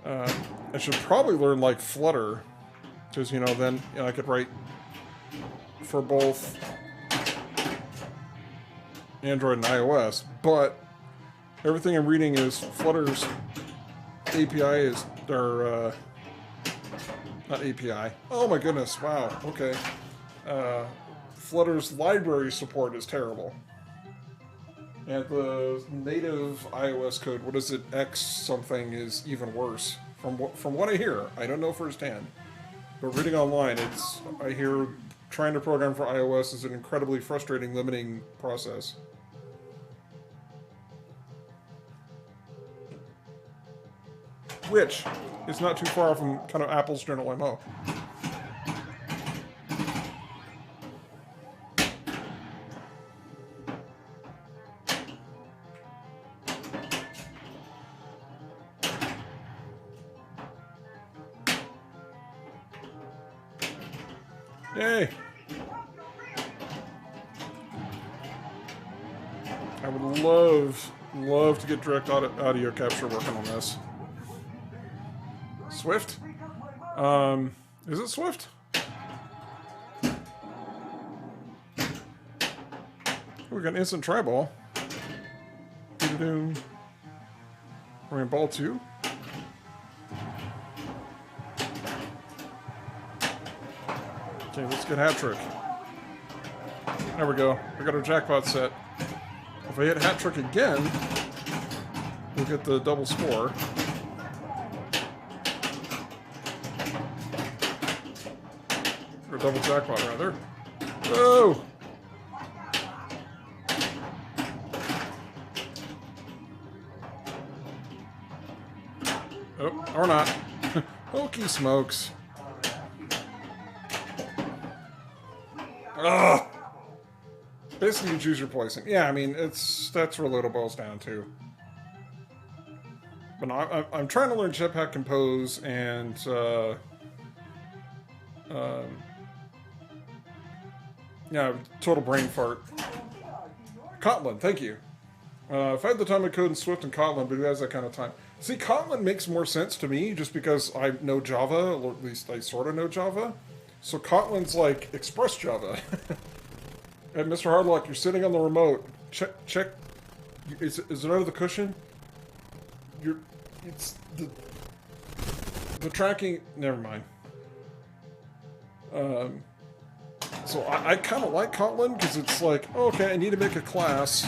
I should probably learn, like, Flutter. Because, you know, then I could write for both Android and iOS. But everything I'm reading is Flutter's API is... Or, not API. Oh my goodness, wow, okay. Flutter's library support is terrible. And the native iOS code, what is it, X something, is even worse. From what I hear, I don't know firsthand. But reading online, I hear trying to program for iOS is an incredibly frustrating, limiting process. Which is not too far from kind of Apple's general MO. Yay! I would love to get direct audio capture working on this. Swift? Is it Swift? We got an instant try ball. We're in ball 2. Okay, let's get hat trick. There we go. We got our jackpot set. If I hit hat trick again, we'll get the double score. Or double jackpot, rather. Whoa! Oh, or not. Hokey smokes. Ugh! Basically, you choose your poison. Yeah, I mean, that's really what it boils down to. But no, I'm trying to learn Jetpack Compose and, yeah, total brain fart. Kotlin, thank you. If I had the time, I code in Swift and Kotlin, but who has that kind of time? See, Kotlin makes more sense to me just because I know Java, or at least I sort of know Java. So Kotlin's like Express Java. And Mr. Hardlock, you're sitting on the remote. Check. Is it under the cushion? it's the tracking. Never mind. So I kind of like Kotlin because it's like, oh, okay, I need to make a class.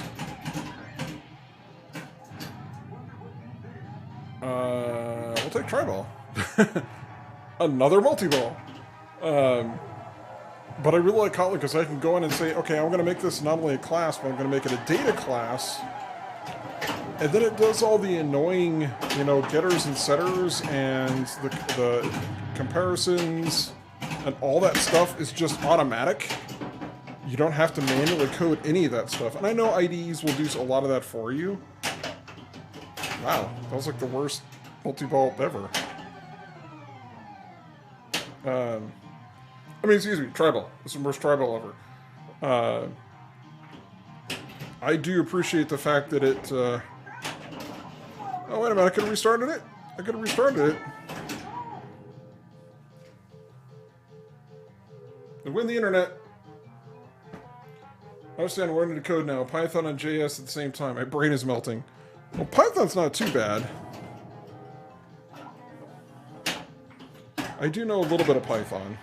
We'll take Tribal. Another multi-ball. But I really like Kotlin because I can go in and say, okay, I'm going to make this not only a class, but I'm going to make it a data class. And then it does all the annoying, you know, getters and setters and the comparisons and all that stuff is just automatic. You don't have to manually code any of that stuff. And I know IDEs will do a lot of that for you. Wow, that was like the worst multi-ball ever. I mean, excuse me, Tribal. This is the worst Tribal ever. I do appreciate the fact that it... oh, wait a minute, I could have restarted it? I could have restarted it. I win the internet. I understand we're learning to code now. Python and JS at the same time. My brain is melting. Well, Python's not too bad. I do know a little bit of Python.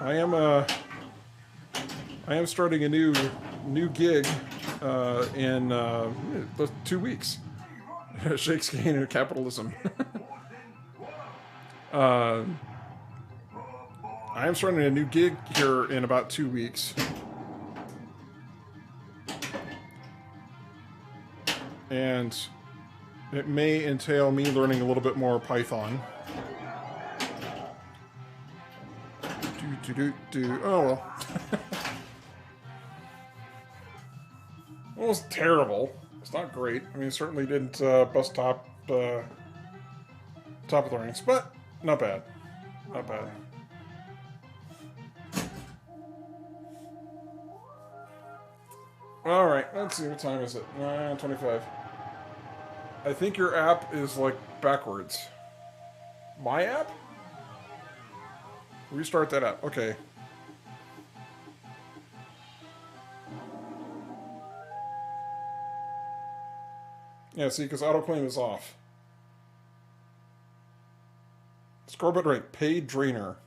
I am starting a new gig in 2 weeks. Shakes gain in capitalism. I am starting a new gig here in about 2 weeks. And it may entail me learning a little bit more Python. Oh, well. Well, it's terrible. It's not great. I mean, it certainly didn't bust top of the ranks, but not bad. Not bad. All right, let's see. What time is it? 9:25. I think your app is, like, backwards. My app? Restart that app. Okay. Yeah, see, because autoclaim is off. Scorbit right. Paid drainer.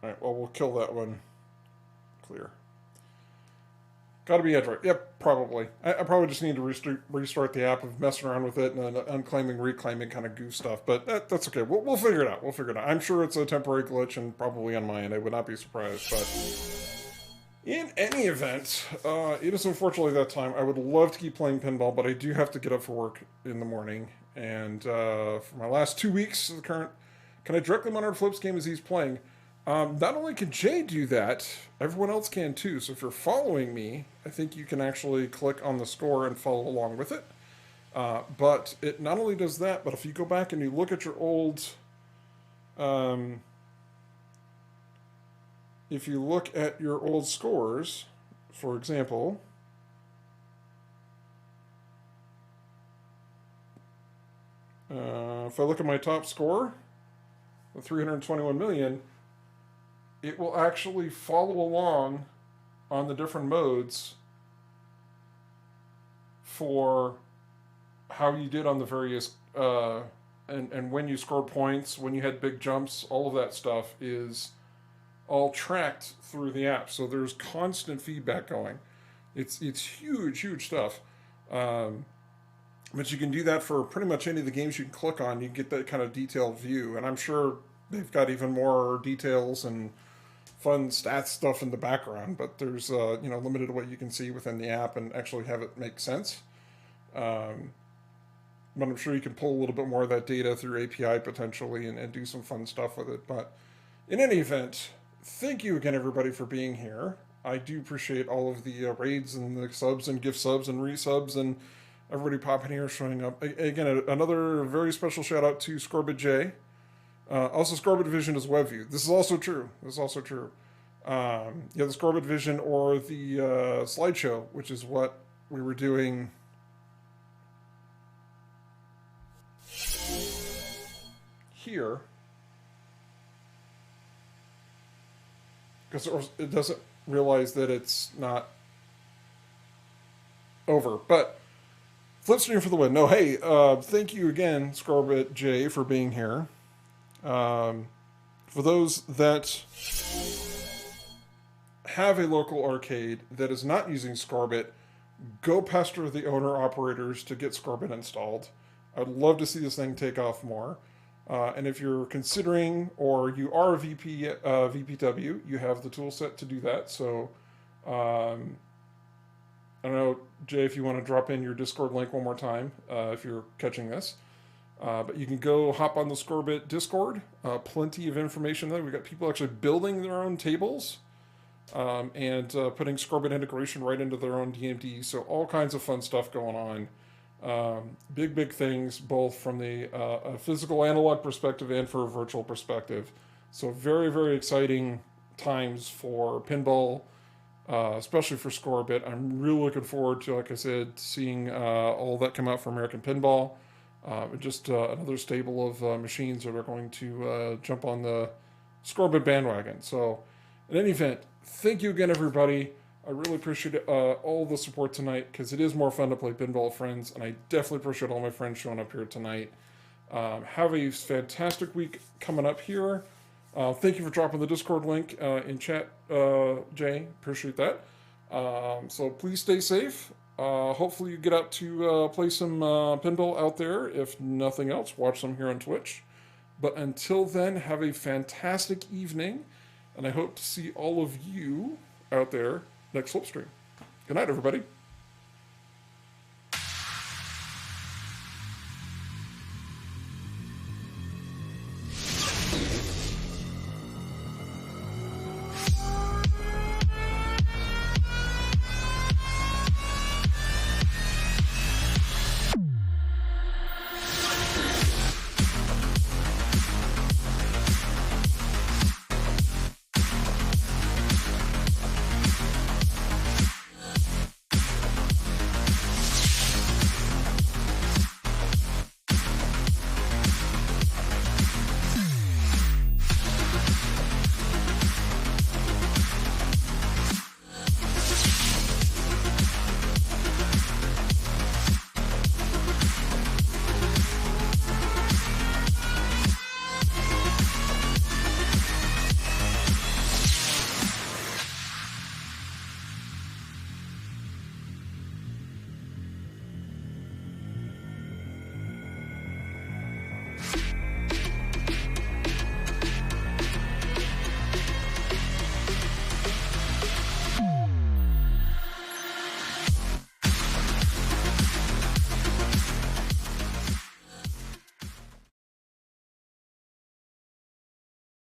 Alright, well, we'll kill that one. Clear. Gotta be Android. Yep, probably. I probably just need to restart the app of messing around with it and unclaiming, reclaiming kind of goof stuff. But that's okay. We'll figure it out. We'll figure it out. I'm sure it's a temporary glitch and probably on my end. I would not be surprised. But in any event, it is unfortunately that time. I would love to keep playing pinball, but I do have to get up for work in the morning. And for my last 2 weeks, the current... Can I directly monitor Flip's game as he's playing? Not only can Jay do that, everyone else can too. So if you're following me, I think you can actually click on the score and follow along with it. But it not only does that, but if you go back and you look at your old... if you look at your old scores, for example... if I look at my top score, the 321 million... it will actually follow along on the different modes for how you did on the various, and when you scored points, when you had big jumps, all of that stuff is all tracked through the app. So there's constant feedback going. It's huge, huge stuff. But you can do that for pretty much any of the games you can click on. You can get that kind of detailed view. And I'm sure they've got even more details and fun stats stuff in the background, but there's limited to what you can see within the app and actually have it make sense. But I'm sure you can pull a little bit more of that data through API potentially and do some fun stuff with it. But in any event, thank you again, everybody, for being here. I do appreciate all of the raids and the subs and gift subs and resubs and everybody popping here, showing up. Again, another very special shout out to Scorbit J. Also, Scorbit Vision is WebView. This is also true. The Scorbit Vision or the slideshow, which is what we were doing. here, because it doesn't realize that it's not over. But Flipstream for the win. No, hey, thank you again, Scorbit J, for being here. For those that have a local arcade that is not using Scorbit, go pester the owner-operators to get Scorbit installed. I'd love to see this thing take off more. And if you're considering, or you are a VPW, you have the tool set to do that. So, I don't know, Jay, if you want to drop in your Discord link one more time, if you're catching this. But you can go hop on the Scorbit Discord. Plenty of information there. We've got people actually building their own tables and putting Scorbit integration right into their own DMD. So all kinds of fun stuff going on. Big things, both from the a physical analog perspective and for a virtual perspective. So very exciting times for pinball, especially for Scorbit. I'm really looking forward to, like I said, seeing all that come out for American Pinball. Just another stable of machines that are going to jump on the Scorbit bandwagon. So, in any event, thank you again, everybody. I really appreciate all the support tonight, because it is more fun to play pinball with friends, and I definitely appreciate all my friends showing up here tonight. Have a fantastic week coming up here. Thank you for dropping the Discord link in chat, Jay. Appreciate that. So please stay safe. Hopefully you get out to play some pinball out there. If nothing else, watch some here on Twitch. But until then, have a fantastic evening, and I hope to see all of you out there next Slipstream. Good night, everybody.